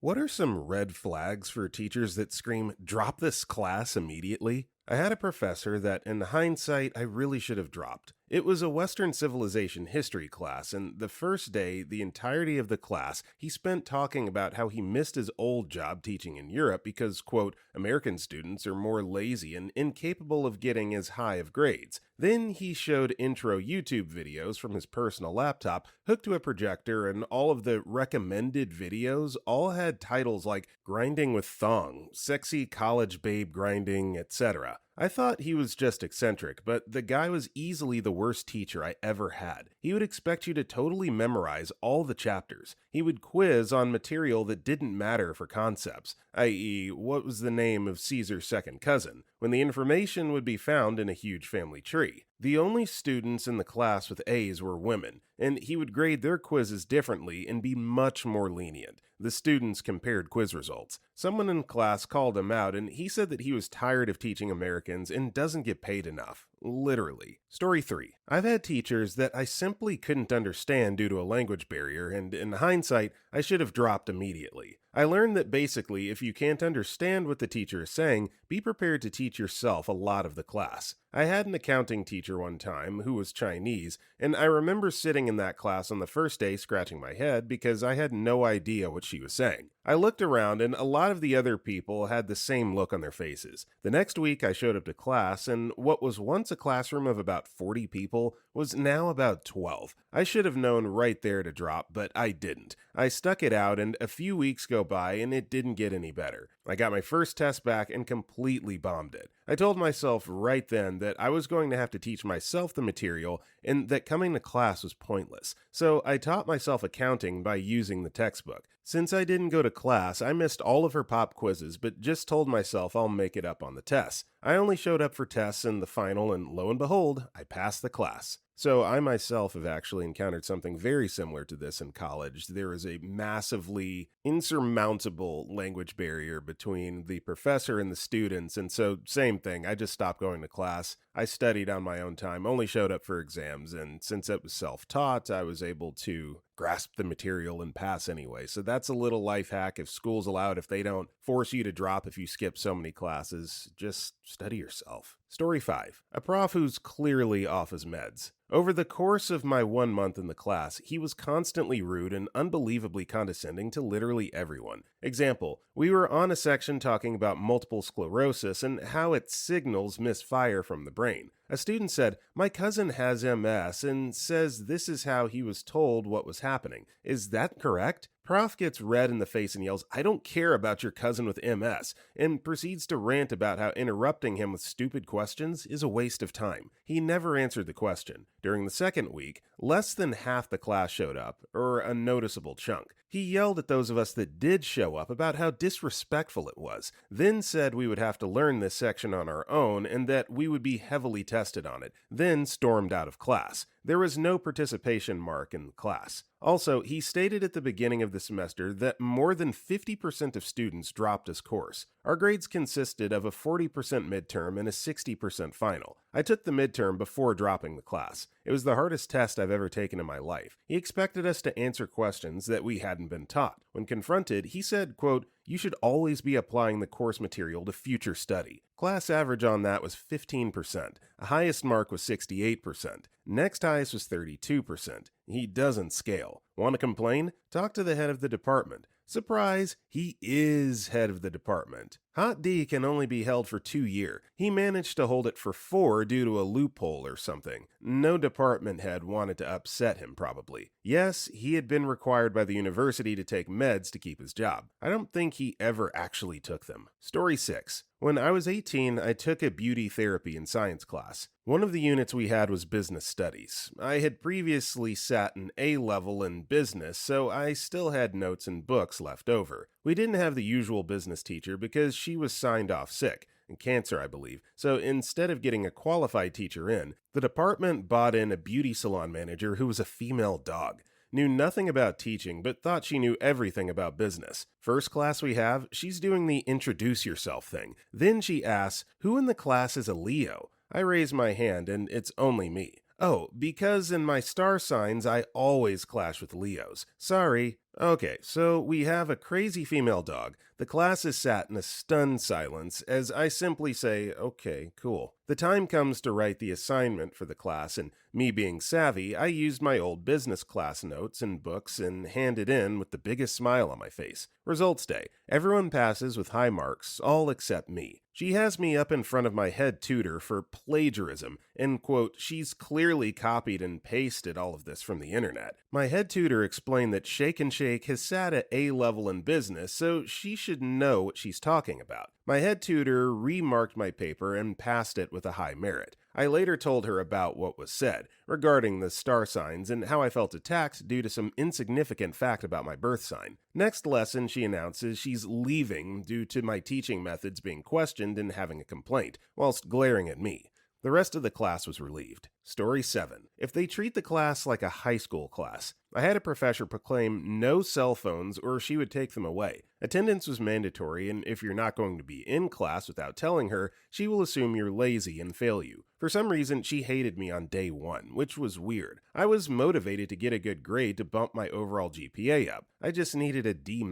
What are some red flags for teachers that scream, drop this class immediately? I had a professor that, in hindsight, I really should have dropped. It was a Western civilization history class, and the first day, the entirety of the class, he spent talking about how he missed his old job teaching in Europe because, quote, American students are more lazy and incapable of getting as high of grades. Then he showed intro YouTube videos from his personal laptop hooked to a projector, and all of the recommended videos all had titles like Grinding with Thong, Sexy College Babe Grinding, etc. I thought he was just eccentric, but the guy was easily the worst teacher I ever had. He would expect you to totally memorize all the chapters. He would quiz on material that didn't matter for concepts, i.e., what was the name of Caesar's second cousin, when the information would be found in a huge family tree. The only students in the class with A's were women, and he would grade their quizzes differently and be much more lenient. The students compared quiz results. Someone in class called him out, and he said that he was tired of teaching Americans and doesn't get paid enough. Literally. Story 3. I've had teachers that I simply couldn't understand due to a language barrier, and in hindsight, I should have dropped immediately. I learned that basically, if you can't understand what the teacher is saying, be prepared to teach yourself a lot of the class. I had an accounting teacher one time who was Chinese, and I remember sitting in that class on the first day scratching my head because I had no idea what she was saying. I looked around, and a lot of the other people had the same look on their faces. The next week, I showed up to class, and what was once a classroom of about 40 people was now about 12. I should have known right there to drop, but I didn't. I stuck it out, and a few weeks go by, and it didn't get any better. I got my first test back and completely bombed it. I told myself right then that I was going to have to teach myself the material and that coming to class was pointless. So I taught myself accounting by using the textbook. Since I didn't go to class, I missed all of her pop quizzes, but just told myself I'll make it up on the tests. I only showed up for tests in the final, and lo and behold, I passed the class. So I myself have actually encountered something very similar to this in college. There is a massively insurmountable language barrier between the professor and the students, and so same thing, I just stopped going to class. I studied on my own time, only showed up for exams, and since it was self-taught, I was able to grasp the material and pass anyway. So that's a little life hack if school's allowed, if they don't force you to drop if you skip so many classes, just study yourself. Story 5. A prof who's clearly off his meds. Over the course of my 1 month in the class, he was constantly rude and unbelievably condescending to literally everyone. Example, we were on a section talking about multiple sclerosis and how it signals misfire from the brain. A student said, "My cousin has MS and says this is how he was told what was happening. Is that correct?" Prof gets red in the face and yells, "I don't care about your cousin with MS," and proceeds to rant about how interrupting him with stupid questions is a waste of time. He never answered the question. During the second week, less than half the class showed up, or a noticeable chunk. He yelled at those of us that did show up about how disrespectful it was, then said we would have to learn this section on our own and that we would be heavily tested on it, then stormed out of class. There was no participation mark in the class. Also, he stated at the beginning of the semester that more than 50% of students dropped his course. Our grades consisted of a 40% midterm and a 60% final. I took the midterm before dropping the class. It was the hardest test I've ever taken in my life. He expected us to answer questions that we hadn't been taught. When confronted, he said, quote, "You should always be applying the course material to future study." Class average on that was 15%. The highest mark was 68%. Next highest was 32%. He doesn't scale. Want to complain? Talk to the head of the department. Surprise, he is head of the department. Hot D can only be held for 2 years. He managed to hold it for 4 due to a loophole or something. No department head wanted to upset him, probably. Yes, he had been required by the university to take meds to keep his job. I don't think he ever actually took them. Story 6. When I was 18, I took a beauty therapy and science class. One of the units we had was business studies. I had previously sat an A level in business, so I still had notes and books left over. We didn't have the usual business teacher because she was signed off sick, and cancer, I believe. So instead of getting a qualified teacher in, the department bought in a beauty salon manager who was a female dog. Knew nothing about teaching, but thought she knew everything about business. First class we have, she's doing the introduce yourself thing. Then she asks, "Who in the class is a Leo?" I raise my hand, and it's only me. "Oh, because in my star signs I always clash with Leos. Sorry." Okay, so we have a crazy female dog. The class is sat in a stunned silence as I simply say, okay, cool. The time comes to write the assignment for the class, and me being savvy, I used my old business class notes and books and handed in with the biggest smile on my face. Results day. Everyone passes with high marks, all except me. She has me up in front of my head tutor for plagiarism, and quote, she's clearly copied and pasted all of this from the internet. My head tutor explained that Shake and Shake has sat at A level in business, so she should know what she's talking about. My head tutor remarked my paper and passed it with a high merit. I later told her about what was said regarding the star signs and how I felt attacked due to some insignificant fact about my birth sign. Next lesson, she announces she's leaving due to my teaching methods being questioned and having a complaint, whilst glaring at me. The rest of the class was relieved. Story 7. If they treat the class like a high school class. I had a professor proclaim no cell phones or she would take them away. Attendance was mandatory, and if you're not going to be in class without telling her, she will assume you're lazy and fail you. For some reason, she hated me on day 1, which was weird. I was motivated to get a good grade to bump my overall GPA up. I just needed a D-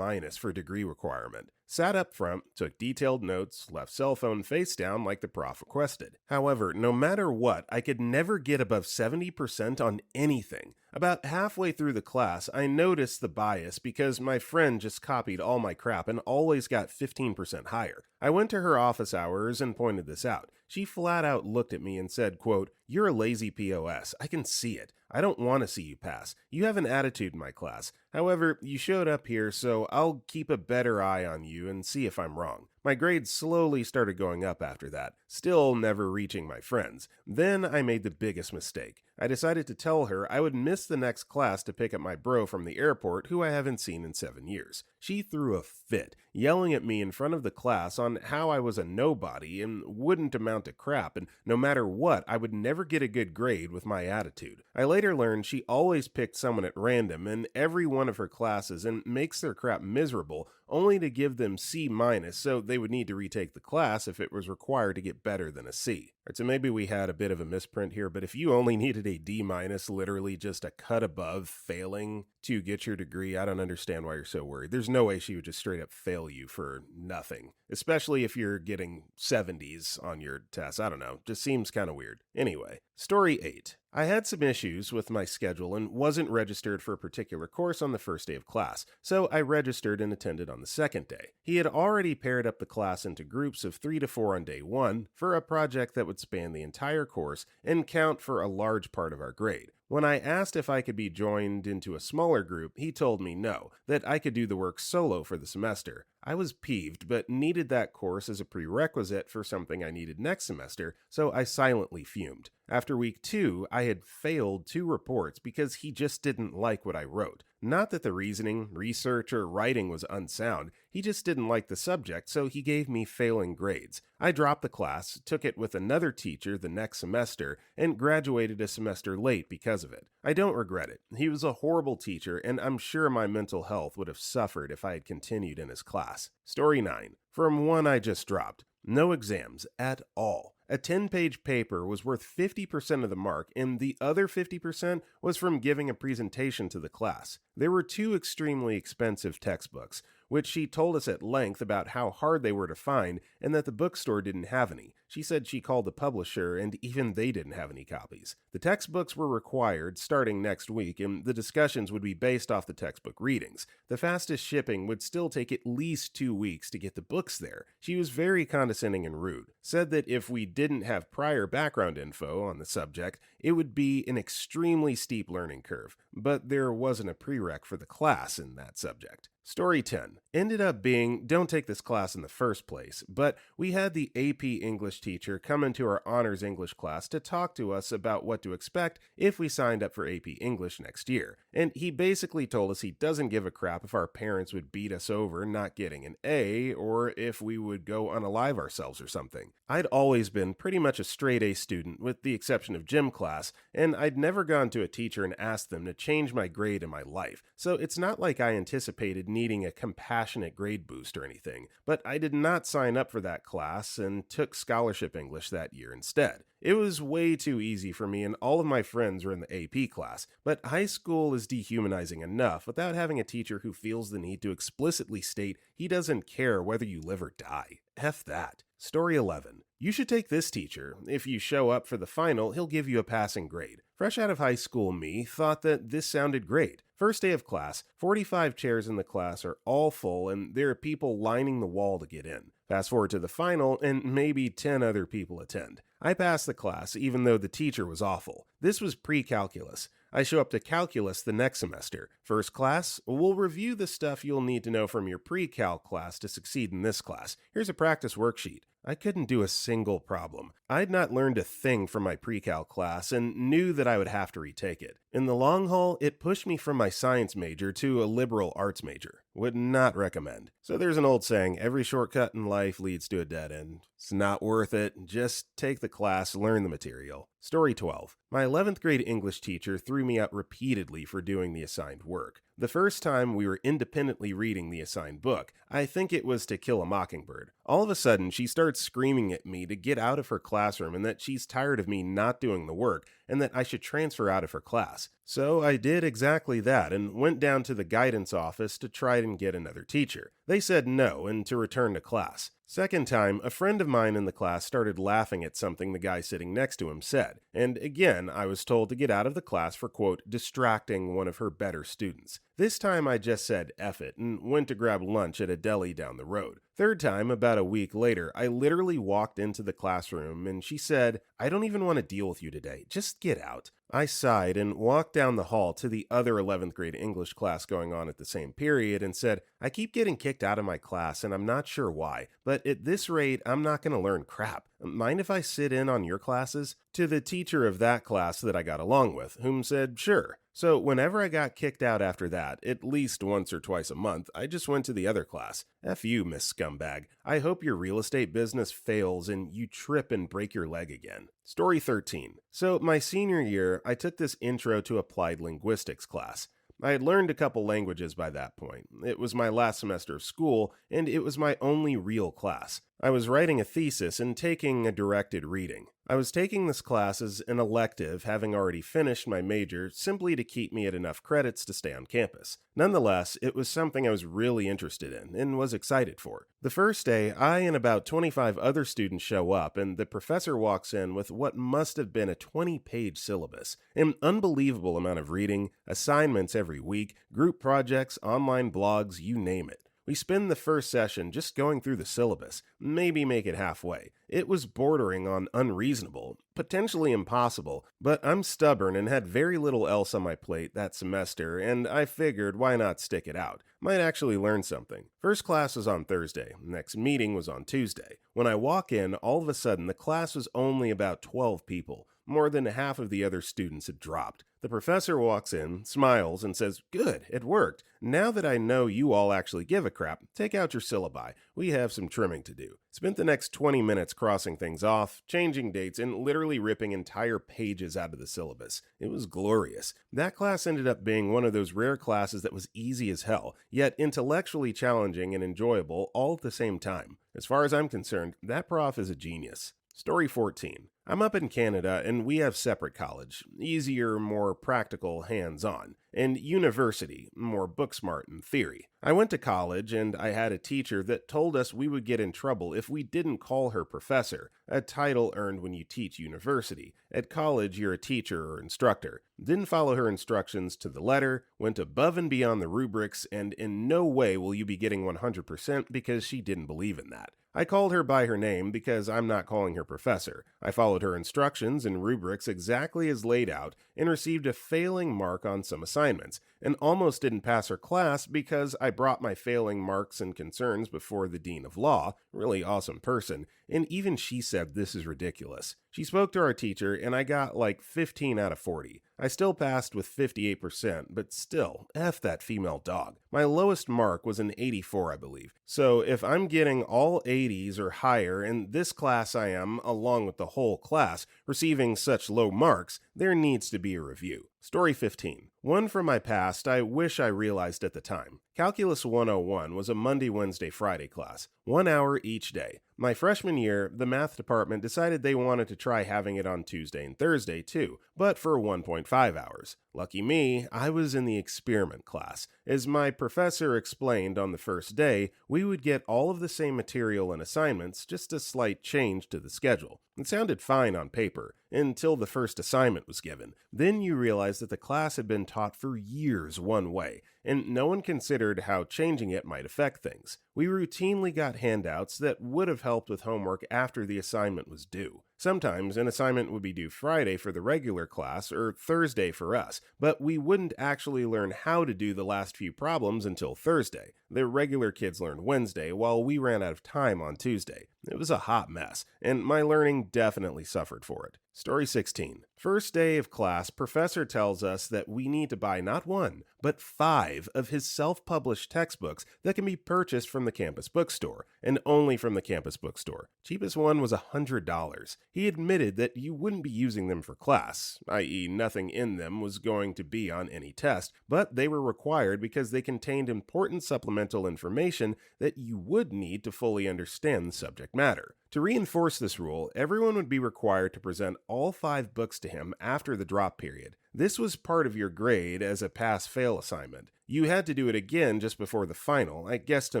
for degree requirement. Sat up front, took detailed notes, left cell phone face down like the prof requested. However, no matter what, I could never get above 70% on anything. About halfway through the class, I noticed the bias because my friend just copied all my crap and always got 15% higher. I went to her office hours and pointed this out. She flat out looked at me and said, quote, "You're a lazy POS. I can see it. I don't want to see you pass. You have an attitude in my class. However, you showed up here, so I'll keep a better eye on you and see if I'm wrong." My grades slowly started going up after that, still never reaching my friends. Then I made the biggest mistake. I decided to tell her I would miss the next class to pick up my bro from the airport who I haven't seen in 7 years. She threw a fit, yelling at me in front of the class on how I was a nobody and wouldn't amount to crap, and no matter what, I would never get a good grade with my attitude. I later learned she always picked someone at random in every one of her classes and makes their crap miserable, only to give them C- so they would need to retake the class if it was required to get better than a C. Alright, so maybe we had a bit of a misprint here, but if you only needed a D-, literally just a cut above failing to get your degree, I don't understand why you're so worried. There's no way she would just straight up fail you for nothing, especially if you're getting 70s on your test. I don't know, just seems kind of weird. Anyway, story 8. I had some issues with my schedule and wasn't registered for a particular course on the first day of class, so I registered and attended on the second day. He had already paired up the class into groups of 3 to 4 on day 1 for a project that would span the entire course and count for a large part of our grade. When I asked if I could be joined into a smaller group, he told me no, that I could do the work solo for the semester. I was peeved, but needed that course as a prerequisite for something I needed next semester, so I silently fumed. After week 2, I had failed 2 reports because he just didn't like what I wrote. Not that the reasoning, research, or writing was unsound, he just didn't like the subject, so he gave me failing grades. I dropped the class, took it with another teacher the next semester, and graduated a semester late because of it. I don't regret it. He was a horrible teacher, and I'm sure my mental health would have suffered if I had continued in his class. Story 9. From one I just dropped. No exams at all. A 10-page paper was worth 50% of the mark, and the other 50% was from giving a presentation to the class. There were 2 extremely expensive textbooks, which she told us at length about how hard they were to find and that the bookstore didn't have any. She said she called the publisher and even they didn't have any copies. The textbooks were required starting next week, and the discussions would be based off the textbook readings. The fastest shipping would still take at least 2 weeks to get the books there. She was very condescending and rude. Said that if we didn't have prior background info on the subject, it would be an extremely steep learning curve, but there wasn't a prereq for the class in that subject. Story 10. Ended up being, don't take this class in the first place, but we had the AP English teacher come into our honors English class to talk to us about what to expect if we signed up for AP English next year. And he basically told us he doesn't give a crap if our parents would beat us over not getting an A or if we would go unalive ourselves or something. I'd always been pretty much a straight A student with the exception of gym class, and I'd never gone to a teacher and asked them to change my grade in my life, so it's not like I anticipated needing a compassionate grade boost or anything, but I did not sign up for that class and took scholarship English that year instead. It was way too easy for me, and all of my friends were in the AP class, but high school is dehumanizing enough without having a teacher who feels the need to explicitly state he doesn't care whether you live or die. F that. Story 11. You should take this teacher. If you show up for the final, he'll give you a passing grade. Fresh out of high school me thought that this sounded great. First day of class, 45 chairs in the class are all full and there are people lining the wall to get in. Fast forward to the final and maybe 10 other people attend. I passed the class even though the teacher was awful. This was pre-calculus. I show up to calculus the next semester. First class, we'll review the stuff you'll need to know from your pre-calc class to succeed in this class. Here's a practice worksheet. I couldn't do a single problem. I'd not learned a thing from my pre-calc class and knew that I would have to retake it. In the long haul, it pushed me from my science major to a liberal arts major. Would not recommend. So there's an old saying, every shortcut in life leads to a dead end. It's not worth it. Just take the class, learn the material. Story 12. My 11th grade English teacher threw me out repeatedly for doing the assigned work. The first time we were independently reading the assigned book, I think it was To Kill a Mockingbird. All of a sudden, she starts screaming at me to get out of her classroom and that she's tired of me not doing the work and that I should transfer out of her class. So I did exactly that and went down to the guidance office to try and get another teacher. They said no and to return to class. Second time, a friend of mine in the class started laughing at something the guy sitting next to him said, and again I was told to get out of the class for, quote, distracting one of her better students. This time I just said F it and went to grab lunch at a deli down the road. Third time, about a week later, I literally walked into the classroom and she said, I don't even want to deal with you today, just get out. I sighed and walked down the hall to the other 11th grade English class going on at the same period and said, I keep getting kicked out of my class and I'm not sure why, but at this rate, I'm not going to learn crap. Mind if I sit in on your classes? To the teacher of that class that I got along with, whom said, sure. So whenever I got kicked out after that, at least once or twice a month, I just went to the other class. F you, Miss Scumbag. I hope your real estate business fails and you trip and break your leg again. Story 13. So my senior year, I took this Intro to Applied Linguistics class. I had learned a couple languages by that point. It was my last semester of school, and it was my only real class. I was writing a thesis and taking a directed reading. I was taking this class as an elective, having already finished my major, simply to keep me at enough credits to stay on campus. Nonetheless, it was something I was really interested in and was excited for. The first day, I and about 25 other students show up, and the professor walks in with what must have been a 20-page syllabus. An unbelievable amount of reading, assignments every week, group projects, online blogs, you name it. We spend the first session just going through the syllabus, maybe make it halfway. It was bordering on unreasonable, potentially impossible, but I'm stubborn and had very little else on my plate that semester, and I figured why not stick it out. Might actually learn something. First class was on Thursday, next meeting was on Tuesday. When I walk in, all of a sudden the class was only about 12 people. More than half of the other students had dropped. The professor walks in, smiles, and says, good, it worked. Now that I know you all actually give a crap, take out your syllabi. We have some trimming to do. Spent the next 20 minutes crossing things off, changing dates, and literally ripping entire pages out of the syllabus. It was glorious. That class ended up being one of those rare classes that was easy as hell, yet intellectually challenging and enjoyable all at the same time. As far as I'm concerned, that prof is a genius. Story 14. I'm up in Canada and we have separate college, easier, more practical, hands-on, and university, more book-smart and theory. I went to college and I had a teacher that told us we would get in trouble if we didn't call her professor, a title earned when you teach university. At college, you're a teacher or instructor. Didn't follow her instructions to the letter, went above and beyond the rubrics, and in no way will you be getting 100% because she didn't believe in that. I called her by her name because I'm not calling her professor. I followed her instructions and rubrics exactly as laid out and received a failing mark on some assignments, and almost didn't pass her class because I brought my failing marks and concerns before the dean of law, really awesome person, and even she said this is ridiculous. She spoke to our teacher and I got like 15 out of 40. I still passed with 58%, but still, F that female dog. My lowest mark was an 84, I believe. So if I'm getting all 80s or higher in this class I am, along with the whole class, receiving such low marks, there needs to be a review. Story 15. One from my past I wish I realized at the time. Calculus 101 was a Monday, Wednesday, Friday class, 1 hour each day. My freshman year, the math department decided they wanted to try having it on Tuesday and Thursday too, but for 1.5 hours. Lucky me, I was in the experiment class. As my professor explained on the first day, we would get all of the same material and assignments, just a slight change to the schedule. It sounded fine on paper, until the first assignment was given. Then you realize that the class had been taught for years one way, and no one considered how changing it might affect things. We routinely got handouts that would have helped with homework after the assignment was due. Sometimes an assignment would be due Friday for the regular class or Thursday for us, but we wouldn't actually learn how to do the last few problems until Thursday. The regular kids learned Wednesday while we ran out of time on Tuesday. It was a hot mess, and my learning definitely suffered for it. Story 16. First day of class, professor tells us that we need to buy not one, but 5 of his self-published textbooks that can be purchased from the campus bookstore, and only from the campus bookstore. Cheapest one was $100. He admitted that you wouldn't be using them for class, i.e. nothing in them was going to be on any test, but they were required because they contained important supplemental information that you would need to fully understand the subject matter. To reinforce this rule, everyone would be required to present all 5 books to him after the drop period. This was part of your grade as a pass-fail assignment. You had to do it again just before the final, I guess to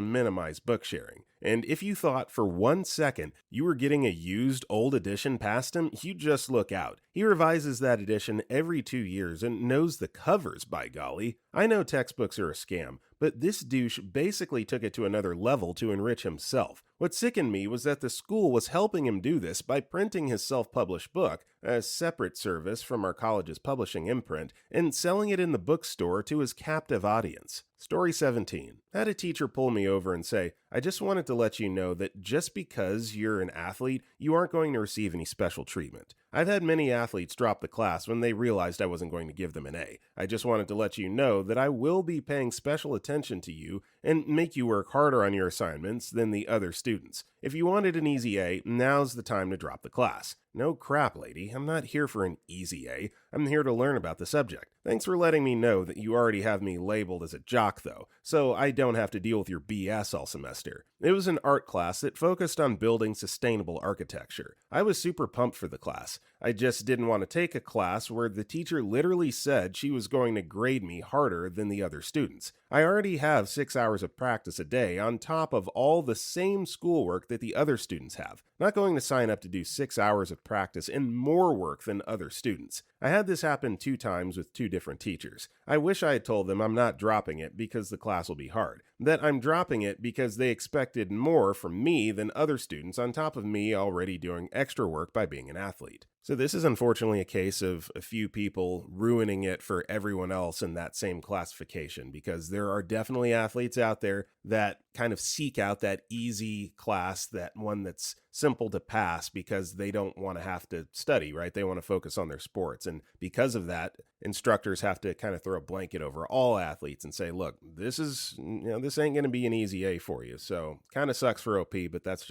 minimize book sharing. And if you thought for 1 second you were getting a used old edition past him, you just look out. He revises that edition every 2 years and knows the covers, by golly. I know textbooks are a scam, but this douche basically took it to another level to enrich himself. What sickened me was that the school was helping him do this by printing his self-published book, a separate service from our college's publishing imprint, and selling it in the bookstore to his captive audience. Story 17. Had a teacher pull me over and say, I just wanted to let you know that just because you're an athlete, you aren't going to receive any special treatment. I've had many athletes drop the class when they realized I wasn't going to give them an A. I just wanted to let you know that I will be paying special attention to you and make you work harder on your assignments than the other students. If you wanted an easy A, now's the time to drop the class. No crap, lady. I'm not here for an easy A. I'm here to learn about the subject. Thanks for letting me know that you already have me labeled as a jock, though, so I don't have to deal with your BS all semester. It was an art class that focused on building sustainable architecture. I was super pumped for the class. I just didn't want to take a class where the teacher literally said she was going to grade me harder than the other students. I already have 6 hours of practice a day on top of all the same schoolwork that the other students have. Not going to sign up to do 6 hours of practice and more work than other students. I had this happen 2 times with 2 different teachers. I wish I had told them I'm not dropping it because the class will be hard. That I'm dropping it because they expected more from me than other students on top of me already doing extra work by being an athlete. So this is unfortunately a case of a few people ruining it for everyone else in that same classification, because there are definitely athletes out there that kind of seek out that easy class, that one that's simple to pass because they don't want to have to study, right? They want to focus on their sports. And because of that, instructors have to kind of throw a blanket over all athletes and say, look, this ain't going to be an easy A for you. So kind of sucks for OP, but that's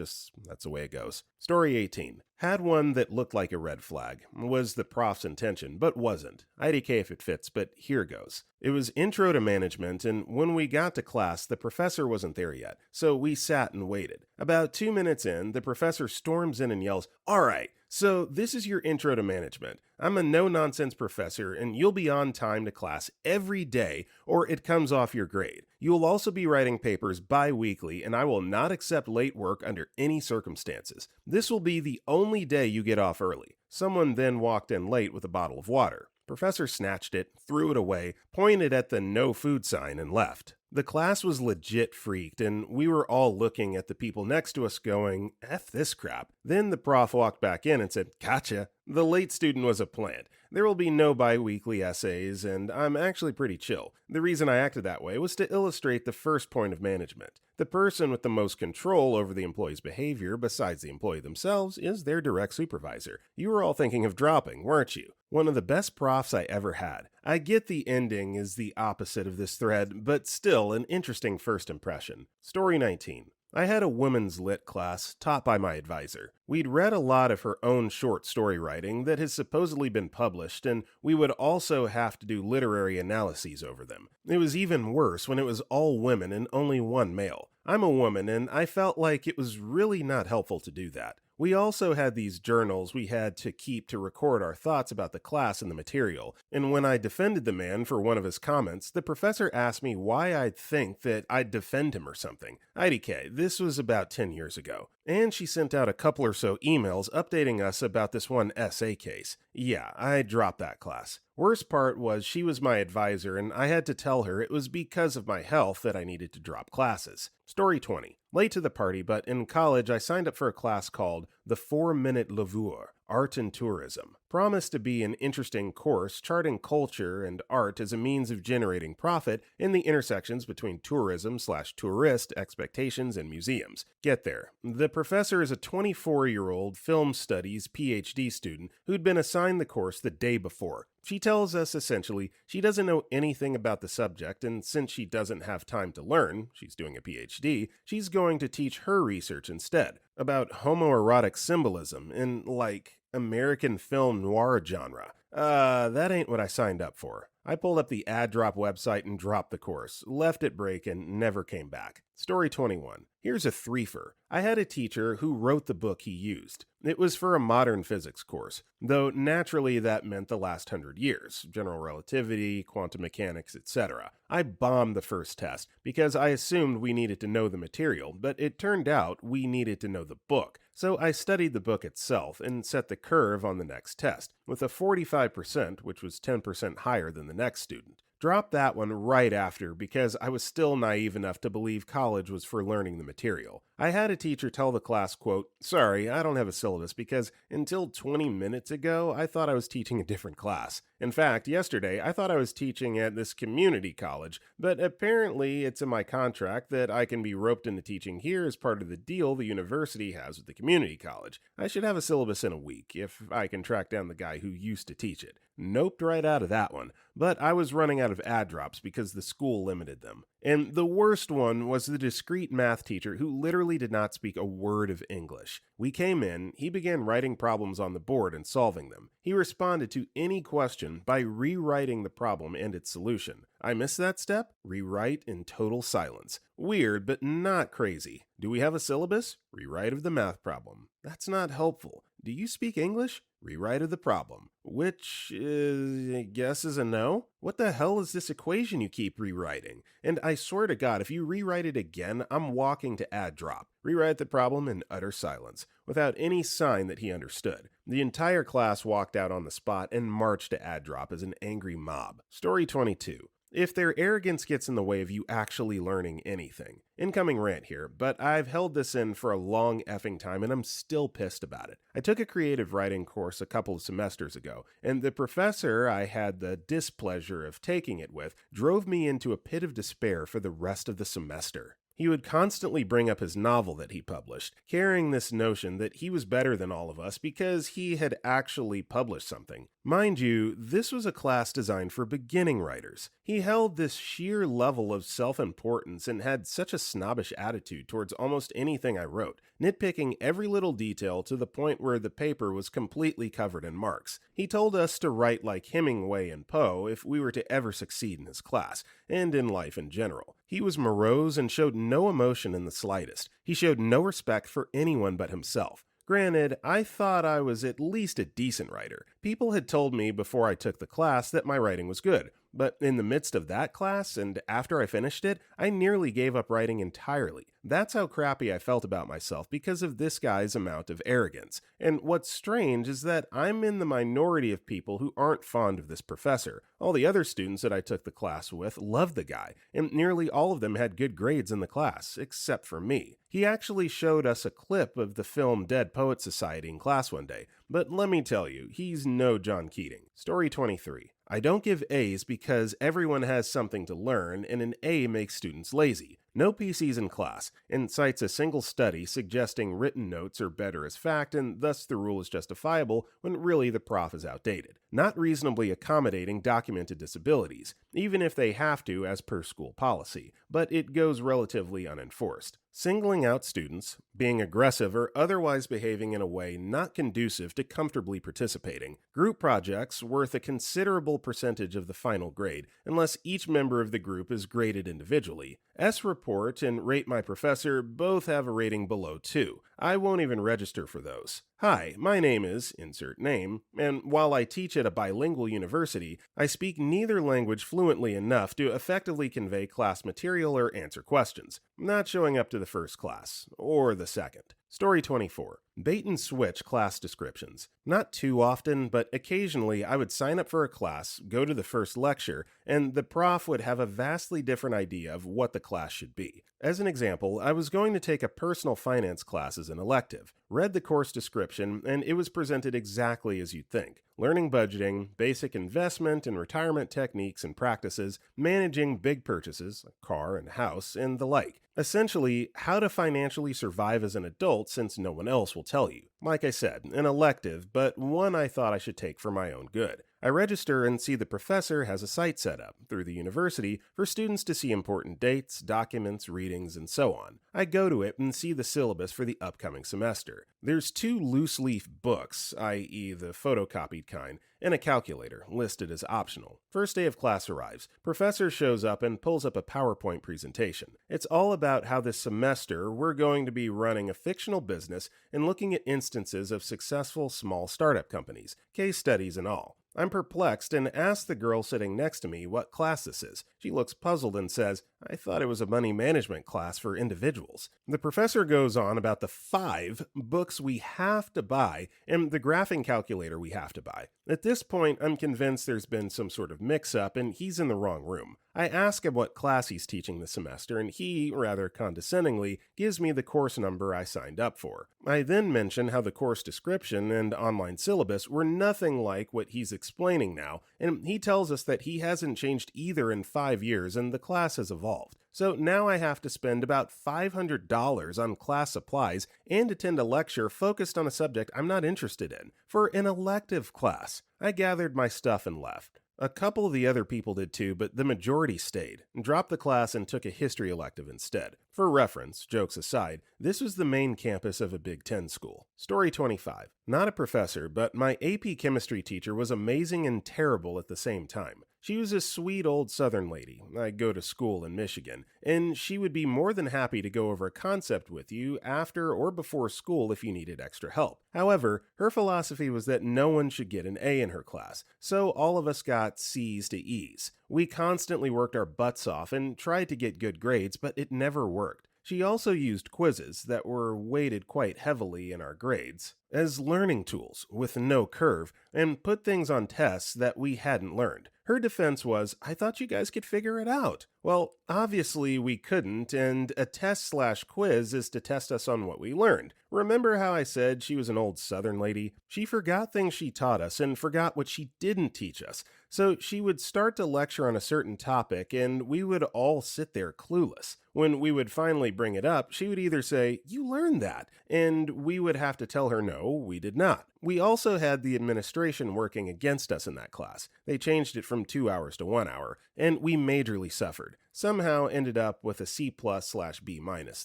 the way it goes. Story 18. Had one that looked like a red flag. Was the prof's intention, but wasn't. IDK if it fits, but here goes. It was intro to management, and when we got to class, the professor wasn't there yet, so we sat and waited. About 2 minutes in, the professor storms in and yells, "All right, so this is your intro to management. I'm a no-nonsense professor, and you'll be on time to class every day, or it comes off your grade. You will also be writing papers bi-weekly, and I will not accept late work under any circumstances. This will be the only day you get off early." Someone then walked in late with a bottle of water. Professor snatched it, threw it away, pointed at the no food sign, and left. The class was legit freaked, and we were all looking at the people next to us going, F this crap. Then the prof walked back in and said, "Gotcha." The late student was a plant. There will be no bi-weekly essays, and I'm actually pretty chill. The reason I acted that way was to illustrate the first point of management. The person with the most control over the employee's behavior, besides the employee themselves, is their direct supervisor. You were all thinking of dropping, weren't you? One of the best profs I ever had. I get the ending is the opposite of this thread, but still an interesting first impression. Story 19. I had a women's lit class taught by my advisor. We'd read a lot of her own short story writing that has supposedly been published, and we would also have to do literary analyses over them. It was even worse when it was all women and only one male. I'm a woman, and I felt like it was really not helpful to do that. We also had these journals we had to keep to record our thoughts about the class and the material, and when I defended the man for one of his comments, the professor asked me why I'd think that I'd defend him or something. IDK, this was about 10 years ago. And she sent out a couple or so emails updating us about this one essay case. Yeah, I dropped that class. Worst part was she was my advisor and I had to tell her it was because of my health that I needed to drop classes. Story 20. Late to the party, but in college I signed up for a class called The 4-Minute Laveur, Art and Tourism. Promised to be an interesting course charting culture and art as a means of generating profit in the intersections between tourism/tourist expectations and museums. Get there. The professor is a 24-year-old film studies PhD student who'd been assigned the course the day before. She tells us essentially she doesn't know anything about the subject, and since she doesn't have time to learn, she's doing a PhD, she's going to teach her research instead about homoerotic symbolism in, like, American film noir genre. That ain't what I signed up for. I pulled up the ad drop website and dropped the course, left it break, and never came back. Story 21. Here's a threefer. I had a teacher who wrote the book he used. It was for a modern physics course, though naturally that meant the last 100 years, general relativity, quantum mechanics, etc. I bombed the first test because I assumed we needed to know the material, but it turned out we needed to know the book. So I studied the book itself and set the curve on the next test, with a 45%, which was 10% higher than the next student. Dropped that one right after because I was still naive enough to believe college was for learning the material. I had a teacher tell the class, quote, "Sorry, I don't have a syllabus because until 20 minutes ago, I thought I was teaching a different class. In fact, yesterday, I thought I was teaching at this community college, but apparently it's in my contract that I can be roped into teaching here as part of the deal the university has with the community college. I should have a syllabus in a week if I can track down the guy who used to teach it." Noped right out of that one, but I was running out of ad drops because the school limited them. And the worst one was the discrete math teacher who literally did not speak a word of English. We came in, he began writing problems on the board and solving them. He responded to any question by rewriting the problem and its solution. I missed that step? Rewrite in total silence. Weird, but not crazy. Do we have a syllabus? Rewrite of the math problem. That's not helpful. Do you speak English? Rewrite of the problem. Which I guess is a no? What the hell is this equation you keep rewriting? And I swear to God, if you rewrite it again, I'm walking to ad drop. Rewrite the problem in utter silence, without any sign that he understood. The entire class walked out on the spot and marched to ad drop as an angry mob. Story 22. If their arrogance gets in the way of you actually learning anything. Incoming rant here, but I've held this in for a long effing time and I'm still pissed about it. I took a creative writing course a couple of semesters ago, and the professor I had the displeasure of taking it with drove me into a pit of despair for the rest of the semester. He would constantly bring up his novel that he published, carrying this notion that he was better than all of us because he had actually published something. Mind you, this was a class designed for beginning writers. He held this sheer level of self-importance and had such a snobbish attitude towards almost anything I wrote, nitpicking every little detail to the point where the paper was completely covered in marks. He told us to write like Hemingway and Poe if we were to ever succeed in his class, and in life in general. He was morose and showed no emotion in the slightest. He showed no respect for anyone but himself. Granted, I thought I was at least a decent writer. People had told me before I took the class that my writing was good. But in the midst of that class, and after I finished it, I nearly gave up writing entirely. That's how crappy I felt about myself because of this guy's amount of arrogance. And what's strange is that I'm in the minority of people who aren't fond of this professor. All the other students that I took the class with loved the guy, and nearly all of them had good grades in the class, except for me. He actually showed us a clip of the film Dead Poets Society in class one day, but let me tell you, he's no John Keating. Story 23. I don't give A's because everyone has something to learn, and an A makes students lazy. no PCs in class, and cites a single study suggesting written notes are better as fact and thus the rule is justifiable when really the prof is outdated. Not reasonably accommodating documented disabilities, even if they have to as per school policy, but it goes relatively unenforced. Singling out students, being aggressive, or otherwise behaving in a way not conducive to comfortably participating. Group projects worth a considerable percentage of the final grade, unless each member of the group is graded individually. S-Report and Rate My Professor both have a rating below 2. I won't even register for those. Hi, my name is, insert name, and while I teach at a bilingual university, I speak neither language fluently enough to effectively convey class material or answer questions, not showing up to the first class, or the second. Story 24. Bait and switch class descriptions. Not too often, but occasionally I would sign up for a class, go to the first lecture, and the prof would have a vastly different idea of what the class should be. As an example, I was going to take a personal finance class as an elective, read the course description, and it was presented exactly as you'd think. Learning budgeting, basic investment and retirement techniques and practices, managing big purchases, a car and house, and the like. Essentially, how to financially survive as an adult since no one else will tell you. Like I said, an elective, but one I thought I should take for my own good. I register and see the professor has a site set up through the university for students to see important dates, documents, readings, and so on. I go to it and see the syllabus for the upcoming semester. There's 2 loose-leaf books, i.e. the photocopied kind, and a calculator, listed as optional. First day of class arrives. Professor shows up and pulls up a PowerPoint presentation. It's all about how this semester we're going to be running a fictional business and looking at instances of successful small startup companies, case studies and all. I'm perplexed and ask the girl sitting next to me what class this is. She looks puzzled and says, I thought it was a money management class for individuals. The professor goes on about the 5 books we have to buy and the graphing calculator we have to buy. At this point, I'm convinced there's been some sort of mix-up and he's in the wrong room. I ask him what class he's teaching this semester, and he, rather condescendingly, gives me the course number I signed up for. I then mention how the course description and online syllabus were nothing like what he's explaining now, and he tells us that he hasn't changed either in 5 years and the class has evolved. So now I have to spend about $500 on class supplies and attend a lecture focused on a subject I'm not interested in, for an elective class. I gathered my stuff and left. A couple of the other people did too, but the majority stayed, dropped the class and took a history elective instead. For reference, jokes aside, this was the main campus of a Big Ten school. Story 25. Not a professor, but my AP chemistry teacher was amazing and terrible at the same time. She was a sweet old Southern lady. I go to school in Michigan, and she would be more than happy to go over a concept with you after or before school if you needed extra help. However, her philosophy was that no one should get an A in her class, so all of us got C's to E's. We constantly worked our butts off and tried to get good grades, but it never worked. She also used quizzes that were weighted quite heavily in our grades as learning tools with no curve and put things on tests that we hadn't learned. Her defense was, I thought you guys could figure it out. Well, obviously we couldn't, and a test/quiz is to test us on what we learned. Remember how I said she was an old Southern lady? She forgot things she taught us and forgot what she didn't teach us. So she would start to lecture on a certain topic and we would all sit there clueless. When we would finally bring it up, she would either say, you learned that, and we would have to tell her no, we did not. We also had the administration working against us in that class. They changed it from 2 hours to 1 hour, and we majorly suffered. Somehow ended up with a C+/B-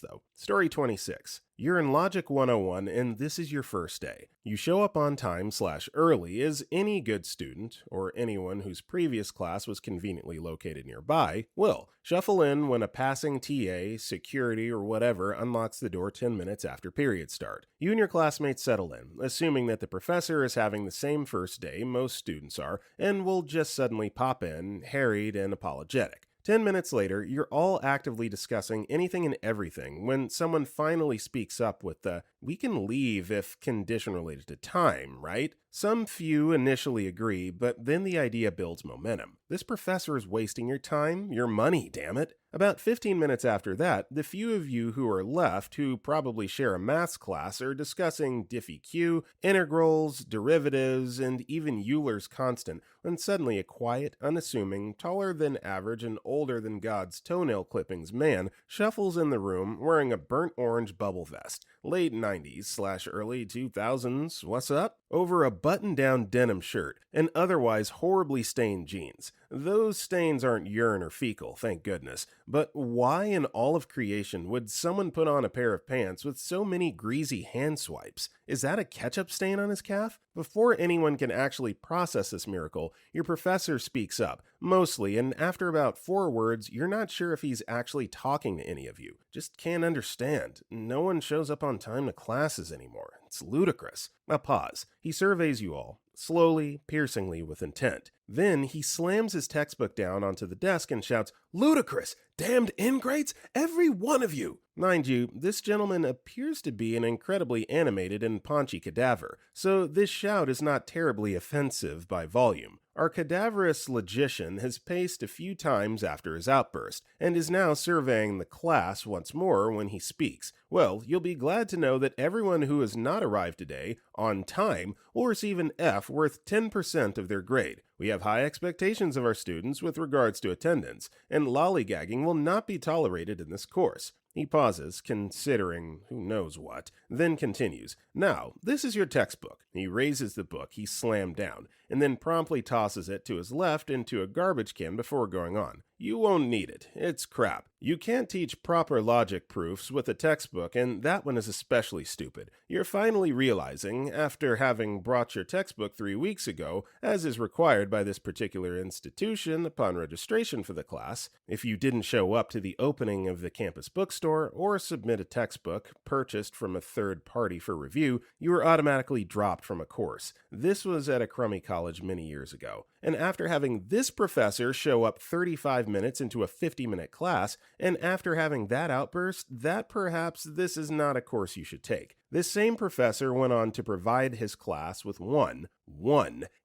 though. Story 26. You're in Logic 101 and this is your first day. You show up on time/early as any good student, or anyone whose previous class was conveniently located nearby, will. Shuffle in when a passing TA, security, or whatever unlocks the door 10 minutes after period start. You and your classmates settle in, assuming that the professor is having the same first day most students are, and will just suddenly pop in, harried and apologetic. 10 minutes later, you're all actively discussing anything and everything when someone finally speaks up with the, we can leave if condition related to time, right? Some few initially agree, but then the idea builds momentum. This professor is wasting your time, your money, damn it. About 15 minutes after that, the few of you who are left, who probably share a maths class, are discussing diffie-q, integrals, derivatives, and even Euler's constant, when suddenly a quiet, unassuming, taller than average and older than God's toenail clippings man shuffles in the room wearing a burnt orange bubble vest, late 90s/early 2000s, what's up? Over a button-down denim shirt and otherwise horribly stained jeans. Those stains aren't urine or fecal, thank goodness. But why in all of creation would someone put on a pair of pants with so many greasy hand swipes? Is that a ketchup stain on his calf? Before anyone can actually process this miracle, your professor speaks up, mostly, and after about 4 words, you're not sure if he's actually talking to any of you. Just can't understand. No one shows up on time to classes anymore. It's ludicrous. A pause. He surveys you all, slowly, piercingly, with intent. Then he slams his textbook down onto the desk and shouts, "Ludicrous! Damned ingrates! Every one of you!" Mind you, this gentleman appears to be an incredibly animated and paunchy cadaver, so this shout is not terribly offensive by volume. Our cadaverous logician has paced a few times after his outburst, and is now surveying the class once more when he speaks. Well, you'll be glad to know that everyone who has not arrived today, on time, will receive an F worth 10% of their grade. We have high expectations of our students with regards to attendance, and lollygagging will not be tolerated in this course. He pauses, considering who knows what, then continues. Now, this is your textbook. He raises the book he slammed down, and then promptly tosses it to his left into a garbage can before going on. You won't need it. It's crap. You can't teach proper logic proofs with a textbook, and that one is especially stupid. You're finally realizing, after having brought your textbook 3 weeks ago, as is required by this particular institution upon registration for the class, if you didn't show up to the opening of the campus bookstore or submit a textbook purchased from a third party for review, you were automatically dropped from a course. This was at a crummy college many years ago. And after having this professor show up 35 minutes into a 50-minute class, and after having that outburst, that perhaps this is not a course you should take. This same professor went on to provide his class with one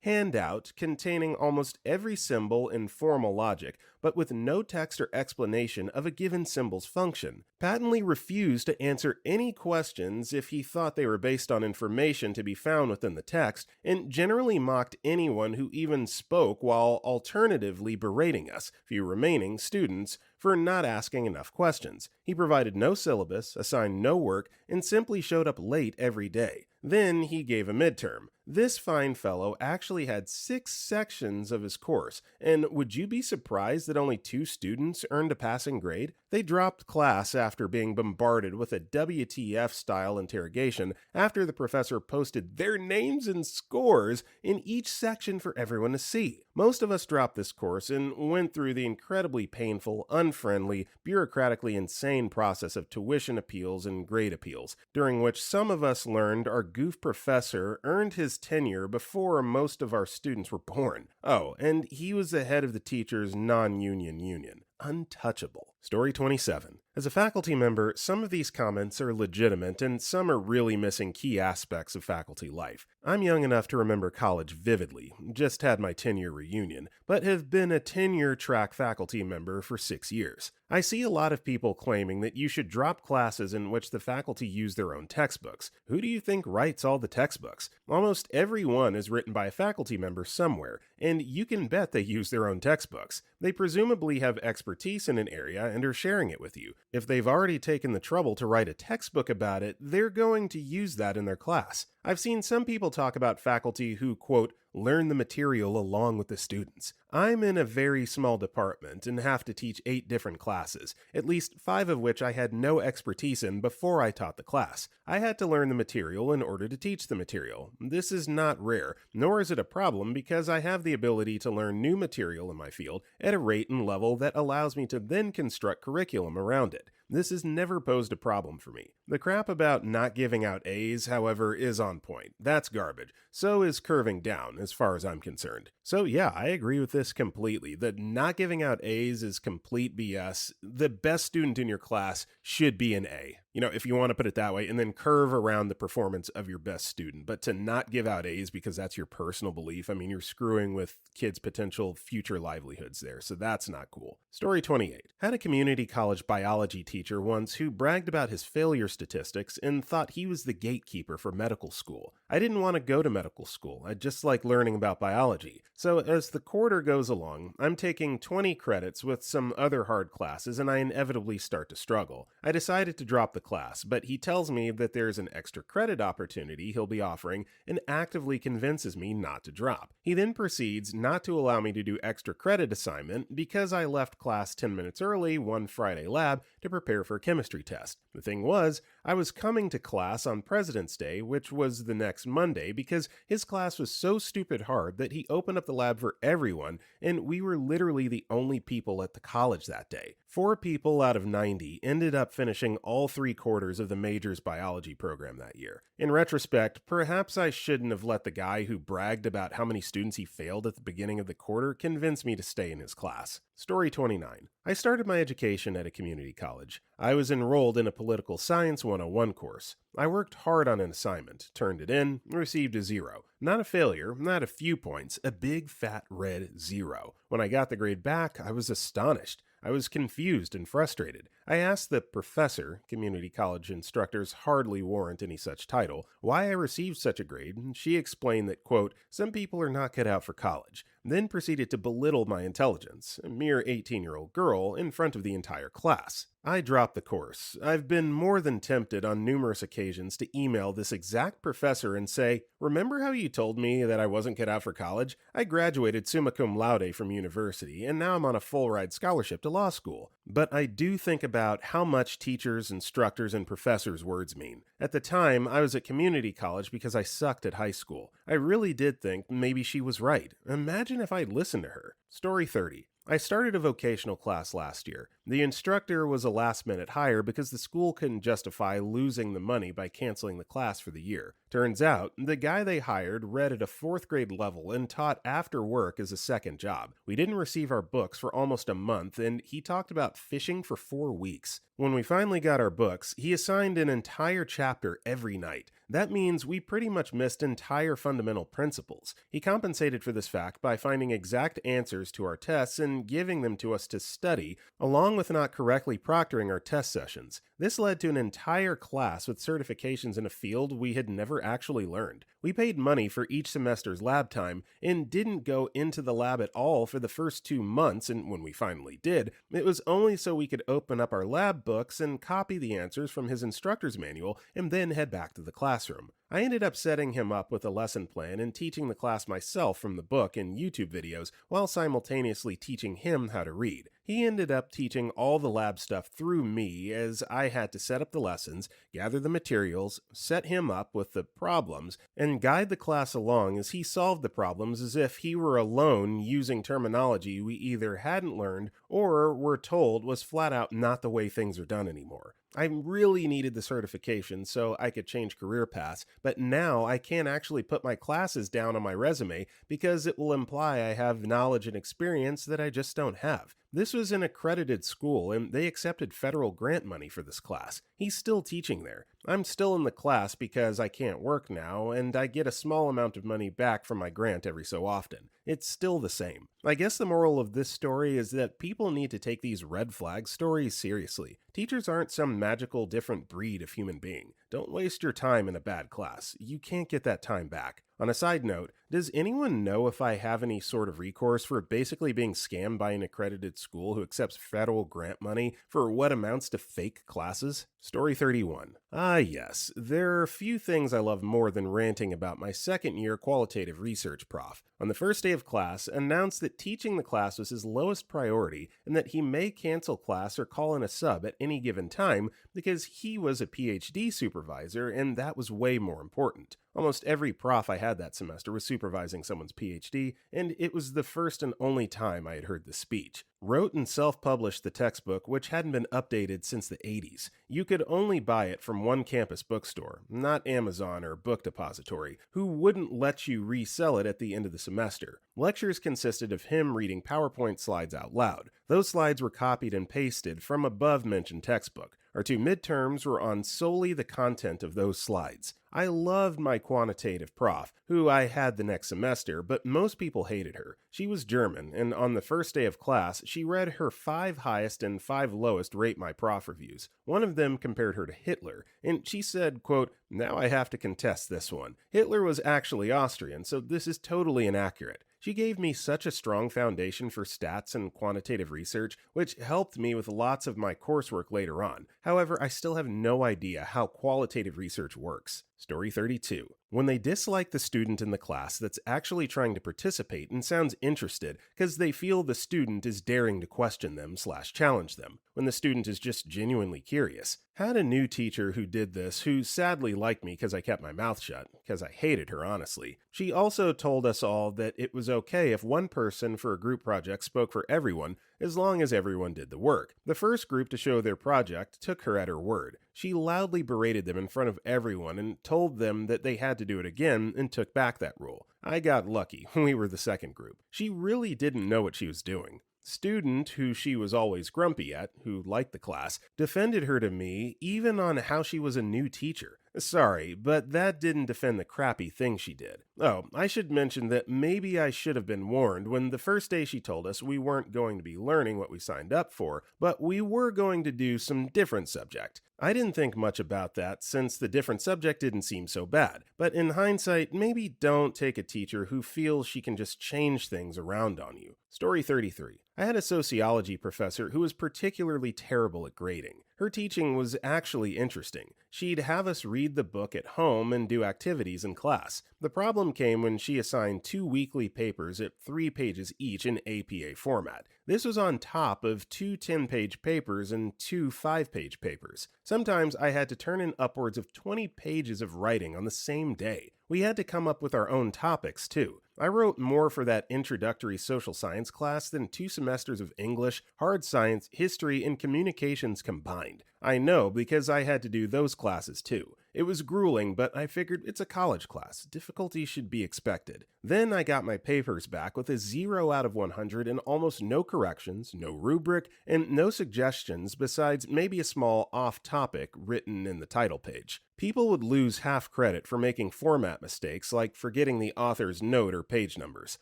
handout containing almost every symbol in formal logic, but with no text or explanation of a given symbol's function, patently refused to answer any questions if he thought they were based on information to be found within the text, and generally mocked anyone who even spoke while alternatively berating us, few remaining students, for not asking enough questions. He provided no syllabus, assigned no work, and simply showed up late every day. Then he gave a midterm. This fine fellow actually had 6 sections of his course, and would you be surprised that only 2 students earned a passing grade? They dropped class after being bombarded with a WTF-style interrogation after the professor posted their names and scores in each section for everyone to see. Most of us dropped this course and went through the incredibly painful, unfriendly, bureaucratically insane process of tuition appeals and grade appeals, during which some of us learned our goof professor earned his tenure before most of our students were born. Oh, and he was the head of the teachers' non-union union. Untouchable. Story 27. As a faculty member, some of these comments are legitimate and some are really missing key aspects of faculty life. I'm young enough to remember college vividly, just had my 10-year reunion, but have been a tenure track faculty member for 6 years. I see a lot of people claiming that you should drop classes in which the faculty use their own textbooks. Who do you think writes all the textbooks? Almost every one is written by a faculty member somewhere, and you can bet they use their own textbooks. They presumably have expertise in an area and are sharing it with you. If they've already taken the trouble to write a textbook about it, they're going to use that in their class. I've seen some people talk about faculty who, quote, learn the material along with the students. I'm in a very small department and have to teach 8 different classes, at least 5 of which I had no expertise in before I taught the class. I had to learn the material in order to teach the material. This is not rare, nor is it a problem because I have the ability to learn new material in my field at a rate and level that allows me to then construct curriculum around it. This has never posed a problem for me. The crap about not giving out A's, however, is on point. That's garbage. So is curving down, as far as I'm concerned. So yeah, I agree with this completely. That not giving out A's is complete BS. The best student in your class should be an A. If you want to put it that way, and then curve around the performance of your best student. But to not give out A's because that's your personal belief, you're screwing with kids' potential future livelihoods there, so that's not cool. Story 28. Had a community college biology teacher once who bragged about his failure statistics and thought he was the gatekeeper for medical school. I didn't want to go to medical school, I just like learning about biology. So as the quarter goes along, I'm taking 20 credits with some other hard classes and I inevitably start to struggle. I decided to drop the class, but he tells me that there's an extra credit opportunity he'll be offering and actively convinces me not to drop. He then proceeds not to allow me to do extra credit assignment because I left class 10 minutes early one Friday lab to prepare for a chemistry test. The thing was, I was coming to class on President's Day, which was the next Monday, because his class was so stupid hard that he opened up the lab for everyone, and we were literally the only people at the college that day. 4 people out of 90 ended up finishing all 3 quarters of the major's biology program that year. In retrospect, perhaps I shouldn't have let the guy who bragged about how many students he failed at the beginning of the quarter convince me to stay in his class. Story 29. I started my education at a community college. I was enrolled in a political science 101 course. I worked hard on an assignment, turned it in, received a 0. Not a failure, not a few points, a big fat red 0. When I got the grade back, I was astonished. I was confused and frustrated. I asked the professor, community college instructors hardly warrant any such title, why I received such a grade, and she explained that, quote, some people are not cut out for college, then proceeded to belittle my intelligence, a mere 18-year-old girl, in front of the entire class. I dropped the course. I've been more than tempted on numerous occasions to email this exact professor and say, remember how you told me that I wasn't cut out for college? I graduated summa cum laude from university, and now I'm on a full-ride scholarship to law school. But I do think about how much teachers, instructors, and professors' words mean. At the time, I was at community college because I sucked at high school. I really did think maybe she was right. Imagine if I'd listened to her. Story 30. I started a vocational class last year. The instructor was a last-minute hire because the school couldn't justify losing the money by canceling the class for the year. Turns out, the guy they hired read at a 4th grade level and taught after work as a second job. We didn't receive our books for almost a month, and he talked about fishing for 4 weeks. When we finally got our books, he assigned an entire chapter every night. That means we pretty much missed entire fundamental principles. He compensated for this fact by finding exact answers to our tests and giving them to us to study, along with not correctly proctoring our test sessions. This led to an entire class with certifications in a field we had never actually learned. We paid money for each semester's lab time and didn't go into the lab at all for the first 2 months, and when we finally did, it was only so we could open up our lab books and copy the answers from his instructor's manual and then head back to the classroom. I ended up setting him up with a lesson plan and teaching the class myself from the book and YouTube videos while simultaneously teaching him how to read. He ended up teaching all the lab stuff through me as I had to set up the lessons, gather the materials, set him up with the problems, and guide the class along as he solved the problems as if he were alone using terminology we either hadn't learned or were told was flat out not the way things are done anymore. I really needed the certification so I could change career paths, but now I can't actually put my classes down on my resume because it will imply I have knowledge and experience that I just don't have. This was an accredited school, and they accepted federal grant money for this class. He's still teaching there. I'm still in the class because I can't work now, and I get a small amount of money back from my grant every so often. It's still the same. I guess the moral of this story is that people need to take these red flag stories seriously. Teachers aren't some magical different breed of human being. Don't waste your time in a bad class. You can't get that time back. On a side note, does anyone know if I have any sort of recourse for basically being scammed by an accredited school who accepts federal grant money for what amounts to fake classes? Story 31. Yes, there are a few things I love more than ranting about my second-year qualitative research prof. On the first day of class, announced that teaching the class was his lowest priority and that he may cancel class or call in a sub at any given time because he was a PhD supervisor and that was way more important. Almost every prof I had that semester was supervising someone's PhD, and it was the first and only time I had heard the speech. Wrote and self-published the textbook, which hadn't been updated since the 80s. You could only buy it from one campus bookstore, not Amazon or Book Depository, who wouldn't let you resell it at the end of the semester. Lectures consisted of him reading PowerPoint slides out loud. Those slides were copied and pasted from above-mentioned textbook. Our 2 midterms were on solely the content of those slides. I loved my quantitative prof, who I had the next semester, but most people hated her. She was German, and on the first day of class, she read her 5 highest and 5 lowest Rate My Prof reviews. One of them compared her to Hitler, and she said, quote, "Now I have to contest this one. Hitler was actually Austrian, so this is totally inaccurate." She gave me such a strong foundation for stats and quantitative research, which helped me with lots of my coursework later on. However, I still have no idea how qualitative research works. Story 32. When they dislike the student in the class that's actually trying to participate and sounds interested because they feel the student is daring to question them/challenge them, when the student is just genuinely curious. Had a new teacher who did this, who sadly liked me because I kept my mouth shut, because I hated her honestly. She also told us all that it was okay if one person for a group project spoke for everyone, as long as everyone did the work. The first group to show their project took her at her word. She loudly berated them in front of everyone and told them that they had to do it again and took back that rule. I got lucky. We were the second group. She really didn't know what she was doing. Student, who she was always grumpy at, who liked the class, defended her to me even on how she was a new teacher. Sorry, but that didn't defend the crappy thing she did. Oh, I should mention that maybe I should have been warned when the first day she told us we weren't going to be learning what we signed up for, but we were going to do some different subject. I didn't think much about that since the different subject didn't seem so bad, but in hindsight, maybe don't take a teacher who feels she can just change things around on you. Story 33. I had a sociology professor who was particularly terrible at grading. Her teaching was actually interesting. She'd have us read the book at home and do activities in class. The problem came when she assigned 2 weekly papers at 3 pages each in APA format. This was on top of 2 10-page papers and 2 5-page papers. Sometimes I had to turn in upwards of 20 pages of writing on the same day. We had to come up with our own topics, too. I wrote more for that introductory social science class than 2 semesters of English, hard science, history, and communications combined. I know because I had to do those classes too. It was grueling, but I figured it's a college class. Difficulty should be expected. Then I got my papers back with a 0 out of 100 and almost no corrections, no rubric, and no suggestions besides maybe a small off-topic written in the title page. People would lose half credit for making format mistakes like forgetting the author's note or page numbers.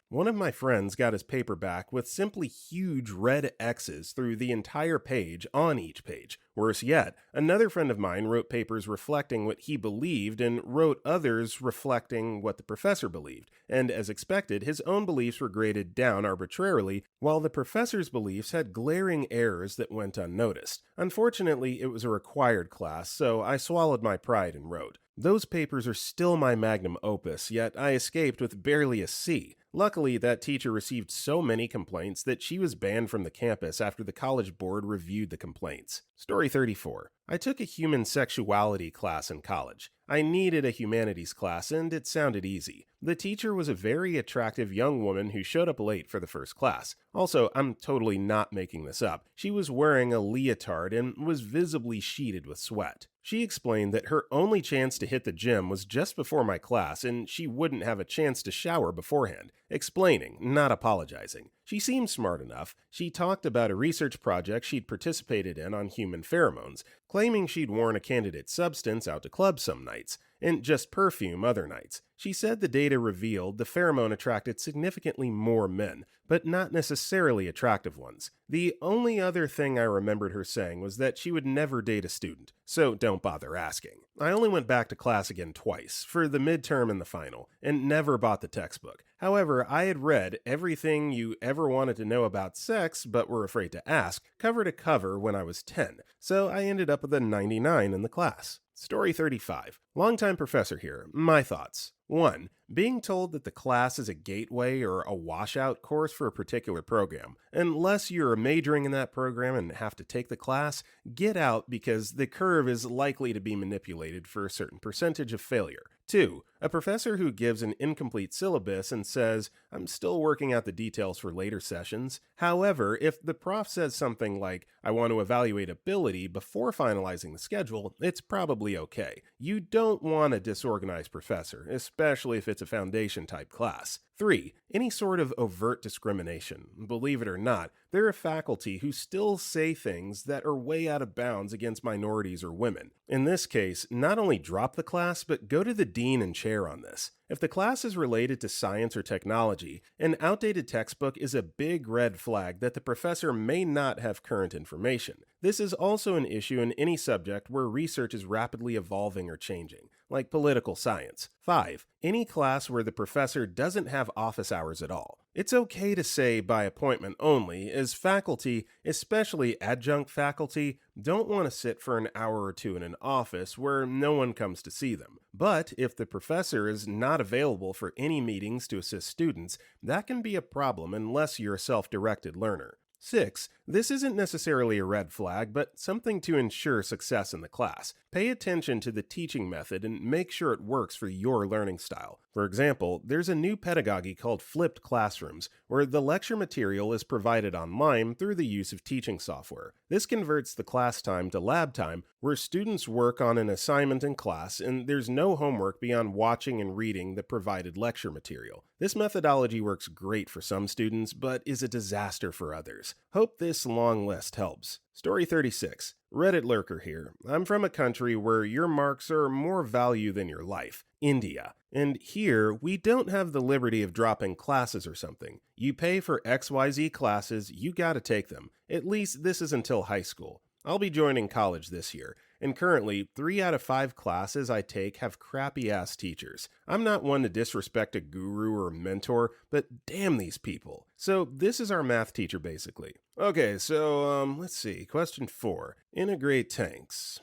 One of my friends got his paper back with simply huge red X's through the entire page on each page. Worse yet, another friend of mine wrote papers reflecting what he believed and wrote others reflecting what the professor believed, and as expected, his own beliefs were graded down arbitrarily, while the professor's beliefs had glaring errors that went unnoticed. Unfortunately, it was a required class, so I swallowed my pride and wrote. Those papers are still my magnum opus, yet I escaped with barely a C. Luckily, that teacher received so many complaints that she was banned from the campus after the college board reviewed the complaints. Story 34. I took a human sexuality class in college. I needed a humanities class, and it sounded easy. The teacher was a very attractive young woman who showed up late for the first class. Also, I'm totally not making this up. She was wearing a leotard and was visibly sheeted with sweat. She explained that her only chance to hit the gym was just before my class, and she wouldn't have a chance to shower beforehand. Explaining, not apologizing. She seemed smart enough. She talked about a research project she'd participated in on human pheromones, claiming she'd worn a candidate substance out to clubs some nights, and just perfume other nights. She said the data revealed the pheromone attracted significantly more men, but not necessarily attractive ones. The only other thing I remembered her saying was that she would never date a student, so don't bother asking. I only went back to class again twice, for the midterm and the final, and never bought the textbook. However, I had read everything you ever wanted to know about sex but were afraid to ask, cover to cover when I was 10, so I ended up with a 99 in the class. Story 35. Longtime professor here. My thoughts. 1. Being told that the class is a gateway or a washout course for a particular program. Unless you're majoring in that program and have to take the class, get out because the curve is likely to be manipulated for a certain percentage of failure. 2. A professor who gives an incomplete syllabus and says, "I'm still working out the details for later sessions." However, if the prof says something like, "I want to evaluate ability before finalizing the schedule," it's probably okay. You don't want a disorganized professor, especially if it's a foundation type class. 3. Any sort of overt discrimination. Believe it or not, there are faculty who still say things that are way out of bounds against minorities or women. In this case, not only drop the class, but go to the dean and chair on this. If the class is related to science or technology, an outdated textbook is a big red flag that the professor may not have current information. This is also an issue in any subject where research is rapidly evolving or changing, like political science. 5. Any class where the professor doesn't have office hours at all. It's okay to say by appointment only, as faculty, especially adjunct faculty, don't want to sit for an hour or two in an office where no one comes to see them. But if the professor is not available for any meetings to assist students, that can be a problem unless you're a self-directed learner. 6. This isn't necessarily a red flag, but something to ensure success in the class. Pay attention to the teaching method and make sure it works for your learning style. For example, there's a new pedagogy called flipped classrooms, where the lecture material is provided online through the use of teaching software. This converts the class time to lab time, where students work on an assignment in class and there's no homework beyond watching and reading the provided lecture material. This methodology works great for some students, but is a disaster for others. Hope this long list helps. Story 36. Reddit lurker here. I'm from a country where your marks are more value than your life. India. And here, we don't have the liberty of dropping classes or something. You pay for XYZ classes, you gotta take them. At least this is until high school. I'll be joining college this year, and currently, 3 out of 5 classes I take have crappy-ass teachers. I'm not one to disrespect a guru or mentor, but damn these people. So this is our math teacher, basically. Okay, so, let's see, question 4. Integrate tanks.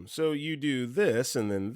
So you do this, and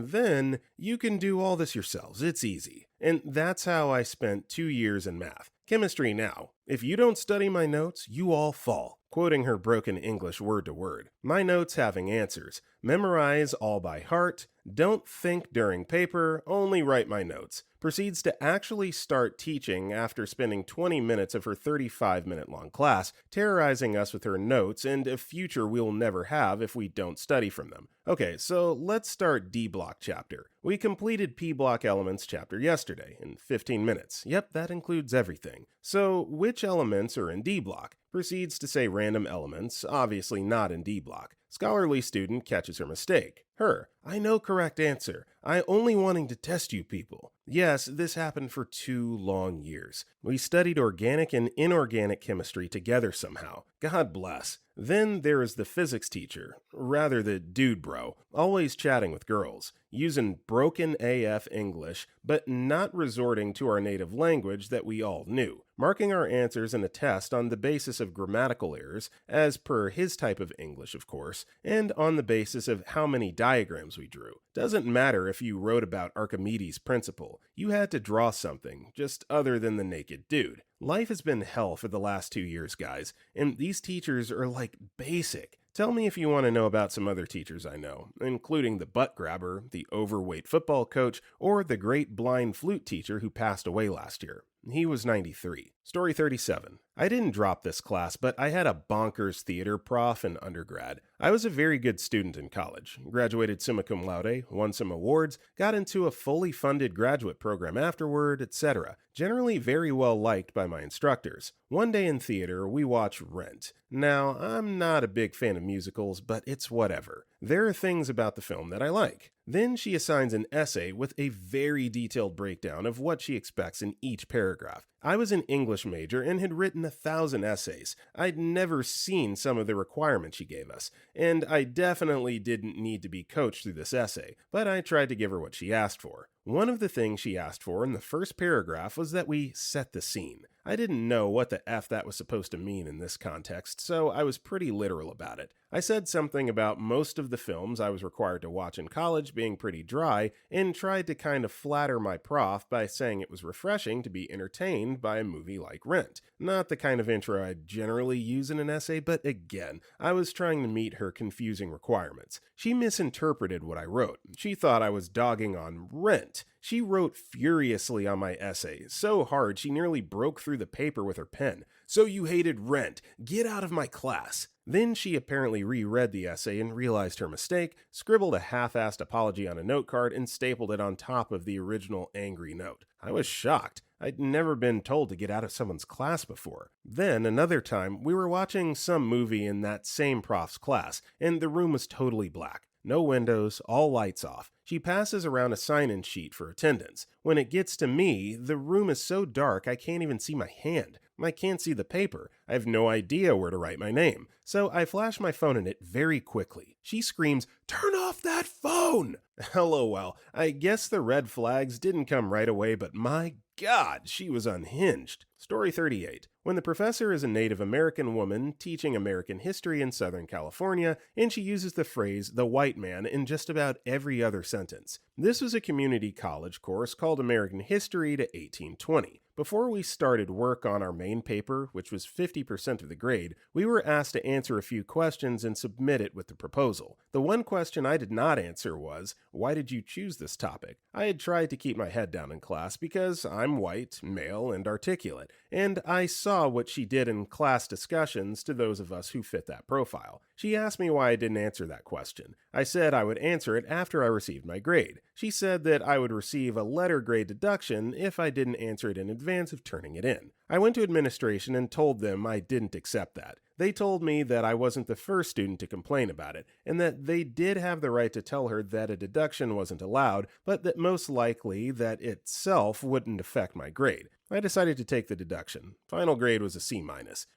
then you can do all this yourselves. It's easy. And that's how I spent 2 years in math. Chemistry now. If you don't study my notes, you all fall. Quoting her broken English word to word. My notes having answers. Memorize all by heart. Don't think during paper. Only write my notes. Proceeds to actually start teaching after spending 20 minutes of her 35-minute long class, terrorizing us with her notes and a future we'll never have if we don't study from them. Okay, so let's start D block chapter. We completed P block elements chapter yesterday in 15 minutes. Yep, that includes everything. So which elements are in D block? Proceeds to say random elements, obviously not in D block. Scholarly student catches her mistake. Her. I know correct answer. I only wanting to test you people. Yes, this happened for 2 long years. We studied organic and inorganic chemistry together somehow. God bless. Then there is the physics teacher, rather the dude bro, always chatting with girls, using broken AF English, but not resorting to our native language that we all knew, marking our answers in a test on the basis of grammatical errors, as per his type of English of course, and on the basis of how many diagrams we drew. Doesn't matter if you wrote about Archimedes' principle, you had to draw something, just other than the naked dude. Life has been hell for the last 2 years, guys, and these teachers are like basic. Tell me if you want to know about some other teachers I know, including the butt grabber, the overweight football coach, or the great blind flute teacher who passed away last year. He was 93. Story 37. I didn't drop this class, but I had a bonkers theater prof in undergrad. I was a very good student in college, graduated summa cum laude, won some awards, got into a fully funded graduate program afterward, etc. Generally very well liked by my instructors. One day in theater, we watched Rent. Now, I'm not a big fan of musicals, but it's whatever. There are things about the film that I like. Then she assigns an essay with a very detailed breakdown of what she expects in each paragraph. I was an English major and had written 1,000 essays. I'd never seen some of the requirements she gave us, and I definitely didn't need to be coached through this essay, but I tried to give her what she asked for. One of the things she asked for in the first paragraph was that we set the scene. I didn't know what the F that was supposed to mean in this context, so I was pretty literal about it. I said something about most of the films I was required to watch in college being pretty dry, and tried to kind of flatter my prof by saying it was refreshing to be entertained by a movie like Rent. Not the kind of intro I'd generally use in an essay, but again, I was trying to meet her confusing requirements. She misinterpreted what I wrote. She thought I was dogging on Rent. She wrote furiously on my essay, so hard she nearly broke through the paper with her pen. "So you hated Rent. Get out of my class." Then she apparently reread the essay and realized her mistake, scribbled a half-assed apology on a note card, and stapled it on top of the original angry note. I was shocked. I'd never been told to get out of someone's class before. Then, another time, we were watching some movie in that same prof's class, and the room was totally black. No windows, all lights off. She passes around a sign-in sheet for attendance. When it gets to me, the room is so dark I can't even see my hand. I can't see the paper. I have no idea where to write my name. So I flash my phone in it very quickly. She screams, "Turn off that phone!" LOL. I guess the red flags didn't come right away, but my God, she was unhinged. Story 38. When the professor is a Native American woman teaching American history in Southern California, and she uses the phrase "the white man" in just about every other sentence. This was a community college course called American History to 1820. Before we started work on our main paper, which was 50% of the grade, we were asked to answer a few questions and submit it with the proposal. The one question I did not answer was, "Why did you choose this topic?" I had tried to keep my head down in class because I'm white, male, and articulate, and I saw what she did in class discussions to those of us who fit that profile. She asked me why I didn't answer that question. I said I would answer it after I received my grade. She said that I would receive a letter grade deduction if I didn't answer it in advance of turning it in. I went to administration and told them I didn't accept that. They told me that I wasn't the first student to complain about it, and that they did have the right to tell her that a deduction wasn't allowed, but that most likely that itself wouldn't affect my grade. I decided to take the deduction. Final grade was a C-.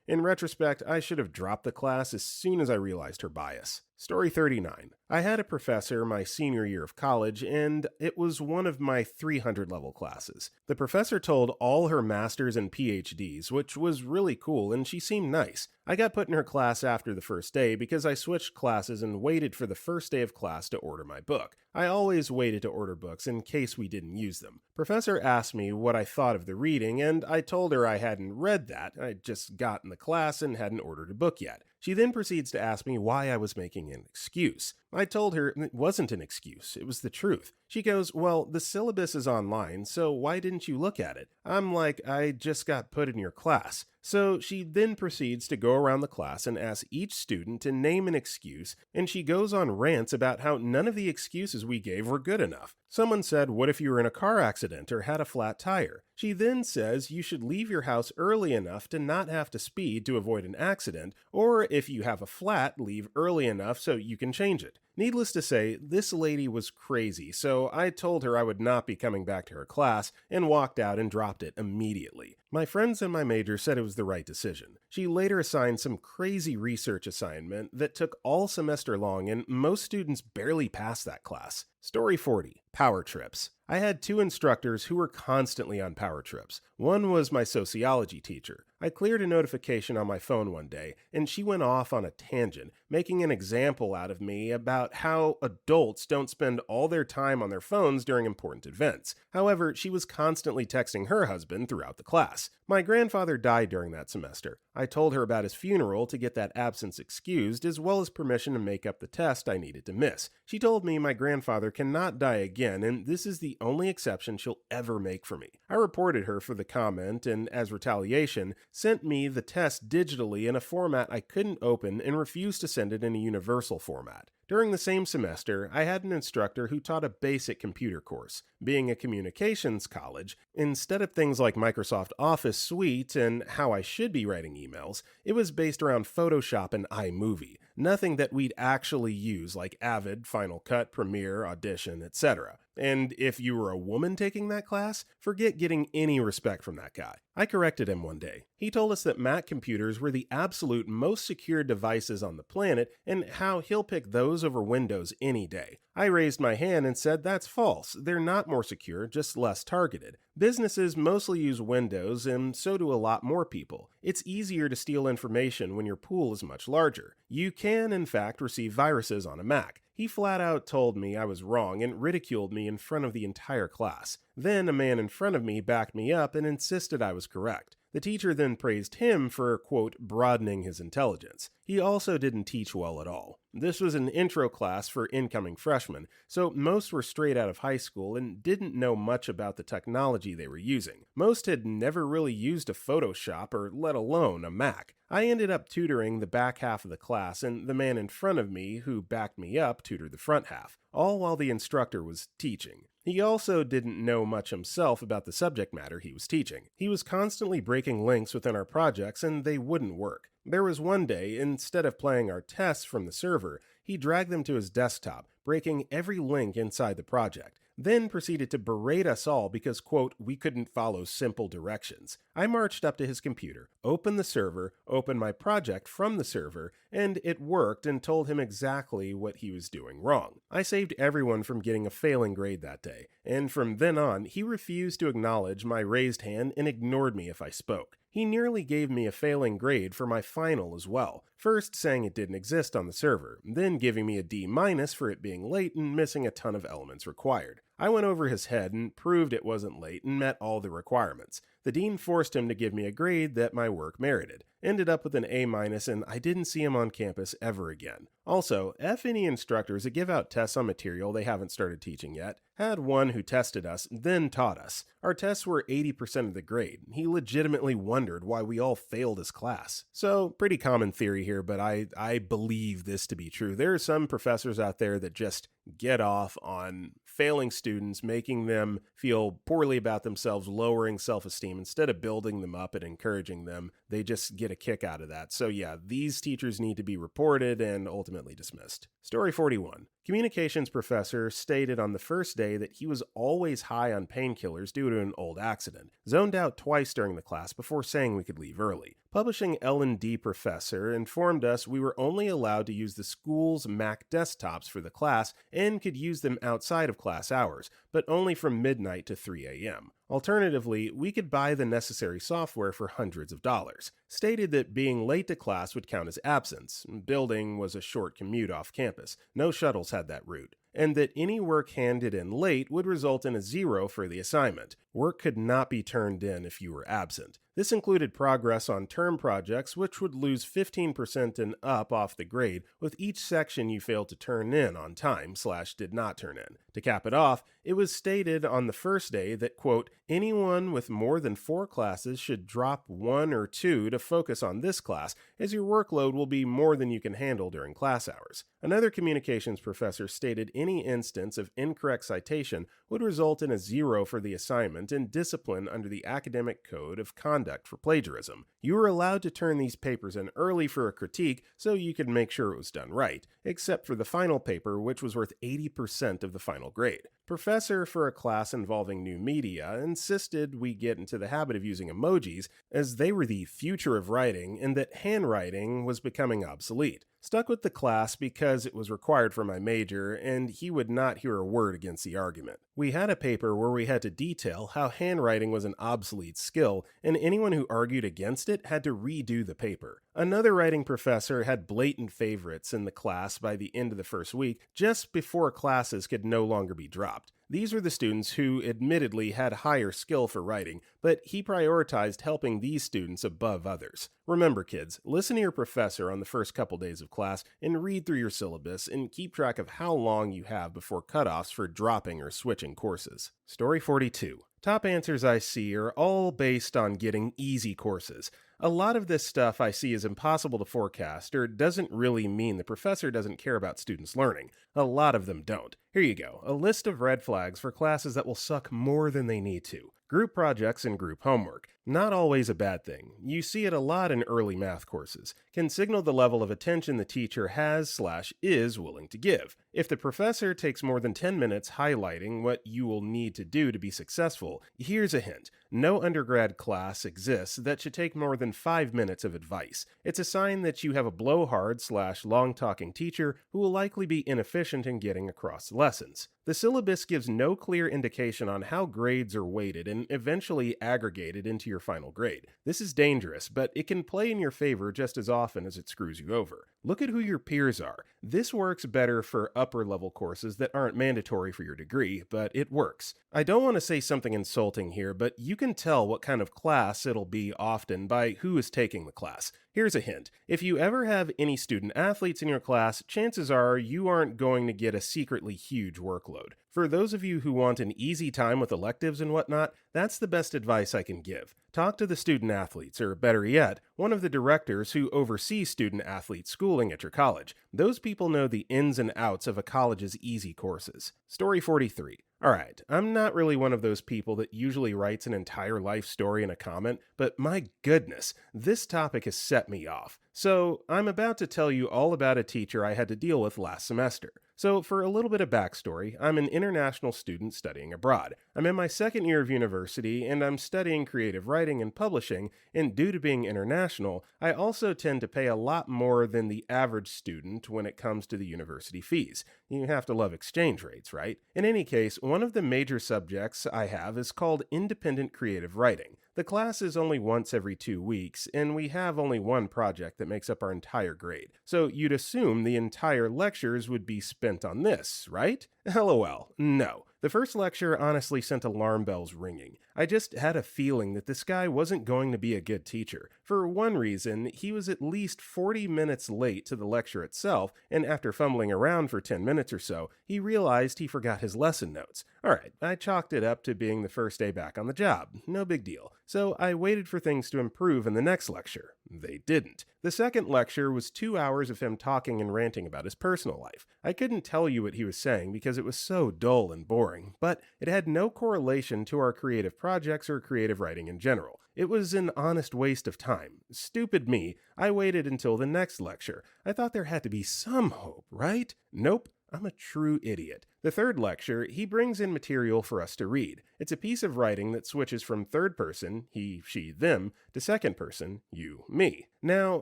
In retrospect, I should have dropped the class as soon as I realized her bias. Story 39. I had a professor my senior year of college, and it was one of my 300 level classes. The professor told all her masters and PhDs, which was really cool, and she seemed nice. I got put in her class after the first day because I switched classes and waited for the first day of class to order my book. I always waited to order books in case we didn't use them. Professor asked me what I thought of the reading, and I told her I hadn't read that. I'd just got in the class and hadn't ordered a book yet. She then proceeds to ask me why I was making an excuse. I told her it wasn't an excuse, it was the truth. She goes, "Well, the syllabus is online, so why didn't you look at it?" I'm like, "I just got put in your class." So she then proceeds to go around the class and ask each student to name an excuse, and she goes on rants about how none of the excuses we gave were good enough. Someone said, "What if you were in a car accident or had a flat tire?" She then says you should leave your house early enough to not have to speed to avoid an accident, or if you have a flat, leave early enough so you can change it. Needless to say, this lady was crazy, so I told her I would not be coming back to her class and walked out and dropped it immediately. My friends in my major said it was the right decision. She later assigned some crazy research assignment that took all semester long, and most students barely passed that class. Story 40. Power trips. I had two instructors who were constantly on power trips. One was my sociology teacher. I cleared a notification on my phone one day, and she went off on a tangent, making an example out of me about how adults don't spend all their time on their phones during important events. However, she was constantly texting her husband throughout the class. My grandfather died during that semester. I told her about his funeral to get that absence excused, as well as permission to make up the test I needed to miss. She told me my grandfather cannot die again, and this is the only exception she'll ever make for me. I reported her for the comment, and as retaliation, sent me the test digitally in a format I couldn't open and refused to send it in a universal format. During the same semester, I had an instructor who taught a basic computer course. Being a communications college, instead of things like Microsoft Office Suite and how I should be writing emails, it was based around Photoshop and iMovie. nothing that we'd actually use like Avid, Final Cut, Premiere, Audition, etc. And if you were a woman taking that class, forget getting any respect from that guy. I corrected him one day. He told us that Mac computers were the absolute most secure devices on the planet and how he'll pick those over Windows any day. I raised my hand and said that's false. They're not more secure, just less targeted. Businesses mostly use Windows, and so do a lot more people. It's easier to steal information when your pool is much larger. You can, in fact, receive viruses on a Mac. He flat out told me I was wrong and ridiculed me in front of the entire class. Then a man in front of me backed me up and insisted I was correct. The teacher then praised him for, quote, broadening his intelligence. He also didn't teach well at all. This was an intro class for incoming freshmen, so most were straight out of high school and didn't know much about the technology they were using. Most had never really used a Photoshop or let alone a Mac. I ended up tutoring the back half of the class, and the man in front of me, who backed me up, tutored the front half, all while the instructor was teaching. He also didn't know much himself about the subject matter he was teaching. He was constantly breaking links within our projects, and they wouldn't work. There was one day, instead of playing our tests from the server, he dragged them to his desktop, breaking every link inside the project, then proceeded to berate us all because, quote, we couldn't follow simple directions. I marched up to his computer, opened the server, opened my project from the server, and it worked, and told him exactly what he was doing wrong. I saved everyone from getting a failing grade that day, and from then on, he refused to acknowledge my raised hand and ignored me if I spoke. He nearly gave me a failing grade for my final as well, first saying it didn't exist on the server, then giving me a D- for it being late and missing a ton of elements required. I went over his head and proved it wasn't late and met all the requirements. The dean forced him to give me a grade that my work merited. Ended up with an A-, and I didn't see him on campus ever again. Also, F any instructors that give out tests on material they haven't started teaching yet. Had one who tested us, then taught us. Our tests were 80% of the grade. He legitimately wondered why we all failed his class. So, pretty common theory here, but I believe this to be true. There are some professors out there that just get off on failing students, making them feel poorly about themselves, lowering self-esteem. Instead of building them up and encouraging them, they just get a kick out of that. So yeah, these teachers need to be reported and ultimately dismissed. Story 41. Communications professor stated on the first day that he was always high on painkillers due to an old accident. Zoned out twice during the class before saying we could leave early. Publishing L&D professor informed us we were only allowed to use the school's Mac desktops for the class and could use them outside of class hours, but only from midnight to 3 a.m. Alternatively, we could buy the necessary software for hundreds of dollars. Stated that being late to class would count as absence. Building was a short commute off campus. No shuttles had that route. And that any work handed in late would result in a 0 for the assignment. Work could not be turned in if you were absent. This included progress on term projects, which would lose 15% and up off the grade with each section you failed to turn in on time/did not turn in. To cap it off, it was stated on the first day that, quote, anyone with more than 4 classes should drop 1 or 2 to focus on this class, as your workload will be more than you can handle during class hours. Another communications professor stated any instance of incorrect citation would result in a 0 for the assignment and discipline under the Academic Code of Conduct for plagiarism. You were allowed to turn these papers in early for a critique so you could make sure it was done right, except for the final paper, which was worth 80% of the final grade. Professor for a class involving new media insisted we get into the habit of using emojis as they were the future of writing and that handwriting was becoming obsolete. Stuck with the class because it was required for my major, and he would not hear a word against the argument. We had a paper where we had to detail how handwriting was an obsolete skill, and anyone who argued against it had to redo the paper. Another writing professor had blatant favorites in the class by the end of the first week, just before classes could no longer be dropped. These were the students who admittedly had higher skill for writing, but he prioritized helping these students above others. Remember, kids, listen to your professor on the first couple days of class and read through your syllabus and keep track of how long you have before cutoffs for dropping or switching courses. Story 42. Top answers I see are all based on getting easy courses. A lot of this stuff I see is impossible to forecast or doesn't really mean the professor doesn't care about students learning. A lot of them don't. Here you go, a list of red flags for classes that will suck more than they need to. Group projects and group homework. Not always a bad thing. You see it a lot in early math courses. Can signal the level of attention the teacher has/is willing to give. If the professor takes more than 10 minutes highlighting what you will need to do to be successful, here's a hint. No undergrad class exists that should take more than 5 minutes of advice. It's a sign that you have a blowhard/long-talking teacher who will likely be inefficient in getting across lessons. The syllabus gives no clear indication on how grades are weighted and eventually aggregated into your final grade. This is dangerous, but it can play in your favor just as often as it screws you over. Look at who your peers are. This works better for upper-level courses that aren't mandatory for your degree, but it works. I don't want to say something insulting here, but you can tell what kind of class it'll be often by who is taking the class. Here's a hint. If you ever have any student athletes in your class, chances are you aren't going to get a secretly huge workload. For those of you who want an easy time with electives and whatnot, that's the best advice I can give. Talk to the student athletes, or better yet, one of the directors who oversees student athlete schooling at your college. Those people know the ins and outs of a college's easy courses. Story 43. Alright, I'm not really one of those people that usually writes an entire life story in a comment, but my goodness, this topic has set me off. So, I'm about to tell you all about a teacher I had to deal with last semester. So, for a little bit of backstory, I'm an international student studying abroad. I'm in my second year of university, and I'm studying creative writing and publishing, and due to being international, I also tend to pay a lot more than the average student when it comes to the university fees. You have to love exchange rates, right? In any case, one of the major subjects I have is called independent creative writing. The class is only once every 2 weeks, and we have only one project that makes up our entire grade. So you'd assume the entire lectures would be spent on this, right? LOL, no. The first lecture honestly sent alarm bells ringing. I just had a feeling that this guy wasn't going to be a good teacher. For one reason, he was at least 40 minutes late to the lecture itself, and after fumbling around for 10 minutes or so, he realized he forgot his lesson notes. Alright, I chalked it up to being the first day back on the job. No big deal. So I waited for things to improve in the next lecture. They didn't. The second lecture was 2 hours of him talking and ranting about his personal life. I couldn't tell you what he was saying because it was so dull and boring, but it had no correlation to our creative projects or creative writing in general. It was an honest waste of time. Stupid me, I waited until the next lecture. I thought there had to be some hope, right? Nope. I'm a true idiot. The third lecture, he brings in material for us to read. It's a piece of writing that switches from third person, he, she, them, to second person, you, me. Now,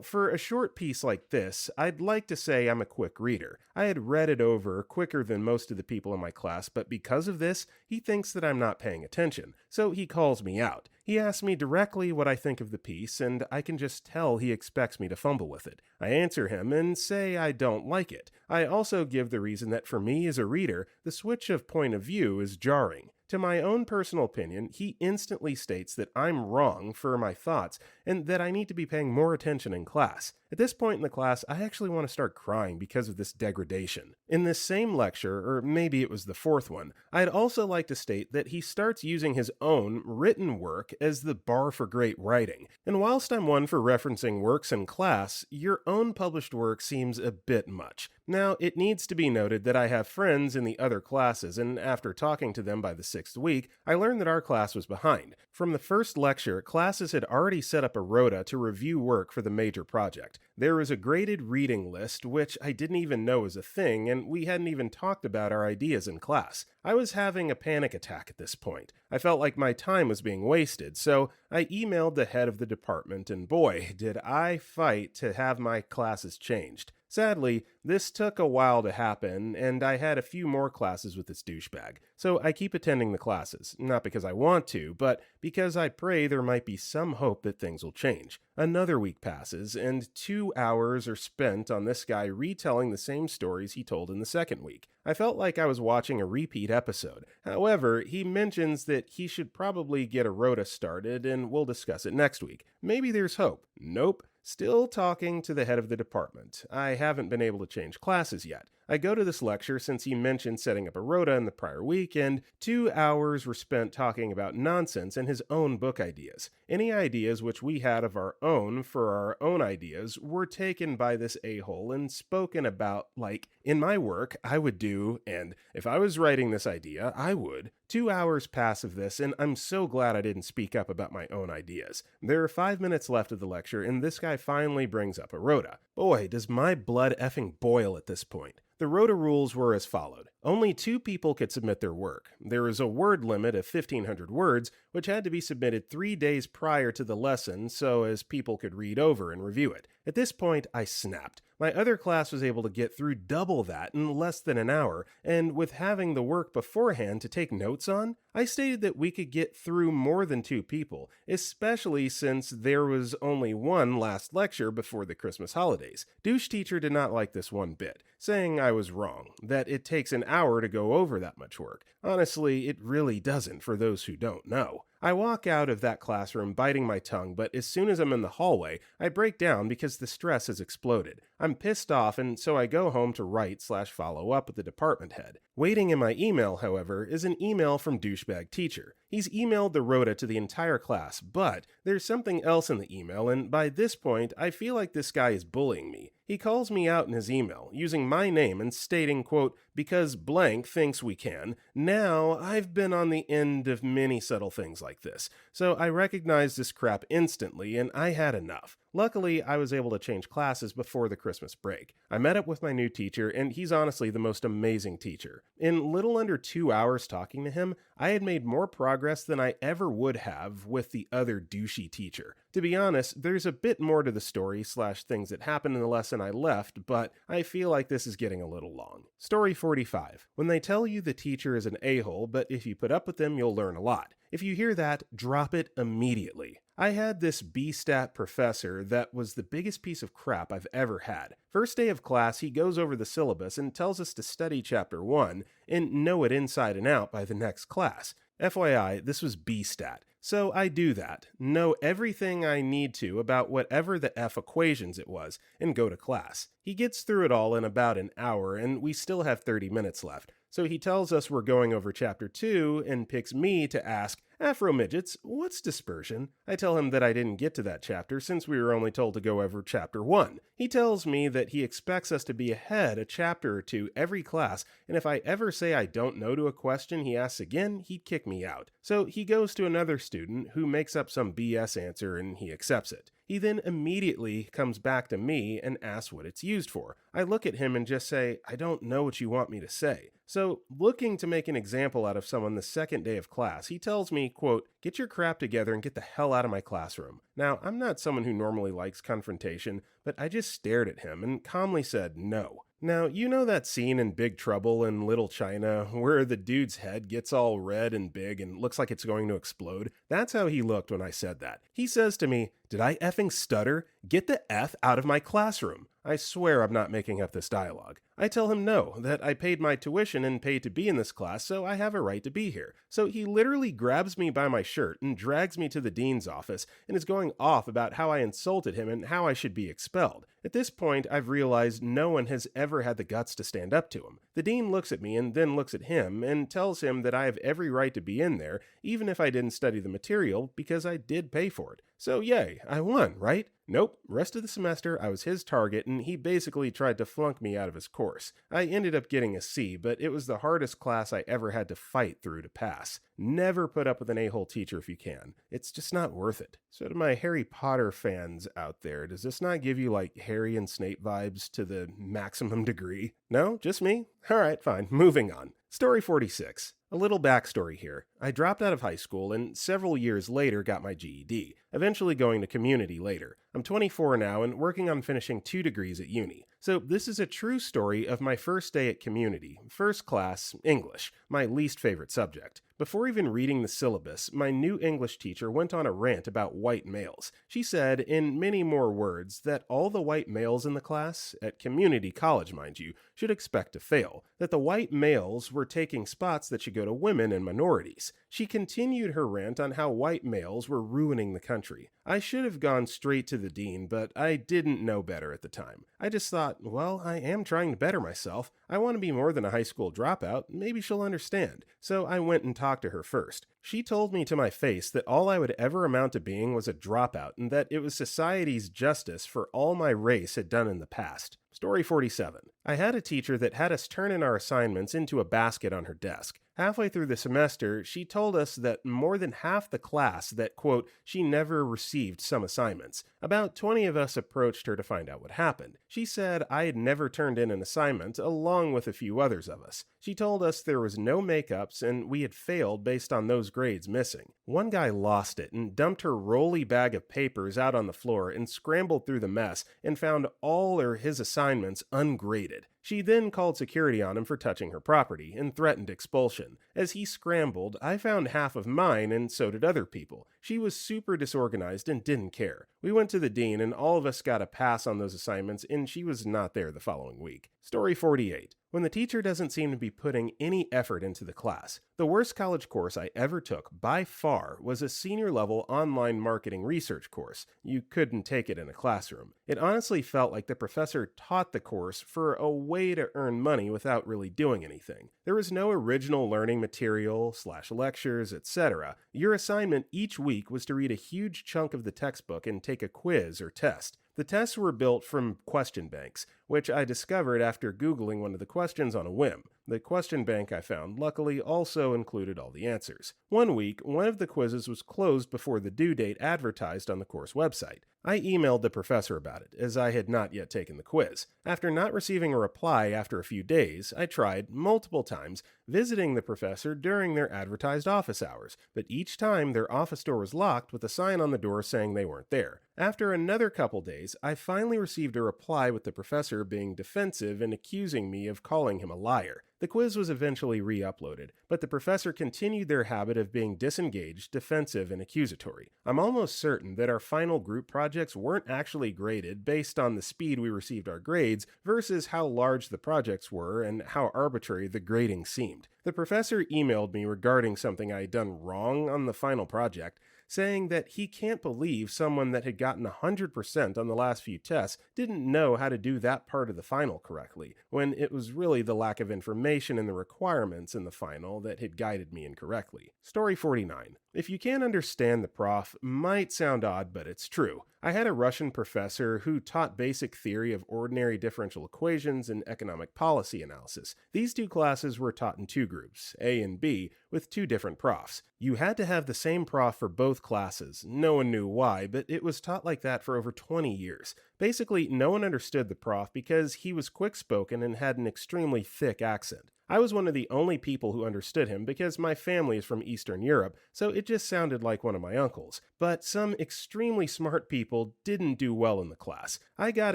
for a short piece like this, I'd like to say I'm a quick reader. I had read it over quicker than most of the people in my class, but because of this, he thinks that I'm not paying attention. So he calls me out. He asks me directly what I think of the piece, and I can just tell he expects me to fumble with it. I answer him and say I don't like it. I also give the reason that for me as a reader, the switch of point of view is jarring. To my own personal opinion, he instantly states that I'm wrong for my thoughts and that I need to be paying more attention in class. At this point in the class, I actually want to start crying because of this degradation. In this same lecture, or maybe it was the fourth one, I'd also like to state that he starts using his own written work as the bar for great writing. And whilst I'm one for referencing works in class, your own published work seems a bit much. Now, it needs to be noted that I have friends in the other classes, and after talking to them by the 6th week, I learned that our class was behind. From the first lecture, classes had already set up a rota to review work for the major project. There was a graded reading list, which I didn't even know was a thing, and we hadn't even talked about our ideas in class. I was having a panic attack at this point. I felt like my time was being wasted, so I emailed the head of the department, and boy, did I fight to have my classes changed. Sadly, this took a while to happen, and I had a few more classes with this douchebag. So I keep attending the classes, not because I want to, but because I pray there might be some hope that things will change. Another week passes, and 2 hours are spent on this guy retelling the same stories he told in the second week. I felt like I was watching a repeat episode. However, he mentions that he should probably get a rota started, and we'll discuss it next week. Maybe there's hope. Nope. Still talking to the head of the department. I haven't been able to change classes yet. I go to this lecture since he mentioned setting up a rota in the prior week, and 2 hours were spent talking about nonsense and his own book ideas. Any ideas which we had of our own for our own ideas were taken by this a-hole and spoken about like, in my work, I would do, and if I was writing this idea, I would. 2 hours pass of this, and I'm so glad I didn't speak up about my own ideas. There are 5 minutes left of the lecture, and this guy finally brings up a rota. Boy, does my blood effing boil at this point. The rota rules were as followed. Only 2 people could submit their work. There was a word limit of 1,500 words, which had to be submitted 3 days prior to the lesson so as people could read over and review it. At this point, I snapped. My other class was able to get through double that in less than an hour, and with having the work beforehand to take notes on, I stated that we could get through more than 2 people, especially since there was only one last lecture before the Christmas holidays. Douche teacher did not like this one bit, saying I was wrong, that it takes an hour to go over that much work. Honestly, it really doesn't for those who don't know. I walk out of that classroom biting my tongue, but as soon as I'm in the hallway, I break down because the stress has exploded. I'm pissed off, and so I go home to write/follow up with the department head. Waiting in my email, however, is an email from douchebag teacher. He's emailed the rota to the entire class, but there's something else in the email, and by this point, I feel like this guy is bullying me. He calls me out in his email, using my name and stating, quote, "Because blank thinks we can. Now, I've been on the end of many subtle things like this, so I recognized this crap instantly, and I had enough. Luckily, I was able to change classes before the Christmas break. I met up with my new teacher, and he's honestly the most amazing teacher. In little under 2 hours talking to him, I had made more progress than I ever would have with the other douchey teacher. To be honest, there's a bit more to the story/things that happened in the lesson I left, but I feel like this is getting a little long. Story 45. When they tell you the teacher is an a-hole, but if you put up with them, you'll learn a lot. If you hear that, drop it immediately. I had this B-stat professor that was the biggest piece of crap I've ever had. First day of class, he goes over the syllabus and tells us to study chapter 1 and know it inside and out by the next class. FYI, this was B-stat. So I do that, know everything I need to about whatever the F equations it was, and go to class. He gets through it all in about an hour, and we still have 30 minutes left. So he tells us we're going over chapter 2 and picks me to ask, "Afro-midgets, what's dispersion?" I tell him that I didn't get to that chapter since we were only told to go over chapter 1. He tells me that he expects us to be ahead a chapter or 2 every class, and if I ever say I don't know to a question he asks again, he'd kick me out. So he goes to another student who makes up some BS answer and he accepts it. He then immediately comes back to me and asks what it's used for. I look at him and just say, "I don't know what you want me to say." So, looking to make an example out of someone the second day of class, he tells me, quote, "Get your crap together and get the hell out of my classroom." Now, I'm not someone who normally likes confrontation, but I just stared at him and calmly said no. Now, you know that scene in Big Trouble in Little China where the dude's head gets all red and big and looks like it's going to explode? That's how he looked when I said that. He says to me, "Did I effing stutter? Get the F out of my classroom." I swear I'm not making up this dialogue. I tell him no, that I paid my tuition and paid to be in this class, so I have a right to be here. So he literally grabs me by my shirt and drags me to the dean's office and is going off about how I insulted him and how I should be expelled. At this point, I've realized no one has ever had the guts to stand up to him. The dean looks at me and then looks at him and tells him that I have every right to be in there, even if I didn't study the material, because I did pay for it. So yay, I won, right? Nope, rest of the semester I was his target and he basically tried to flunk me out of his course. I ended up getting a C, but it was the hardest class I ever had to fight through to pass. Never put up with an a-hole teacher if you can. It's just not worth it. So to my Harry Potter fans out there, does this not give you like Harry and Snape vibes to the maximum degree? No? Just me? Alright, fine. Moving on. Story 46. A little backstory here. I dropped out of high school and several years later got my GED, eventually going to community later. I'm 24 now and working on finishing 2 degrees at uni. So this is a true story of my first day at community, first class, English, my least favorite subject. Before even reading the syllabus, my new English teacher went on a rant about white males. She said, in many more words, that all the white males in the class, at community college mind you, should expect to fail, that the white males were taking spots that should go to women and minorities. She continued her rant on how white males were ruining the country. I should have gone straight to the dean, but I didn't know better at the time. I just thought, well, I am trying to better myself. I want to be more than a high school dropout. Maybe she'll understand. So I went and talked to her first. She told me to my face that all I would ever amount to being was a dropout and that it was society's justice for all my race had done in the past. Story 47. I had a teacher that had us turn in our assignments into a basket on her desk. Halfway through the semester, she told us that more than half the class that, quote, she never received some assignments. About 20 of us approached her to find out what happened. She said I had never turned in an assignment, along with a few others of us. She told us there was no makeups and we had failed based on those grades missing. One guy lost it and dumped her rolly bag of papers out on the floor and scrambled through the mess and found all or his assignments ungraded. She then called security on him for touching her property and threatened expulsion. As he scrambled, I found half of mine and so did other people. She was super disorganized and didn't care. We went to the dean and all of us got a pass on those assignments and she was not there the following week. Story 48. When the teacher doesn't seem to be putting any effort into the class. The worst college course I ever took, by far, was a senior-level online marketing research course. You couldn't take it in a classroom. It honestly felt like the professor taught the course for a way to earn money without really doing anything. There was no original learning material, /lectures, etc. Your assignment each week was to read a huge chunk of the textbook and take a quiz or test. The tests were built from question banks, which I discovered after Googling one of the questions on a whim. The question bank I found, luckily, also included all the answers. One week, one of the quizzes was closed before the due date advertised on the course website. I emailed the professor about it, as I had not yet taken the quiz. After not receiving a reply after a few days, I tried, multiple times, visiting the professor during their advertised office hours, but each time their office door was locked with a sign on the door saying they weren't there. After another couple days, I finally received a reply with the professor being defensive and accusing me of calling him a liar. The quiz was eventually re-uploaded, but the professor continued their habit of being disengaged, defensive, and accusatory. I'm almost certain that our final group projects weren't actually graded based on the speed we received our grades versus how large the projects were and how arbitrary the grading seemed. The professor emailed me regarding something I had done wrong on the final project, saying that he can't believe someone that had gotten 100% on the last few tests didn't know how to do that part of the final correctly, when it was really the lack of information in the requirements in the final that had guided me incorrectly. Story 49. If you can't understand the prof, might sound odd, but it's true. I had a Russian professor who taught basic theory of ordinary differential equations and economic policy analysis. These two classes were taught in two groups, A and B, with two different profs. You had to have the same prof for both classes. No one knew why, but it was taught like that for over 20 years. Basically, no one understood the prof because he was quick-spoken and had an extremely thick accent. I was one of the only people who understood him because my family is from Eastern Europe, so it just sounded like one of my uncles. But some extremely smart people didn't do well in the class. I got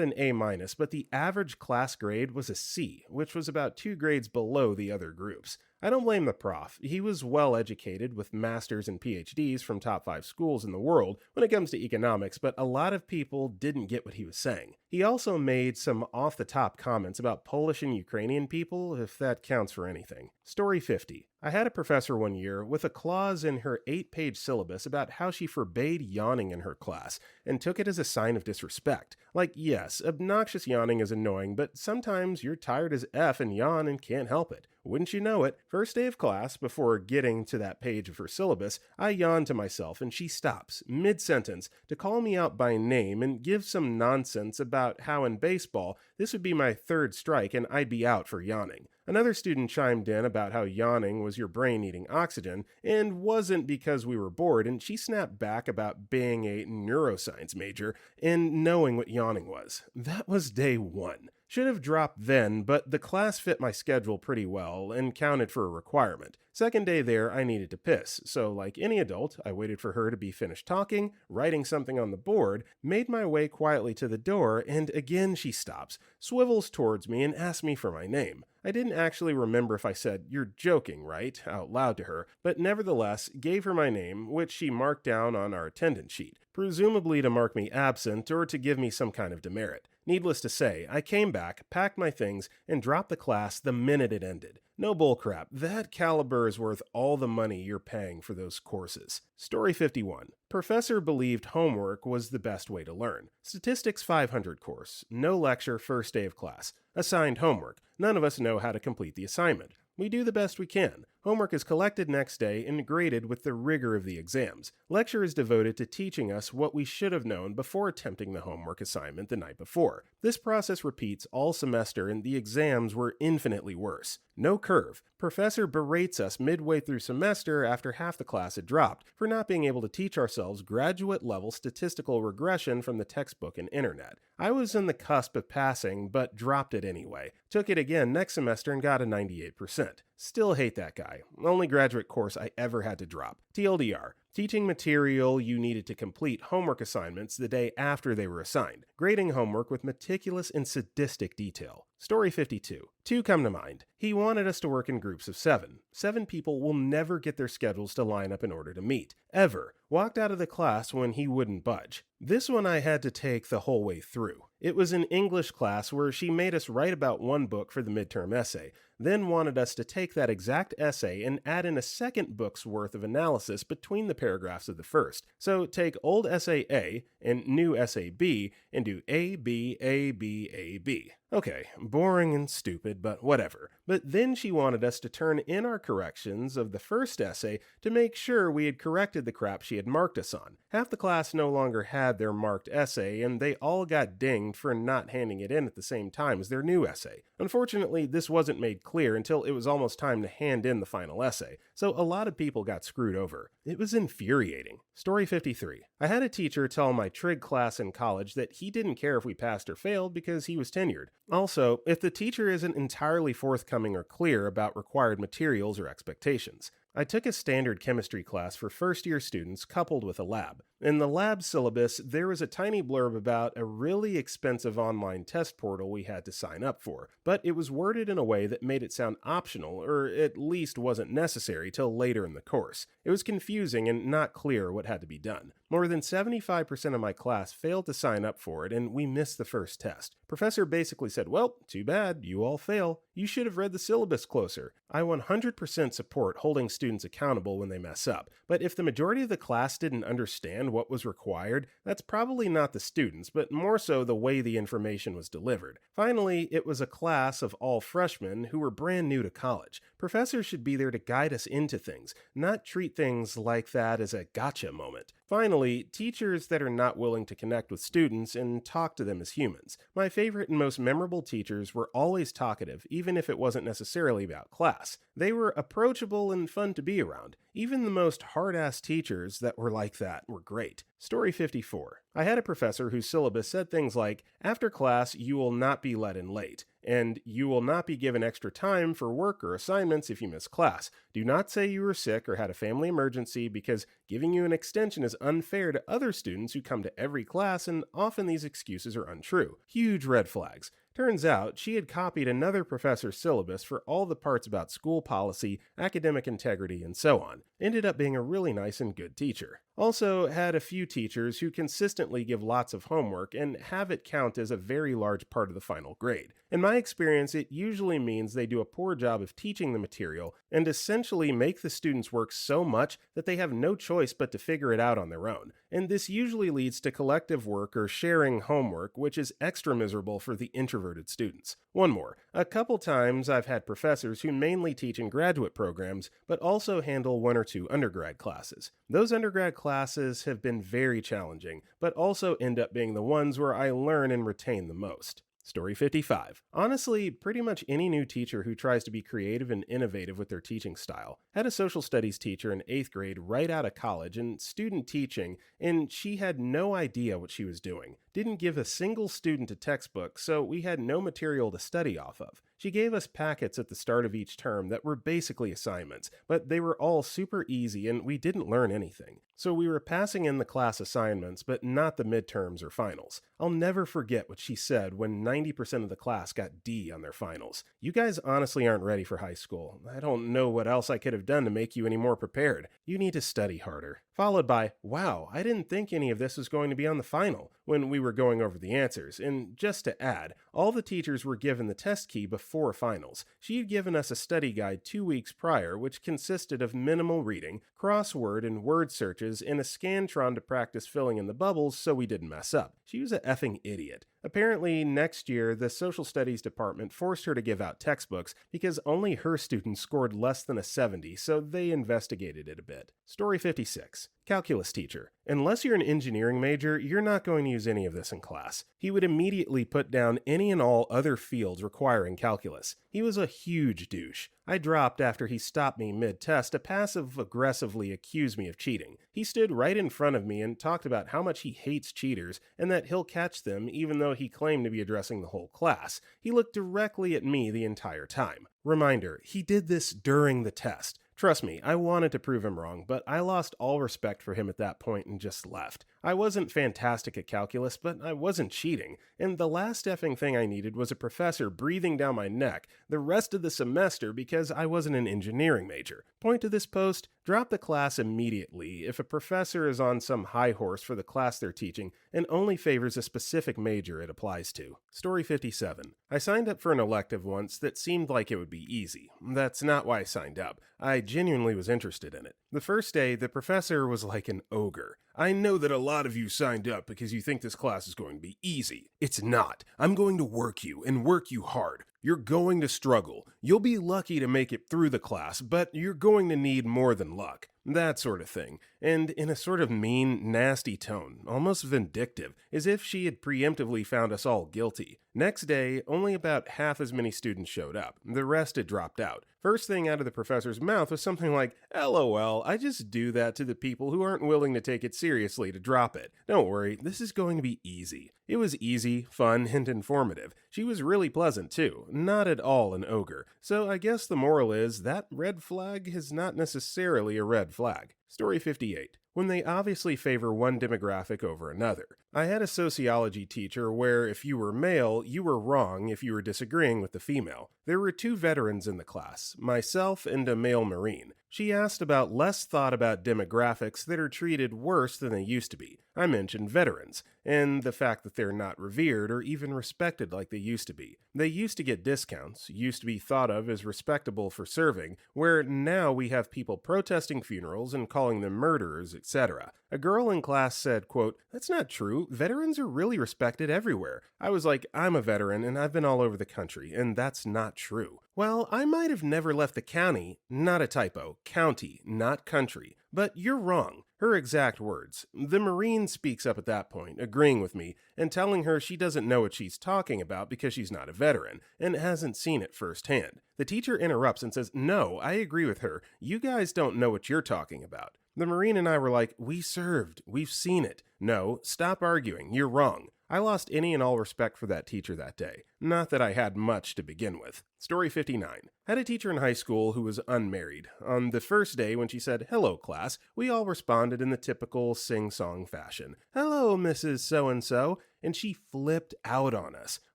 an A-, but the average class grade was a C, which was about 2 grades below the other groups. I don't blame the prof. He was well educated with masters and PhDs from top 5 schools in the world when it comes to economics, but a lot of people didn't get what he was saying. He also made some off-the-top comments about Polish and Ukrainian people, if that counts for anything. Story 50. I had a professor one year with a clause in her 8-page syllabus about how she forbade yawning in her class and took it as a sign of disrespect. Like, yes, obnoxious yawning is annoying, but sometimes you're tired as F and yawn and can't help it. Wouldn't you know it, first day of class, before getting to that page of her syllabus, I yawn to myself and she stops, mid-sentence, to call me out by name and give some nonsense about how in baseball this would be my 3rd strike and I'd be out for yawning. Another student chimed in about how yawning was your brain needing oxygen and wasn't because we were bored, and she snapped back about being a neuroscience major and knowing what yawning was. That was day 1. Should have dropped then, but the class fit my schedule pretty well and counted for a requirement. Second day there, I needed to piss, so like any adult, I waited for her to be finished talking, writing something on the board, made my way quietly to the door, and again she stops, swivels towards me, and asks me for my name. I didn't actually remember if I said, "You're joking, right?" out loud to her, but nevertheless gave her my name, which she marked down on our attendance sheet, presumably to mark me absent or to give me some kind of demerit. Needless to say, I came back, packed my things, and dropped the class the minute it ended. No bullcrap, that caliber is worth all the money you're paying for those courses. Story 51. Professor believed homework was the best way to learn. Statistics 500 course. No lecture first day of class. Assigned homework. None of us know how to complete the assignment. We do the best we can. Homework is collected next day and graded with the rigor of the exams. Lecture is devoted to teaching us what we should have known before attempting the homework assignment the night before. This process repeats all semester and the exams were infinitely worse. No curve. Professor berates us midway through semester after half the class had dropped for not being able to teach ourselves graduate-level statistical regression from the textbook and internet. I was on the cusp of passing, but dropped it anyway. Took it again next semester and got a 98%. Still hate that guy. Only graduate course I ever had to drop. TLDR. Teaching material you needed to complete homework assignments the day after they were assigned. Grading homework with meticulous and sadistic detail. Story 52. Two come to mind. He wanted us to work in groups of 7. 7 people will never get their schedules to line up in order to meet. Ever. Walked out of the class when he wouldn't budge. This one I had to take the whole way through. It was an English class where she made us write about one book for the midterm essay, then wanted us to take that exact essay and add in a second book's worth of analysis between the paragraphs of the first. So take old essay A and new essay B and do A, B, A, B, A, B. Okay, boring and stupid, but whatever. But then she wanted us to turn in our corrections of the first essay to make sure we had corrected the crap she had marked us on. Half the class no longer had their marked essay, and they all got dinged for not handing it in at the same time as their new essay. Unfortunately, this wasn't made clear until it was almost time to hand in the final essay, so a lot of people got screwed over. It was infuriating. Story 53. I had a teacher tell my trig class in college that he didn't care if we passed or failed because he was tenured. Also, if the teacher isn't entirely forthcoming or clear about required materials or expectations. I took a standard chemistry class for first-year students coupled with a lab. In the lab syllabus, there was a tiny blurb about a really expensive online test portal we had to sign up for, but it was worded in a way that made it sound optional, or at least wasn't necessary till later in the course. It was confusing and not clear what had to be done. More than 75% of my class failed to sign up for it, and we missed the first test. Professor basically said, "Well, too bad, you all fail. You should have read the syllabus closer." I 100% support holding students accountable when they mess up, but if the majority of the class didn't understand what was required, that's probably not the students, but more so the way the information was delivered. Finally, it was a class of all freshmen who were brand new to college. Professors should be there to guide us into things, not treat things like that as a gotcha moment. Finally, teachers that are not willing to connect with students and talk to them as humans. My favorite and most memorable teachers were always talkative, even if it wasn't necessarily about class. They were approachable and fun to be around. Even the most hard-ass teachers that were like that were great. Story 54. I had a professor whose syllabus said things like, "After class, you will not be let in late," and "You will not be given extra time for work or assignments if you miss class. Do not say you were sick or had a family emergency because giving you an extension is unfair to other students who come to every class, and often these excuses are untrue." Huge red flags. Turns out, she had copied another professor's syllabus for all the parts about school policy, academic integrity, and so on. Ended up being a really nice and good teacher. Also had a few teachers who consistently give lots of homework and have it count as a very large part of the final grade. In my experience, it usually means they do a poor job of teaching the material and essentially make the students work so much that they have no choice but to figure it out on their own. And this usually leads to collective work or sharing homework, which is extra miserable for the introverted students. One more. A couple times I've had professors who mainly teach in graduate programs, but also handle 1 or 2 undergrad classes. Those undergrad classes have been very challenging, but also end up being the ones where I learn and retain the most. Story 55. Honestly, pretty much any new teacher who tries to be creative and innovative with their teaching style. Had a social studies teacher in 8th grade right out of college and student teaching, and she had no idea what she was doing. didn't give a single student a textbook, so we had no material to study off of. She gave us packets at the start of each term that were basically assignments, but they were all super easy and we didn't learn anything. So we were passing in the class assignments, but not the midterms or finals. I'll never forget what she said when 90% of the class got D on their finals. You guys honestly aren't ready for high school. I don't know what else I could have done to make you any more prepared. You need to study harder. Followed by, wow, I didn't think any of this was going to be on the final, when we were going over the answers. And just to add, all the teachers were given the test key before finals. She had given us a study guide 2 weeks prior, which consisted of minimal reading, crossword and word searches, and a Scantron to practice filling in the bubbles so we didn't mess up. She was a effing idiot. Apparently, next year, the social studies department forced her to give out textbooks because only her students scored less than a 70, so they investigated it a bit. Story 56. Calculus teacher. Unless you're an engineering major, you're not going to use any of this in class. He would immediately put down any and all other fields requiring calculus. He was a huge douche. I dropped after he stopped me mid-test to passive-aggressively accuse me of cheating. He stood right in front of me and talked about how much he hates cheaters and that he'll catch them even though he claimed to be addressing the whole class. He looked directly at me the entire time. Reminder, he did this during the test. Trust me, I wanted to prove him wrong, but I lost all respect for him at that point and just left. I wasn't fantastic at calculus, but I wasn't cheating, and the last effing thing I needed was a professor breathing down my neck the rest of the semester because I wasn't an engineering major. Point to this post, drop the class immediately if a professor is on some high horse for the class they're teaching and only favors a specific major it applies to. Story 57. I signed up for an elective once that seemed like it would be easy. That's not why I signed up. I genuinely was interested in it. The first day, the professor was like an ogre. I know that a lot of you signed up because you think this class is going to be easy. It's not. I'm going to work you and work you hard. You're going to struggle. You'll be lucky to make it through the class, but you're going to need more than luck. That sort of thing. And in a sort of mean, nasty tone, almost vindictive, as if she had preemptively found us all guilty. Next day, only about half as many students showed up. The rest had dropped out. First thing out of the professor's mouth was something like, LOL, I just do that to the people who aren't willing to take it seriously to drop it. Don't worry, this is going to be easy. It was easy, fun, and informative. She was really pleasant too, not at all an ogre. So I guess the moral is that red flag is not necessarily a red flag. Story 58. When they obviously favor one demographic over another. I had a sociology teacher where if you were male, you were wrong if you were disagreeing with the female. There were 2 veterans in the class, myself and a male Marine. She asked about less thought about demographics that are treated worse than they used to be. I mentioned veterans, and the fact that they're not revered or even respected like they used to be. They used to get discounts, used to be thought of as respectable for serving, where now we have people protesting funerals and calling them murderers, etc. A girl in class said, quote, "That's not true. Veterans are really respected everywhere." I was like, I'm a veteran and I've been all over the country, and that's not true. Well, I might have never left the county, not a typo, county, not country, but you're wrong. Her exact words. The Marine speaks up at that point, agreeing with me, and telling her she doesn't know what she's talking about because she's not a veteran, and hasn't seen it firsthand. The teacher interrupts and says, "No, I agree with her. You guys don't know what you're talking about." The Marine and I were like, "We served. We've seen it. No, stop arguing. You're wrong." I lost any and all respect for that teacher that day. Not that I had much to begin with. Story 59. Had a teacher in high school who was unmarried. On the first day when she said, "Hello, class," we all responded in the typical sing-song fashion. "Hello, Mrs. So-and-so," and she flipped out on us,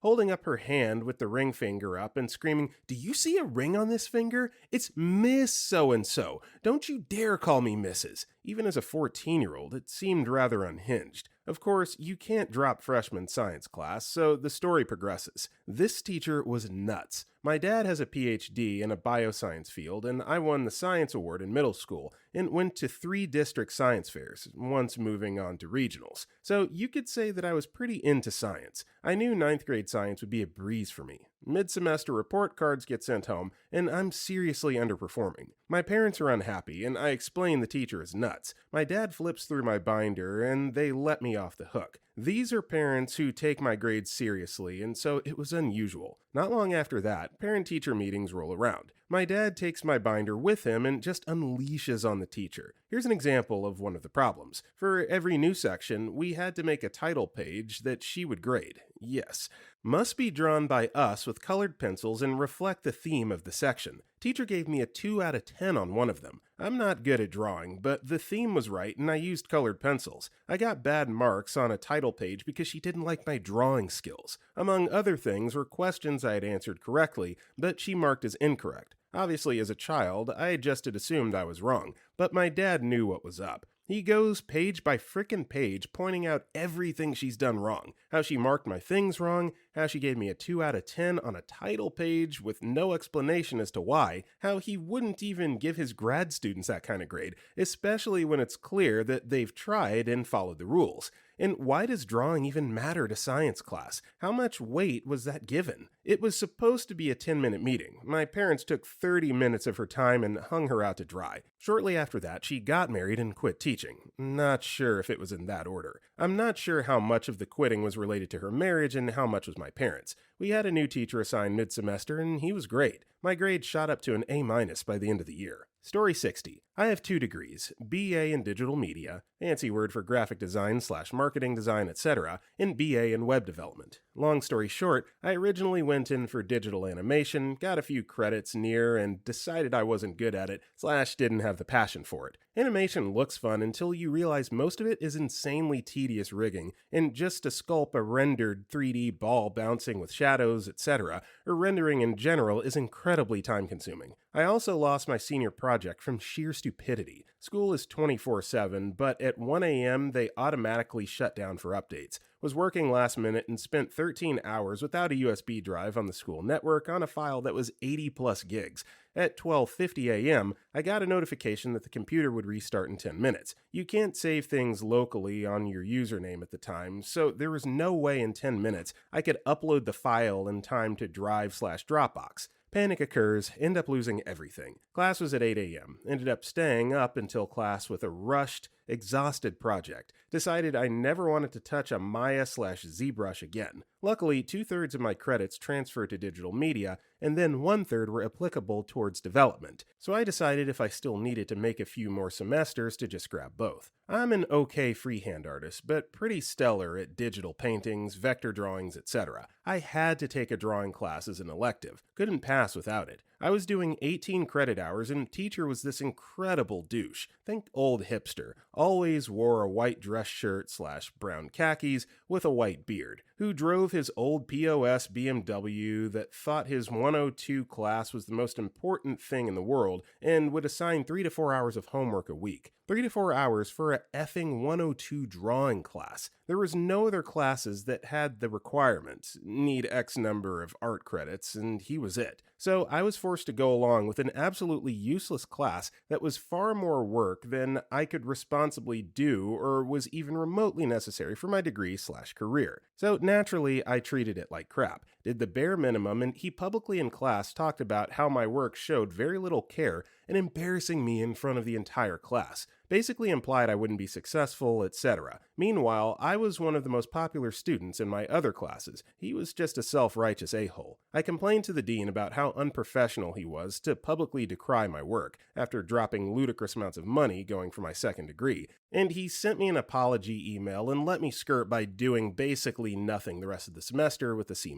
holding up her hand with the ring finger up and screaming, "Do you see a ring on this finger? It's Miss So-and-so. Don't you dare call me Mrs." Even as a 14-year-old, it seemed rather unhinged. Of course, you can't drop freshman science class, so the story progresses. This teacher was nuts. My dad has a PhD in a bioscience field, and I won the science award in middle school and went to 3 district science fairs, once moving on to regionals. So you could say that I was pretty into science. I knew 9th grade science would be a breeze for me. Mid-semester report cards get sent home, and I'm seriously underperforming. My parents are unhappy, and I explain the teacher is nuts. My dad flips through my binder, and they let me off the hook. These are parents who take my grades seriously, and so it was unusual. Not long after that, parent-teacher meetings roll around. My dad takes my binder with him and just unleashes on the teacher. Here's an example of one of the problems. For every new section, we had to make a title page that she would grade. Yes. Must be drawn by us with colored pencils and reflect the theme of the section. Teacher gave me a 2 out of 10 on one of them. I'm not good at drawing, but the theme was right and I used colored pencils. I got bad marks on a title page because she didn't like my drawing skills. Among other things were questions I had answered correctly, but she marked as incorrect. Obviously, as a child, I had just assumed I was wrong, but my dad knew what was up. He goes page by frickin' page pointing out everything she's done wrong. How she marked my things wrong, how she gave me a 2 out of 10 on a title page with no explanation as to why, how he wouldn't even give his grad students that kind of grade, especially when it's clear that they've tried and followed the rules. And why does drawing even matter to science class? How much weight was that given? It was supposed to be a 10-minute meeting. My parents took 30 minutes of her time and hung her out to dry. Shortly after that, she got married and quit teaching. Not sure if it was in that order. I'm not sure how much of the quitting was related to her marriage and how much was my parents. We had a new teacher assigned mid-semester and he was great. My grade shot up to an A- by the end of the year. Story 60. I have 2 degrees, BA in digital media, fancy word for graphic design / marketing design, etc., and BA in web development. Long story short, I originally went in for digital animation, got a few credits near, and decided I wasn't good at it / didn't have the passion for it. Animation looks fun until you realize most of it is insanely tedious rigging, and just to sculpt a rendered 3D ball bouncing with shadows, etc., or rendering in general is incredibly time-consuming. I also lost my senior project from sheer stupidity. School is 24/7, but at 1 a.m. they automatically shut down for updates. Was working last minute and spent 13 hours without a USB drive on the school network on a file that was 80 plus gigs. At 12:50 a.m., I got a notification that the computer would restart in 10 minutes. You can't save things locally on your username at the time, so there was no way in 10 minutes I could upload the file in time to Drive/Dropbox. Panic occurs, end up losing everything. Class was at 8 a.m., ended up staying up until class with a rushed, exhausted project. Decided I never wanted to touch a Maya/ZBrush again. Luckily, 2/3 of my credits transferred to digital media, and then 1/3 were applicable towards development. So I decided if I still needed to make a few more semesters to just grab both. I'm an okay freehand artist, but pretty stellar at digital paintings, vector drawings, etc. I had to take a drawing class as an elective. Couldn't pass without it. I was doing 18 credit hours and teacher was this incredible douche. Think old hipster. Always wore a white dress shirt / brown khakis with a white beard. Who drove his old POS BMW that thought his 102 class was the most important thing in the world and would assign 3 to 4 hours of homework a week. 3 to 4 hours for a effing 102 drawing class. There was no other classes that had the requirement, need X number of art credits, and he was it. So I was forced to go along with an absolutely useless class that was far more work than I could responsibly do or was even remotely necessary for my degree / career. So naturally, I treated it like crap, did the bare minimum, and he publicly in class talked about how my work showed very little care and embarrassing me in front of the entire class. Basically implied I wouldn't be successful, etc. Meanwhile, I was one of the most popular students in my other classes. He was just a self-righteous a-hole. I complained to the dean about how unprofessional he was to publicly decry my work, after dropping ludicrous amounts of money going for my second degree, and he sent me an apology email and let me skirt by doing basically nothing the rest of the semester with a C-.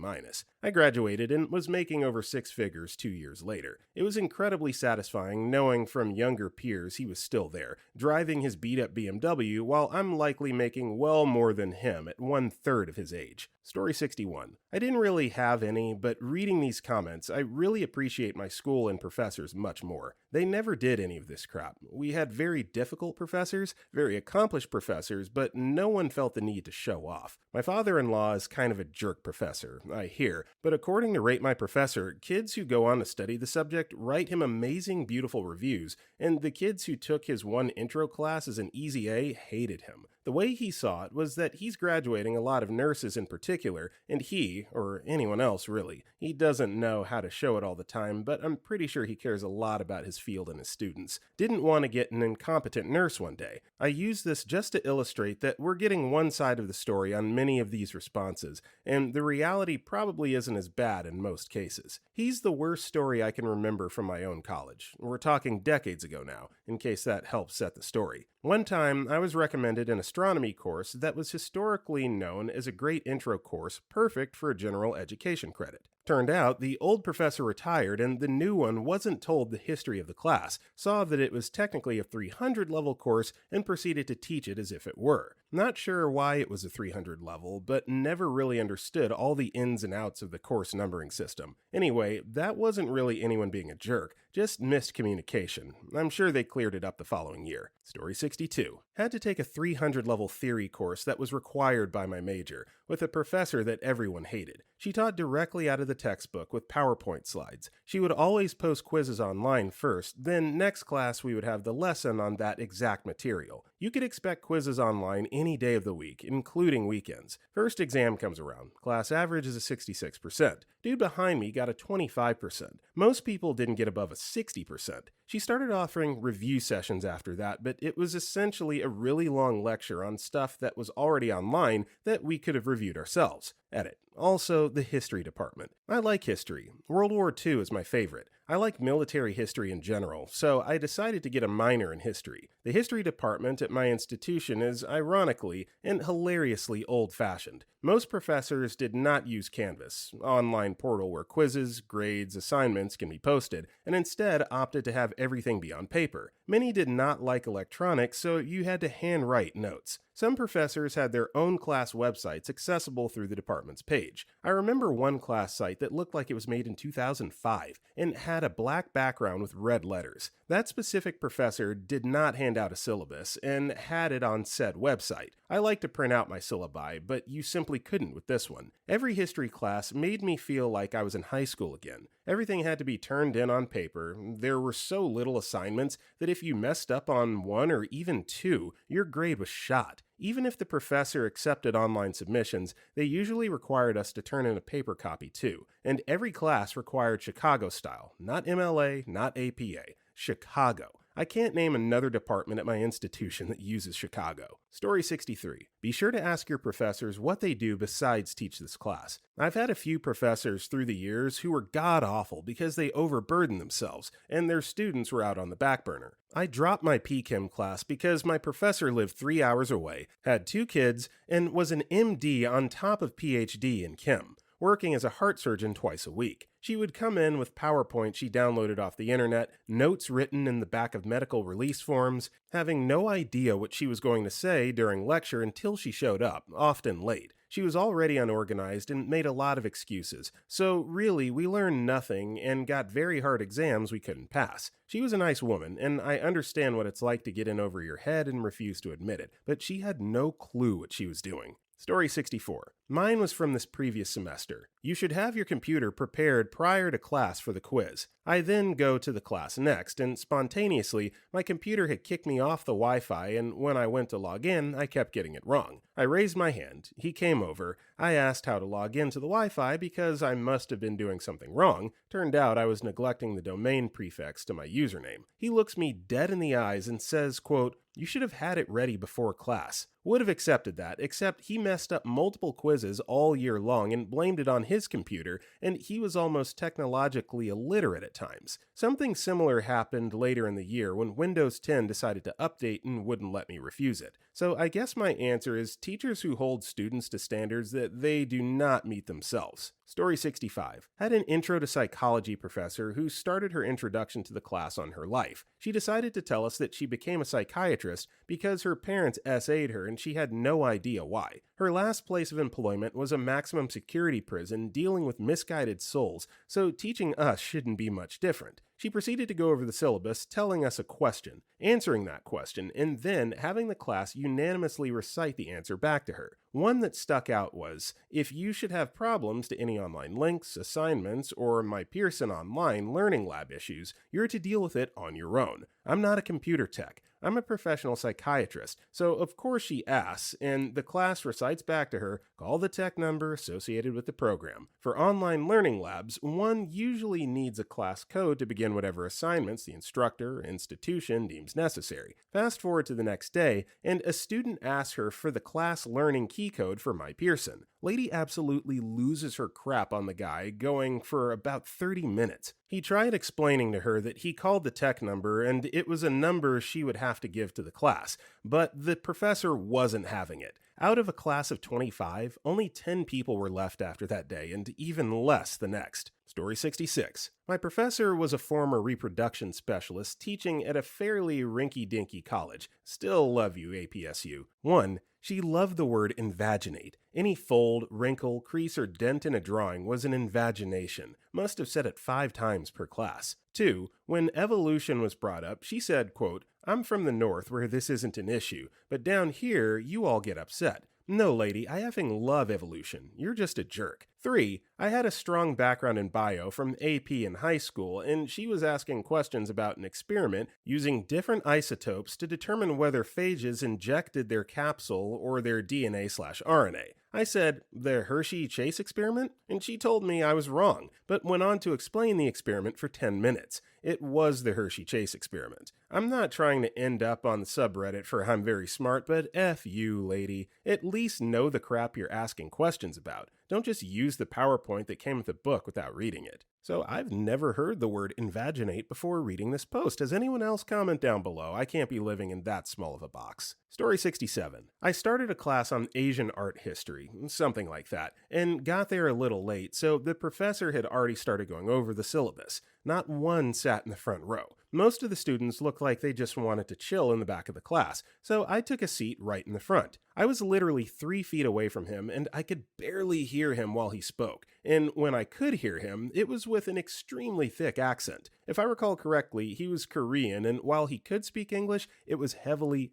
I graduated and was making over 6 figures 2 years later. It was incredibly satisfying knowing from younger peers he was still there, driving his beat-up BMW while I'm likely making well more than him at 1/3 of his age. Story 61. I didn't really have any, but reading these comments, I really appreciate my school and professors much more. They never did any of this crap. We had very difficult professors, very accomplished professors, but no one felt the need to show off. My father-in-law is kind of a jerk professor, I hear, but according to Rate My Professor, kids who go on to study the subject write him amazing, beautiful reviews, and the kids who took his one intro class as an easy A hated him. The way he saw it was that he's graduating a lot of nurses in particular, and he, or anyone else really, he doesn't know how to show it all the time, but I'm pretty sure he cares a lot about his field and his students, didn't want to get an incompetent nurse one day. I use this just to illustrate that we're getting one side of the story on many of these responses, and the reality probably isn't as bad in most cases. He's the worst story I can remember from my own college. We're talking decades ago now, in case that helps set the story. One time, I was recommended an astronomy course that was historically known as a great intro course perfect for a general education credit. Turned out, the old professor retired and the new one wasn't told the history of the class, saw that it was technically a 300 level course, and proceeded to teach it as if it were. Not sure why it was a 300 level, but never really understood all the ins and outs of the course numbering system. Anyway, that wasn't really anyone being a jerk, just missed communication. I'm sure they cleared it up the following year. Story 62. Had to take a 300 level theory course that was required by my major, with a professor that everyone hated. She taught directly out of the textbook with PowerPoint slides. She would always post quizzes online first, then next class we would have the lesson on that exact material. You could expect quizzes online any day of the week, including weekends. First exam comes around. Class average is a 66%. Dude behind me got a 25%. Most people didn't get above a 60%. She started offering review sessions after that, but it was essentially a really long lecture on stuff that was already online that we could have reviewed ourselves. Edit. Also, the history department. I like history. World War II is my favorite. I like military history in general, so I decided to get a minor in history. The history department at my institution is ironically and hilariously old-fashioned. Most professors did not use Canvas, online portal where quizzes, grades, assignments can be posted, and instead opted to have everything be on paper. Many did not like electronics, so you had to handwrite notes. Some professors had their own class websites accessible through the department's page. I remember one class site that looked like it was made in 2005 and had a black background with red letters. That specific professor did not hand out a syllabus and had it on said website. I like to print out my syllabi, but you simply couldn't with this one. Every history class made me feel like I was in high school again. Everything had to be turned in on paper. There were so little assignments that if you messed up on one or even two, your grade was shot. Even if the professor accepted online submissions, they usually required us to turn in a paper copy too, and every class required Chicago style, not MLA, not APA, Chicago. I can't name another department at my institution that uses Chicago. Story 63. Be sure to ask your professors what they do besides teach this class. I've had a few professors through the years who were god-awful because they overburdened themselves, and their students were out on the back burner. I dropped my PChem class because my professor lived 3 hours away, had 2 kids, and was an MD on top of PhD in chem, working as a heart surgeon twice a week. She would come in with PowerPoint she downloaded off the internet, notes written in the back of medical release forms, having no idea what she was going to say during lecture until she showed up, often late. She was already unorganized and made a lot of excuses, so really we learned nothing and got very hard exams we couldn't pass. She was a nice woman, and I understand what it's like to get in over your head and refuse to admit it, but she had no clue what she was doing. Story 64. Mine was from this previous semester. You should have your computer prepared prior to class for the quiz. I then go to the class next, and spontaneously, my computer had kicked me off the Wi-Fi, and when I went to log in, I kept getting it wrong. I raised my hand. He came over. I asked how to log into the Wi-Fi because I must have been doing something wrong. Turned out I was neglecting the domain prefix to my username. He looks me dead in the eyes and says, quote, "You should have had it ready before class." Would have accepted that, except he messed up multiple quizzes all year long and blamed it on his computer, and he was almost technologically illiterate at times. Something similar happened later in the year when Windows 10 decided to update and wouldn't let me refuse it. So I guess my answer is teachers who hold students to standards that they do not meet themselves. Story 65. Had an intro to psychology professor who started her introduction to the class on her life. She decided to tell us that she became a psychiatrist because her parents SA'd her and she had no idea why. Her last place of employment was a maximum security prison dealing with misguided souls, so teaching us shouldn't be much different. She proceeded to go over the syllabus, telling us a question, answering that question, and then having the class unanimously recite the answer back to her. One that stuck out was, if you should have problems to any online links, assignments, or my Pearson Online Learning Lab issues, you're to deal with it on your own. I'm not a computer tech. I'm a professional psychiatrist, so of course she asks, and the class recites back to her, call the tech number associated with the program. For online learning labs, one usually needs a class code to begin whatever assignments the instructor or institution deems necessary. Fast forward to the next day, and a student asks her for the class learning key code for My Pearson. Lady absolutely loses her crap on the guy, going for about 30 minutes. He tried explaining to her that he called the tech number and it was a number she would have to give to the class, but the professor wasn't having it. Out of a class of 25, only 10 people were left after that day, and even less the next. Story 66. My professor was a former reproduction specialist teaching at a fairly rinky-dinky college. Still love you, APSU. 1. She loved the word invaginate. Any fold, wrinkle, crease, or dent in a drawing was an invagination. Must have said it 5 times per class. 2. When evolution was brought up, she said, quote, I'm from the north where this isn't an issue, but down here you all get upset. No, lady, I effing love evolution. You're just a jerk. 3. I had a strong background in bio from AP in high school, and she was asking questions about an experiment using different isotopes to determine whether phages injected their capsule or their DNA/RNA. I said, the Hershey Chase experiment? And she told me I was wrong, but went on to explain the experiment for 10 minutes. It was the Hershey Chase experiment. I'm not trying to end up on the subreddit for I'm very smart, but F you, lady. At least know the crap you're asking questions about. Don't just use the PowerPoint that came with the book without reading it. So I've never heard the word invaginate before reading this post. Has anyone else comment down below? I can't be living in that small of a box. Story 67. I started a class on Asian art history, something like that, and got there a little late, so the professor had already started going over the syllabus. Not one sat in the front row. Most of the students looked like they just wanted to chill in the back of the class, so I took a seat right in the front. I was literally 3 feet away from him, and I could barely hear him while he spoke, and when I could hear him, it was with an extremely thick accent. If I recall correctly, he was Korean, and while he could speak English, it was heavily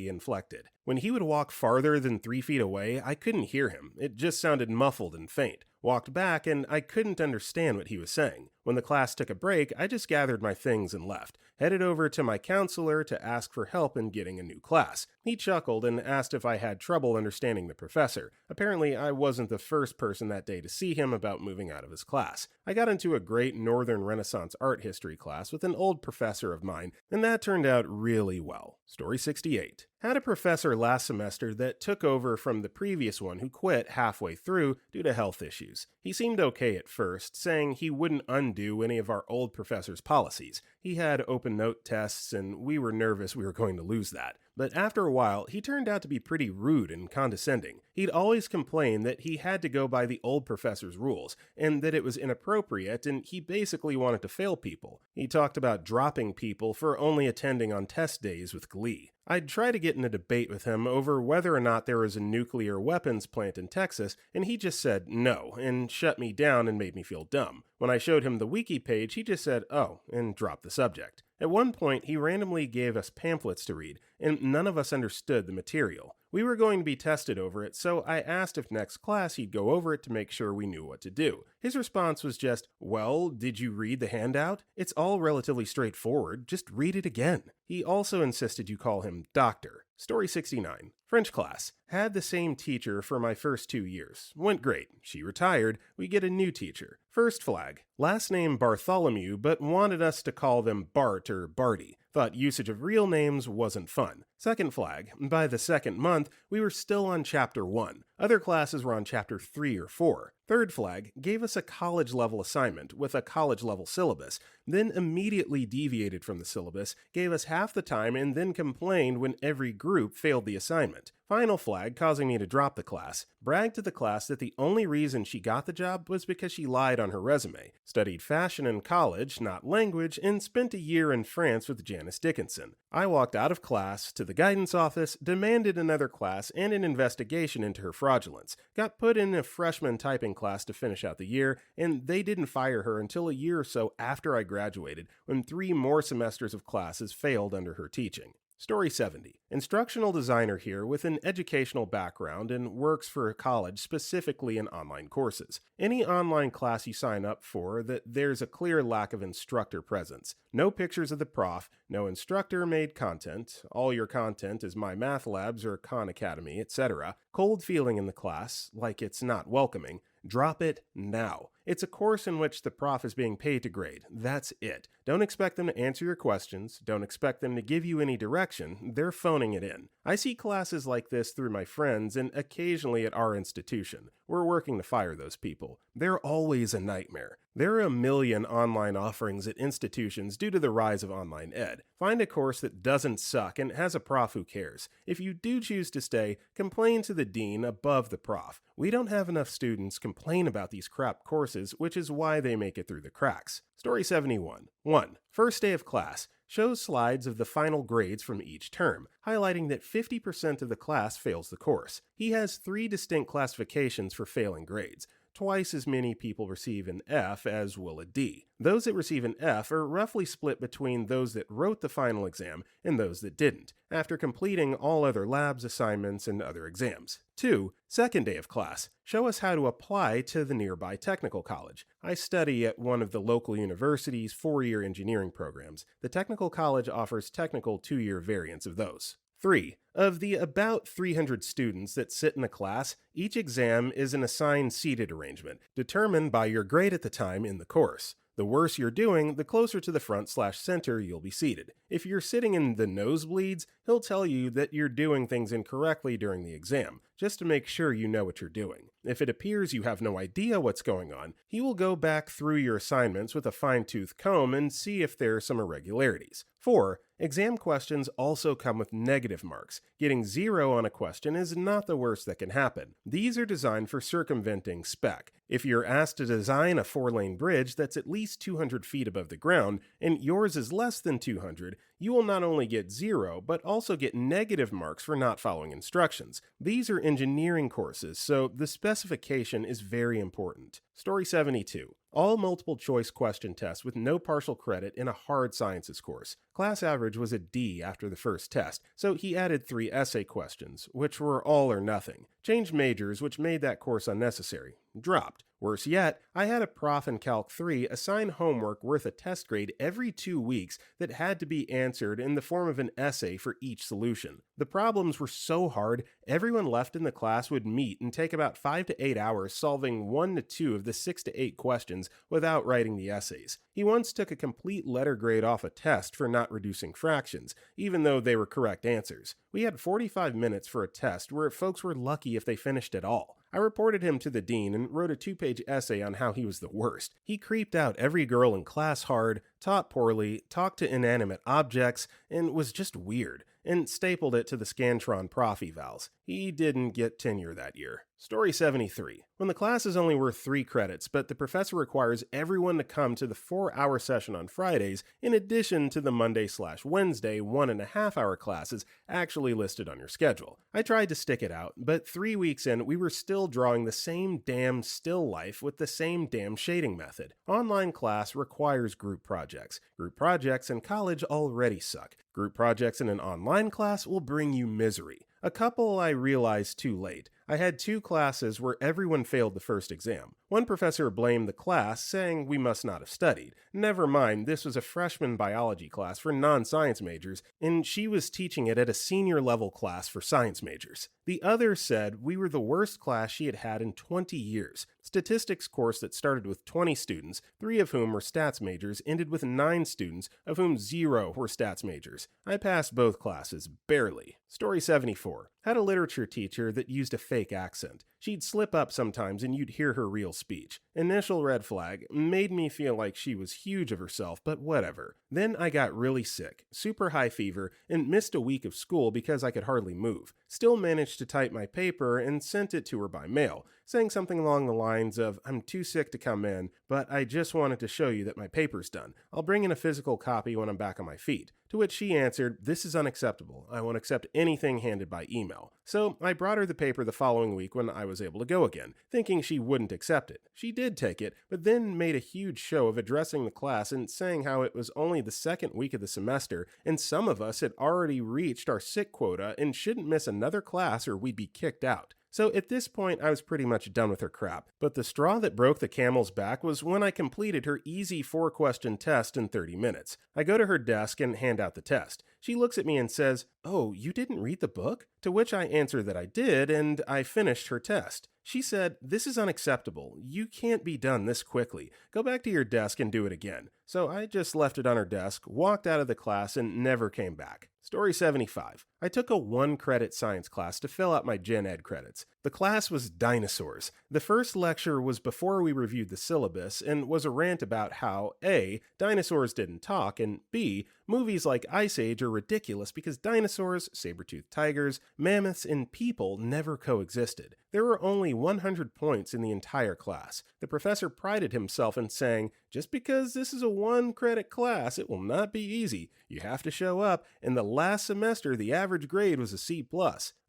inflected. When he would walk farther than 3 feet away, I couldn't hear him. It just sounded muffled and faint. Walked back, and I couldn't understand what he was saying. When the class took a break, I just gathered my things and left. Headed over to my counselor to ask for help in getting a new class. He chuckled and asked if I had trouble understanding the professor. Apparently, I wasn't the first person that day to see him about moving out of his class. I got into a great Northern Renaissance art history class with an old professor of mine, and that turned out really well. Story 68. Had a professor last semester that took over from the previous one who quit halfway through due to health issues. He seemed okay at first, saying he wouldn't undo any of our old professor's policies. He had open note tests, and we were nervous we were going to lose that. But after a while, he turned out to be pretty rude and condescending. He'd always complain that he had to go by the old professor's rules, and that it was inappropriate, and he basically wanted to fail people. He talked about dropping people for only attending on test days with glee. I'd try to get in a debate with him over whether or not there was a nuclear weapons plant in Texas, and he just said no, and shut me down and made me feel dumb. When I showed him the wiki page, he just said, oh, and dropped the subject. At one point, he randomly gave us pamphlets to read, and none of us understood the material. We were going to be tested over it, so I asked if next class he'd go over it to make sure we knew what to do. His response was just, well, did you read the handout? It's all relatively straightforward, just read it again. He also insisted you call him doctor. Story 69. French class. Had the same teacher for my first 2 years. Went great. She retired. We get a new teacher. First flag. Last name Bartholomew, but wanted us to call them Bart or Barty. Thought usage of real names wasn't fun. Second flag. By the second month, we were still on chapter 1. Other classes were on chapter 3 or 4. Third flag gave us a college-level assignment with a college-level syllabus, then immediately deviated from the syllabus, gave us half the time, and then complained when every group failed the assignment. Final flag, causing me to drop the class, bragged to the class that the only reason she got the job was because she lied on her resume, studied fashion in college, not language, and spent a year in France with Janice Dickinson. I walked out of class, to the guidance office, demanded another class and an investigation into her fraudulence, got put in a freshman typing class to finish out the year, and they didn't fire her until a year or so after I graduated, when 3 more semesters of classes failed under her teaching. Story 70. Instructional designer here with an educational background and works for a college specifically in online courses. Any online class you sign up for, there's a clear lack of instructor presence. No pictures of the prof, no instructor-made content, all your content is My Math Labs or Khan Academy, etc. Cold feeling in the class, like it's not welcoming. Drop it now. It's a course in which the prof is being paid to grade. That's it. Don't expect them to answer your questions. Don't expect them to give you any direction. They're phoning it in. I see classes like this through my friends and occasionally at our institution. We're working to fire those people. They're always a nightmare. There are a million online offerings at institutions due to the rise of online ed. Find a course that doesn't suck and has a prof who cares. If you do choose to stay, complain to the dean above the prof. We don't have enough students complain about these crap courses, which is why they make it through the cracks. Story 71. 1. First day of class. Shows slides of the final grades from each term, highlighting that 50% of the class fails the course. He has 3 distinct classifications for failing grades. Twice as many people receive an F as will a D. Those that receive an F are roughly split between those that wrote the final exam and those that didn't, after completing all other labs, assignments, and other exams. 2. Second day of class. Show us how to apply to the nearby technical college. I study at one of the local university's 4-year engineering programs. The technical college offers technical 2-year variants of those. 3. Of the about 300 students that sit in a class, each exam is an assigned seated arrangement, determined by your grade at the time in the course. The worse you're doing, the closer to the front/center you'll be seated. If you're sitting in the nosebleeds, he'll tell you that you're doing things incorrectly during the exam, just to make sure you know what you're doing. If it appears you have no idea what's going on, he will go back through your assignments with a fine-tooth comb and see if there are some irregularities. 4. Exam questions also come with negative marks. Getting 0 on a question is not the worst that can happen. These are designed for circumventing spec. If you're asked to design a 4-lane bridge that's at least 200 feet above the ground, and yours is less than 200, you will not only get 0, but also get negative marks for not following instructions. These are engineering courses, so the specification is very important. Story 72. All multiple choice question tests with no partial credit in a hard sciences course. Class average was a D after the first test, so he added 3 essay questions, which were all or nothing. Changed majors, which made that course unnecessary. Dropped. Worse yet, I had a prof in Calc 3 assign homework worth a test grade every 2 weeks that had to be answered in the form of an essay for each solution. The problems were so hard, everyone left in the class would meet and take about 5 to 8 hours solving 1 to 2 of the 6 to 8 questions without writing the essays. He once took a complete letter grade off a test for not reducing fractions, even though they were correct answers. We had 45 minutes for a test where folks were lucky if they finished at all. I reported him to the dean and wrote a 2-page essay on how he was the worst. He creeped out every girl in class hard, taught poorly, talked to inanimate objects, and was just weird, and stapled it to the Scantron prof evals. He didn't get tenure that year. Story 73. When the class is only worth 3 credits, but the professor requires everyone to come to the 4-hour session on Fridays, in addition to the Monday/Wednesday 1.5-hour classes actually listed on your schedule. I tried to stick it out, but 3 weeks in, we were still drawing the same damn still life with the same damn shading method. Online class requires group projects. Group projects in college already suck. Group projects in an online class will bring you misery. A couple I realized too late. I had 2 classes where everyone failed the first exam. One professor blamed the class, saying we must not have studied. Never mind, this was a freshman biology class for non-science majors, and she was teaching it at a senior level class for science majors. The other said we were the worst class she had had in 20 years. Statistics course that started with 20 students, 3 of whom were stats majors, ended with 9 students, of whom 0 were stats majors. I passed both classes, barely. Story 74. Had a literature teacher that used a fake accent. She'd slip up sometimes and you'd hear her real speech. Initial red flag, made me feel like she was huge of herself, but whatever. Then I got really sick, super high fever, and missed a week of school because I could hardly move. Still managed to type my paper and sent it to her by mail, saying something along the lines of, "I'm too sick to come in, but I just wanted to show you that my paper's done. I'll bring in a physical copy when I'm back on my feet." To which she answered, "This is unacceptable. I won't accept anything handed by email." So I brought her the paper the following week when I was able to go again, thinking she wouldn't accept it. She did take it, but then made a huge show of addressing the class and saying how it was only only the second week of the semester, and some of us had already reached our sick quota and shouldn't miss another class or we'd be kicked out. So at this point, I was pretty much done with her crap. But the straw that broke the camel's back was when I completed her easy 4-question test in 30 minutes. I go to her desk and hand out the test. She looks at me and says, "Oh, you didn't read the book?" To which I answer that I did, and I finished her test. She said, "This is unacceptable. You can't be done this quickly. Go back to your desk and do it again." So I just left it on her desk, walked out of the class, and never came back. Story 75. I took a 1-credit science class to fill out my Gen Ed credits. The class was dinosaurs. The first lecture was before we reviewed the syllabus and was a rant about how A, dinosaurs didn't talk, and B, movies like Ice Age are ridiculous because dinosaurs, saber-toothed tigers, mammoths, and people never coexisted. There were only 100 points in the entire class. The professor prided himself in saying, "Just because this is a 1-credit class, it will not be easy. You have to show up," and the last semester the average grade was a C+.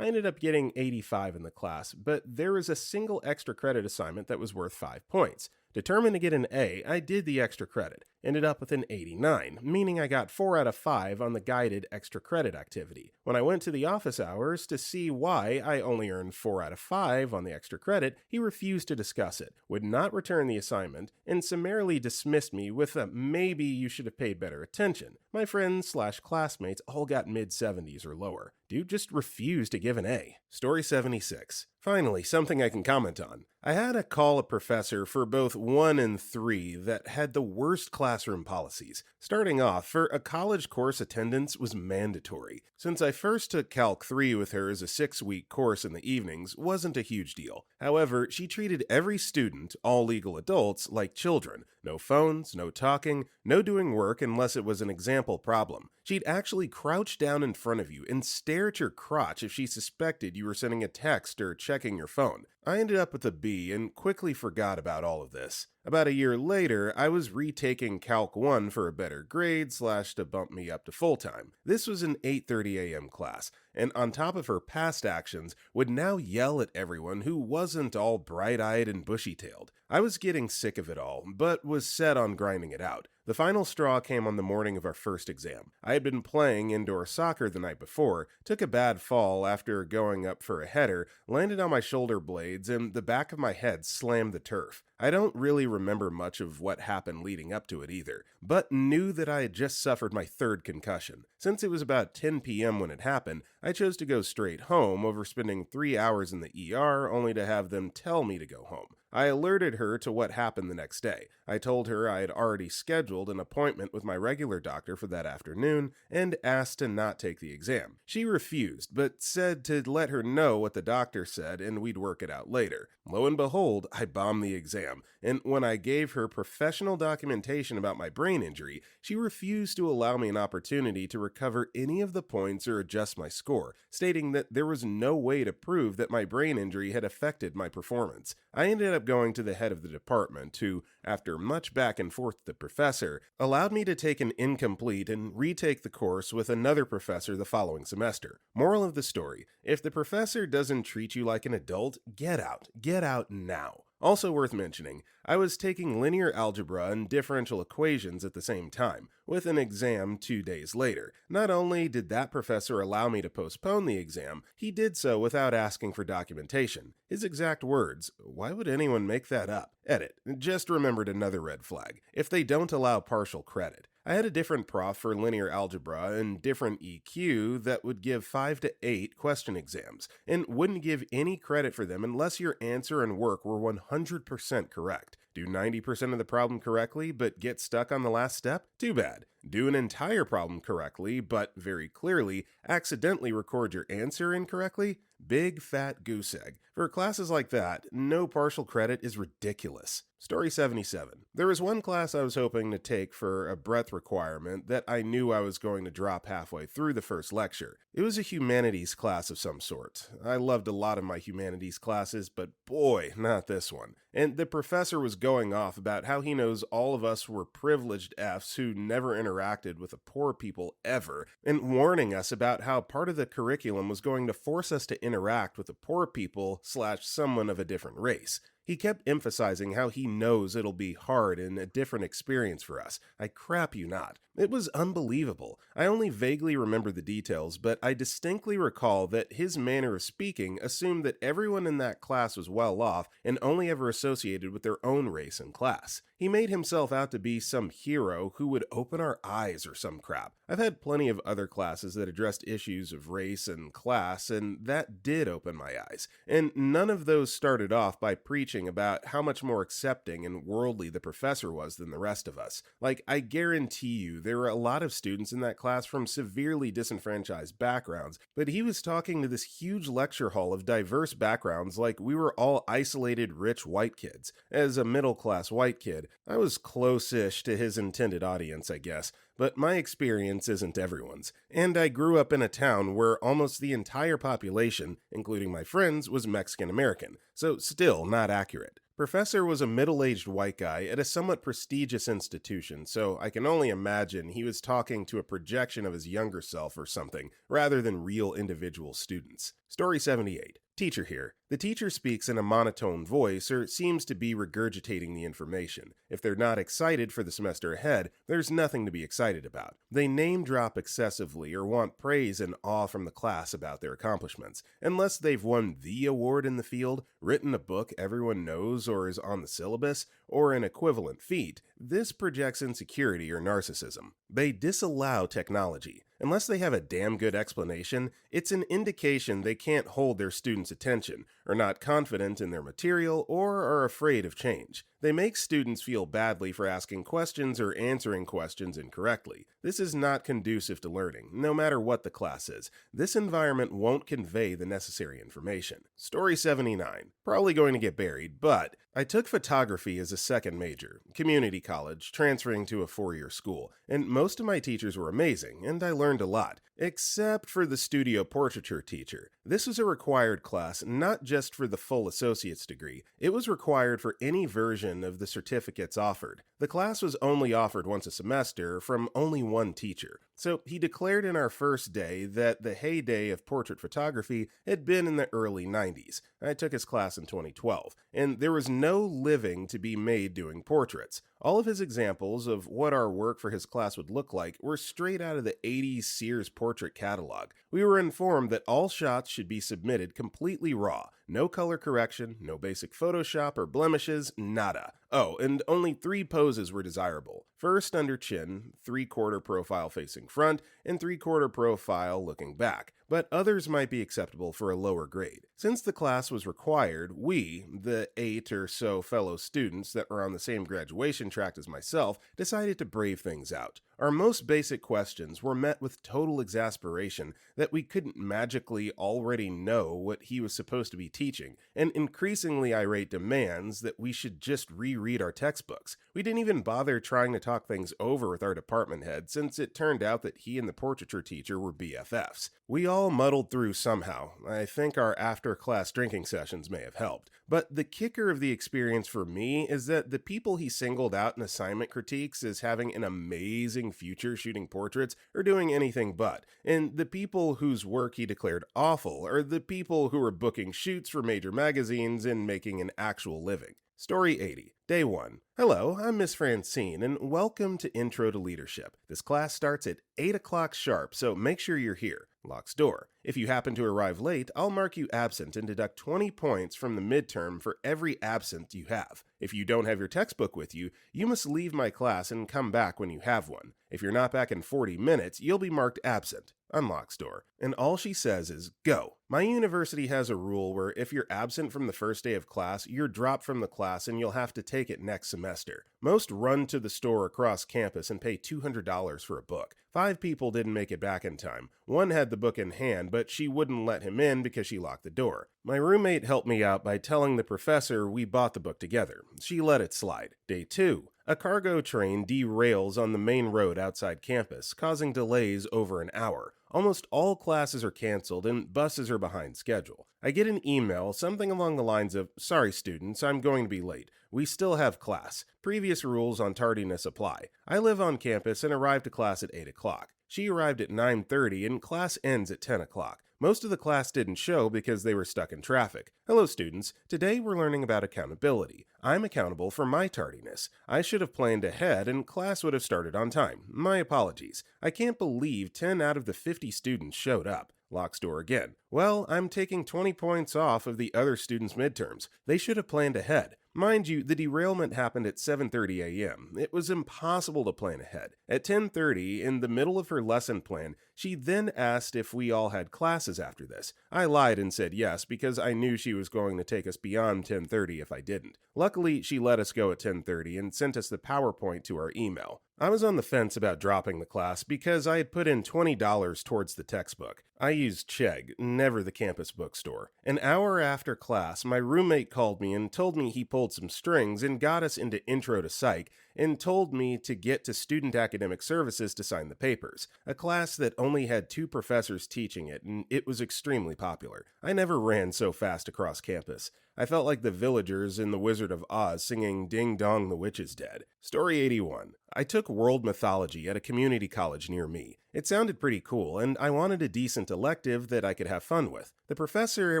I ended up getting 85 in the class, but there was a single extra credit assignment that was worth 5 points. Determined to get an A, I did the extra credit. Ended up with an 89, meaning I got 4 out of 5 on the guided extra credit activity. When I went to the office hours to see why I only earned 4 out of 5 on the extra credit, he refused to discuss it, would not return the assignment, and summarily dismissed me with a "maybe you should have paid better attention." My friends/classmates all got mid-70s or lower. Dude just refused to give an A. Story 76. Finally, something I can comment on. I had to call a professor for both 1 and 3 that had the worst classroom policies. Starting off, for a college course, attendance was mandatory. Since I first took Calc 3 with her as a 6-week course in the evenings, wasn't a huge deal. However, she treated every student, all legal adults, like children. No phones, no talking, no doing work unless it was an example problem. She'd actually crouch down in front of you and stare at your crotch if she suspected you were sending a text or checking your phone. I ended up with a B and quickly forgot about all of this. About a year later, I was retaking Calc 1 for a better grade / to bump me up to full-time. This was an 8:30 a.m. class, and on top of her past actions, would now yell at everyone who wasn't all bright-eyed and bushy-tailed. I was getting sick of it all, but was set on grinding it out. The final straw came on the morning of our first exam. I had been playing indoor soccer the night before, took a bad fall after going up for a header, landed on my shoulder blades, and the back of my head slammed the turf. I don't really remember much of what happened leading up to it either, but knew that I had just suffered my 3rd concussion. Since it was about 10 p.m. when it happened, I chose to go straight home over spending 3 hours in the ER only to have them tell me to go home. I alerted her to what happened the next day. I told her I had already scheduled an appointment with my regular doctor for that afternoon and asked to not take the exam. She refused, but said to let her know what the doctor said and we'd work it out later. Lo and behold, I bombed the exam, and when I gave her professional documentation about my brain injury, she refused to allow me an opportunity to recover any of the points or adjust my score, stating that there was no way to prove that my brain injury had affected my performance. I ended up going to the head of the department, who, after much back and forth with the professor, allowed me to take an incomplete and retake the course with another professor the following semester. Moral of the story: if the professor doesn't treat you like an adult, get out. Get out now. Also worth mentioning, I was taking linear algebra and differential equations at the same time, with an exam 2 days later. Not only did that professor allow me to postpone the exam, he did so without asking for documentation. His exact words: "Why would anyone make that up?" Edit. Just remembered another red flag: if they don't allow partial credit. I had a different prof for linear algebra and different EQ that would give 5 to 8 question exams, and wouldn't give any credit for them unless your answer and work were 100% correct. Do 90% of the problem correctly, but get stuck on the last step? Too bad. Do an entire problem correctly, but very clearly accidentally record your answer incorrectly? Big fat goose egg. For classes like that, no partial credit is ridiculous. Story 77. There was one class I was hoping to take for a breadth requirement that I knew I was going to drop halfway through the first lecture. It was a humanities class of some sort. I loved a lot of my humanities classes, but boy, not this one. And the professor was going off about how he knows all of us were privileged Fs who never interacted with the poor people ever, and warning us about how part of the curriculum was going to force us to interact with the poor people / someone of a different race. He kept emphasizing how he knows it'll be hard and a different experience for us. I crap you not. It was unbelievable. I only vaguely remember the details, but I distinctly recall that his manner of speaking assumed that everyone in that class was well off and only ever associated with their own race and class. He made himself out to be some hero who would open our eyes or some crap. I've had plenty of other classes that addressed issues of race and class, and that did open my eyes. And none of those started off by preaching about how much more accepting and worldly the professor was than the rest of us. Like, I guarantee you, there were a lot of students in that class from severely disenfranchised backgrounds, but he was talking to this huge lecture hall of diverse backgrounds like we were all isolated rich white kids. As a middle-class white kid, I was close-ish to his intended audience, I guess, but my experience isn't everyone's. And I grew up in a town where almost the entire population, including my friends, was Mexican American, so still not accurate. Professor was a middle-aged white guy at a somewhat prestigious institution, so I can only imagine he was talking to a projection of his younger self or something, rather than real individual students. Story 78. Teacher here. The teacher speaks in a monotone voice or seems to be regurgitating the information. If they're not excited for the semester ahead, there's nothing to be excited about. They name drop excessively or want praise and awe from the class about their accomplishments. Unless they've won the award in the field, written a book everyone knows or is on the syllabus, or an equivalent feat, this projects insecurity or narcissism. They disallow technology. Unless they have a damn good explanation, it's an indication they can't hold their students' attention, are not confident in their material, or are afraid of change. They make students feel badly for asking questions or answering questions incorrectly. This is not conducive to learning, no matter what the class is. This environment won't convey the necessary information. Story 79. Probably going to get buried, but I took photography as a second major, community college, transferring to a 4-year school, and most of my teachers were amazing, and I learned a lot, except for the studio portraiture teacher. This was a required class, not just for the full associate's degree. It was required for any version of the certificates offered. The class was only offered once a semester from only one teacher. So he declared in our first day that the heyday of portrait photography had been in the early 90s. I took his class in 2012, and there was no living to be made doing portraits. All of his examples of what our work for his class would look like were straight out of the 80s Sears portrait catalog. We were informed that all shots should be submitted completely raw. No color correction, no basic Photoshop or blemishes, nada. Oh, and only 3 poses were desirable. First under chin, 3/4 profile facing front, and 3/4 profile looking back. But others might be acceptable for a lower grade. Since the class was required, we, the 8 or so fellow students that were on the same graduation track as myself, decided to brave things out. Our most basic questions were met with total exasperation that we couldn't magically already know what he was supposed to be teaching, and increasingly irate demands that we should just reread our textbooks. We didn't even bother trying to talk things over with our department head, since it turned out that he and the portraiture teacher were BFFs. We all muddled through somehow. I think our after-class drinking sessions may have helped. But the kicker of the experience for me is that the people he singled out in assignment critiques as having an amazing future shooting portraits are doing anything but, and the people whose work he declared awful are the people who are booking shoots for major magazines and making an actual living. Story 80. Day 1. Hello, I'm Miss Francine, and welcome to Intro to Leadership. This class starts at 8 o'clock sharp, so make sure you're here. Locks door. If you happen to arrive late, I'll mark you absent and deduct 20 points from the midterm for every absent you have. If you don't have your textbook with you, you must leave my class and come back when you have one. If you're not back in 40 minutes, you'll be marked absent. Unlocks door. And all she says is, go. My university has a rule where if you're absent from the first day of class, you're dropped from the class and you'll have to take it next semester. Most run to the store across campus and pay $200 for a book. 5 people didn't make it back in time. One had the book in hand, but she wouldn't let him in because she locked the door. My roommate helped me out by telling the professor we bought the book together. She let it slide. Day 2. A cargo train derails on the main road outside campus, causing delays over an hour. Almost all classes are canceled and buses are behind schedule. I get an email, something along the lines of, "Sorry students, I'm going to be late. We still have class. Previous rules on tardiness apply." I live on campus and arrived to class at 8 o'clock. She arrived at 9:30 and class ends at 10 o'clock. Most of the class didn't show because they were stuck in traffic. Hello students, today we're learning about accountability. I'm accountable for my tardiness. I should have planned ahead and class would have started on time. My apologies. I can't believe 10 out of the 50 students showed up. Locks door again. Well, I'm taking 20 points off of the other students' midterms. They should have planned ahead. Mind you, the derailment happened at 7:30 a.m. It was impossible to plan ahead. At 10:30, in the middle of her lesson plan, she then asked if we all had classes after this. I lied and said yes because I knew she was going to take us beyond 10:30 if I didn't. Luckily, she let us go at 10:30 and sent us the PowerPoint to our email. I was on the fence about dropping the class because I had put in $20 towards the textbook. I used Chegg, never the campus bookstore. An hour after class, my roommate called me and told me he pulled some strings and got us into Intro to Psych and told me to get to Student Academic Services to sign the papers, a class that only had 2 professors teaching it, and it was extremely popular. I never ran so fast across campus. I felt like the villagers in The Wizard of Oz singing Ding Dong the Witch is Dead. Story 81. I took world mythology at a community college near me. It sounded pretty cool, and I wanted a decent elective that I could have fun with. The professor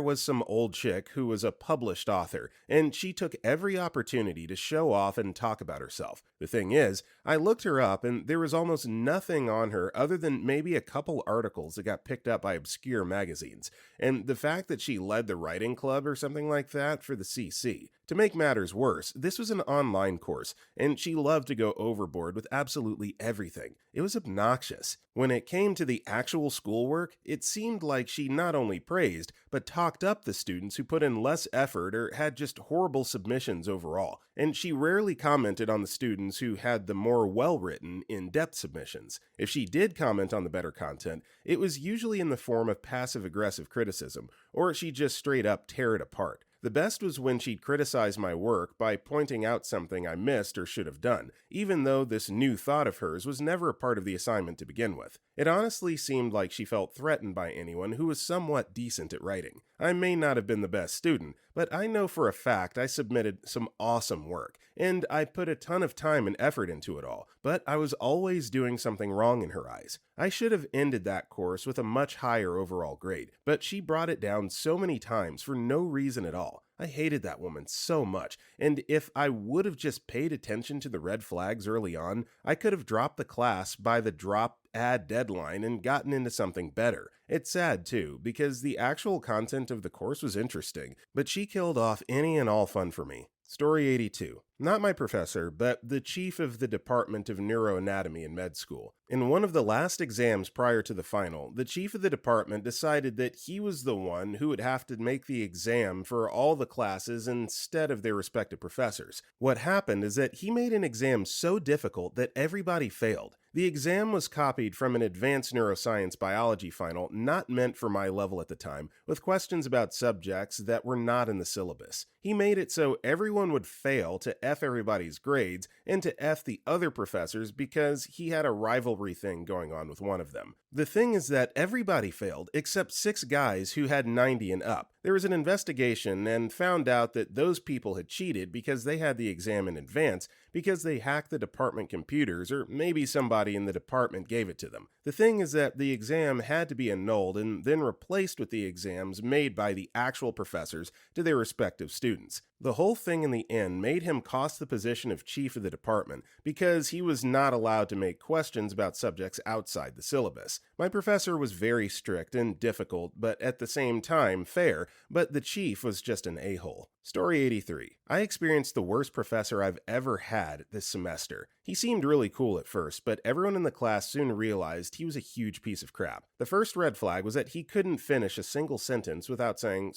was some old chick who was a published author, and she took every opportunity to show off and talk about herself. The thing is, I looked her up, and there was almost nothing on her other than maybe a couple articles that got picked up by obscure magazines, and the fact that she led the writing club or something like that for the CC. To make matters worse, this was an online course, and she loved to go overboard with absolutely everything. It was obnoxious. When it came to the actual schoolwork, it seemed like she not only praised, but talked up the students who put in less effort or had just horrible submissions overall, and she rarely commented on the students who had the more well-written, in-depth submissions. If she did comment on the better content, it was usually in the form of passive-aggressive criticism, or she'd just straight up tear it apart. The best was when she'd criticize my work by pointing out something I missed or should have done, even though this new thought of hers was never a part of the assignment to begin with. It honestly seemed like she felt threatened by anyone who was somewhat decent at writing. I may not have been the best student, but I know for a fact I submitted some awesome work, and I put a ton of time and effort into it all, but I was always doing something wrong in her eyes. I should have ended that course with a much higher overall grade, but she brought it down so many times for no reason at all. I hated that woman so much, and if I would have just paid attention to the red flags early on, I could have dropped the class by the drop-add deadline and gotten into something better. It's sad too, because the actual content of the course was interesting, but she killed off any and all fun for me. Story 82. Not my professor, but the chief of the Department of Neuroanatomy in med school. In one of the last exams prior to the final, the chief of the department decided that he was the one who would have to make the exam for all the classes instead of their respective professors. What happened is that he made an exam so difficult that everybody failed. The exam was copied from an advanced neuroscience biology final not meant for my level at the time, with questions about subjects that were not in the syllabus. He made it so everyone would fail to F everybody's grades and to F the other professors because he had a rivalry thing going on with one of them. The thing is that everybody failed except 6 guys who had 90 and up. There was an investigation and found out that those people had cheated because they had the exam in advance because they hacked the department computers, or maybe somebody in the department gave it to them. The thing is that the exam had to be annulled and then replaced with the exams made by the actual professors to their respective students. The whole thing in the end made him cost the position of chief of the department because he was not allowed to make questions about subjects outside the syllabus. My professor was very strict and difficult, but at the same time fair, but the chief was just an a-hole. Story 83. I experienced the worst professor I've ever had this semester. He seemed really cool at first, but everyone in the class soon realized he was a huge piece of crap. The first red flag was that he couldn't finish a single sentence without saying,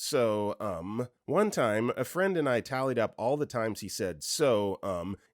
One time, a friend and I tallied up all the times he said,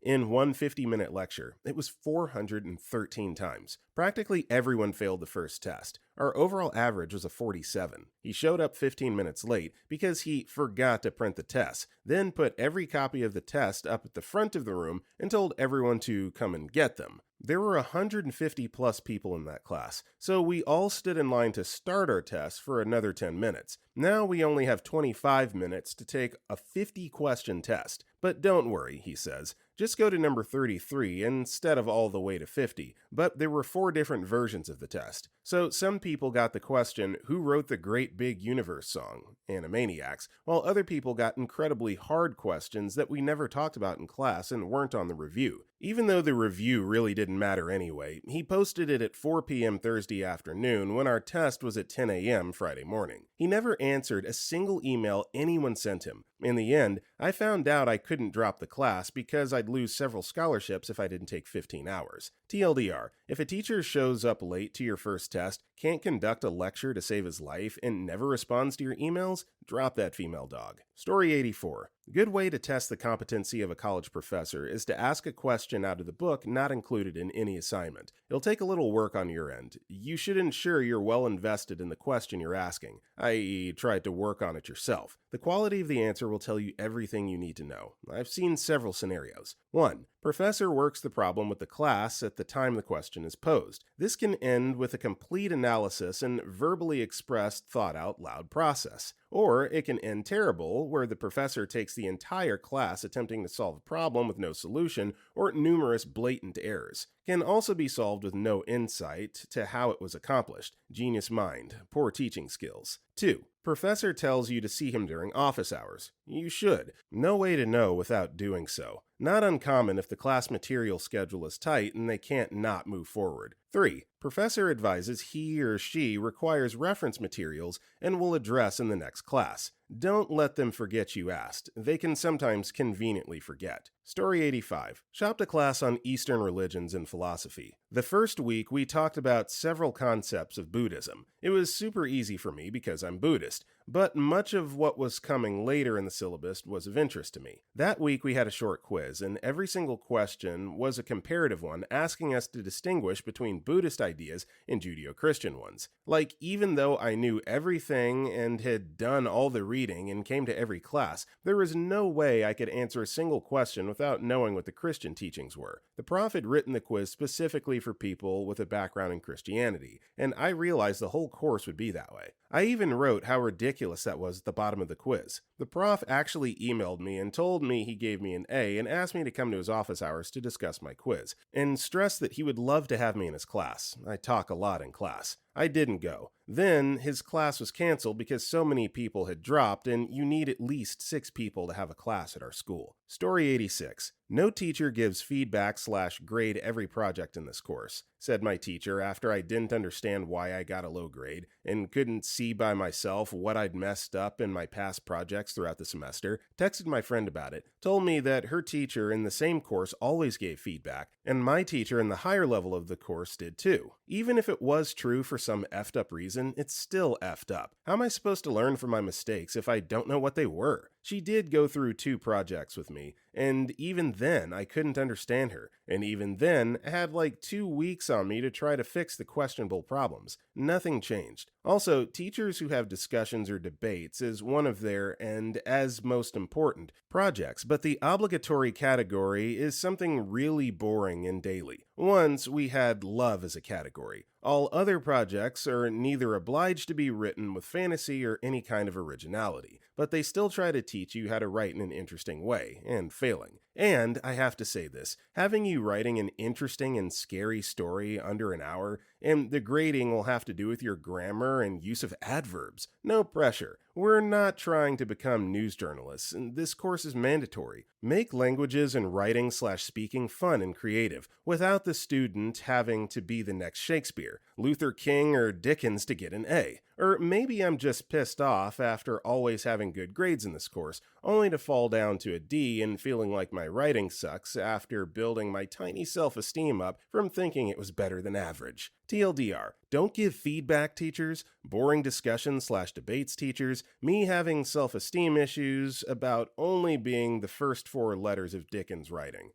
in one 50-minute lecture. It was 413 times. Practically everyone failed the first test. Our overall average was a 47. He showed up 15 minutes late because he forgot to print the tests, then put every copy of the test up at the front of the room and told everyone to come and get them. There were 150 plus people in that class, so we all stood in line to start our test for another 10 minutes. Now we only have 25 minutes to take a 50-question test. But don't worry, he says. Just go to number 33 instead of all the way to 50, but there were 4 different versions of the test. So some people got the question, who wrote the Great Big Universe song, Animaniacs, while other people got incredibly hard questions that we never talked about in class and weren't on the review. Even though the review really didn't matter anyway, he posted it at 4 p.m. Thursday afternoon when our test was at 10 a.m. Friday morning. He never answered a single email anyone sent him. In the end, I found out I couldn't drop the class because I'd lose several scholarships if I didn't take 15 hours. TLDR, if a teacher shows up late to your first test, can't conduct a lecture to save his life, and never responds to your emails, drop that female dog. Story 84. A good way to test the competency of a college professor is to ask a question out of the book not included in any assignment. It'll take a little work on your end. You should ensure you're well invested in the question you're asking, i.e. try to work on it yourself. The quality of the answer will tell you everything you need to know. I've seen several scenarios. 1. Professor works the problem with the class at the time the question is posed. This can end with a complete analysis and verbally expressed thought-out-loud process. Or it can end terrible, where the professor takes the entire class attempting to solve a problem with no solution or numerous blatant errors. Can also be solved with no insight to how it was accomplished. Genius mind, poor teaching skills. 2. Professor tells you to see him during office hours. You should. No way to know without doing so. Not uncommon if the class material schedule is tight and they can't not move forward. 3. Professor advises he or she requires reference materials and will address in the next class. Don't let them forget you asked. They can sometimes conveniently forget. Story 85. Shopped a class on Eastern religions and philosophy. The first week, we talked about several concepts of Buddhism. It was super easy for me because I'm Buddhist, but much of what was coming later in the syllabus was of interest to me. That week, we had a short quiz, and every single question was a comparative one asking us to distinguish between Buddhist ideas and Judeo-Christian ones. Like, even though I knew everything and had done all the reading and came to every class, there was no way I could answer a single question without knowing what the Christian teachings were. The prof had written the quiz specifically for people with a background in Christianity, and I realized the whole course would be that way. I even wrote how ridiculous that was at the bottom of the quiz. The prof actually emailed me and told me he gave me an A and asked me to come to his office hours to discuss my quiz, and stressed that he would love to have me in his class. I talk a lot in class. I didn't go. Then his class was canceled because so many people had dropped, and you need at least 6 people to have a class at our school. Story 86. No teacher gives feedback/grade every project in this course, said my teacher after I didn't understand why I got a low grade and couldn't see by myself what I'd messed up in my past projects throughout the semester. Texted my friend about it, told me that her teacher in the same course always gave feedback, and my teacher in the higher level of the course did too. Even if it was true for some effed up reason, it's still effed up. How am I supposed to learn from my mistakes if I don't know what they were? She did go through 2 projects with me, and even then I couldn't understand her, and even then I had like 2 weeks on me to try to fix the questionable problems. Nothing changed. Also, teachers who have discussions or debates is one of their, and as most important, projects, but the obligatory category is something really boring and daily. Once we had love as a category. All other projects are neither obliged to be written with fantasy or any kind of originality, but they still try to teach you how to write in an interesting way, and failing. And, I have to say this, having you writing an interesting and scary story under an hour, and the grading will have to do with your grammar and use of adverbs. No pressure. We're not trying to become news journalists, and this course is mandatory. Make languages and writing/speaking fun and creative, without the student having to be the next Shakespeare, Luther King, or Dickens to get an A. Or maybe I'm just pissed off after always having good grades in this course, only to fall down to a D and feeling like my writing sucks after building my tiny self-esteem up from thinking it was better than average. TLDR, don't give feedback, teachers, boring discussion/debates, teachers, me having self-esteem issues about only being the first 4 letters of Dickens' writing.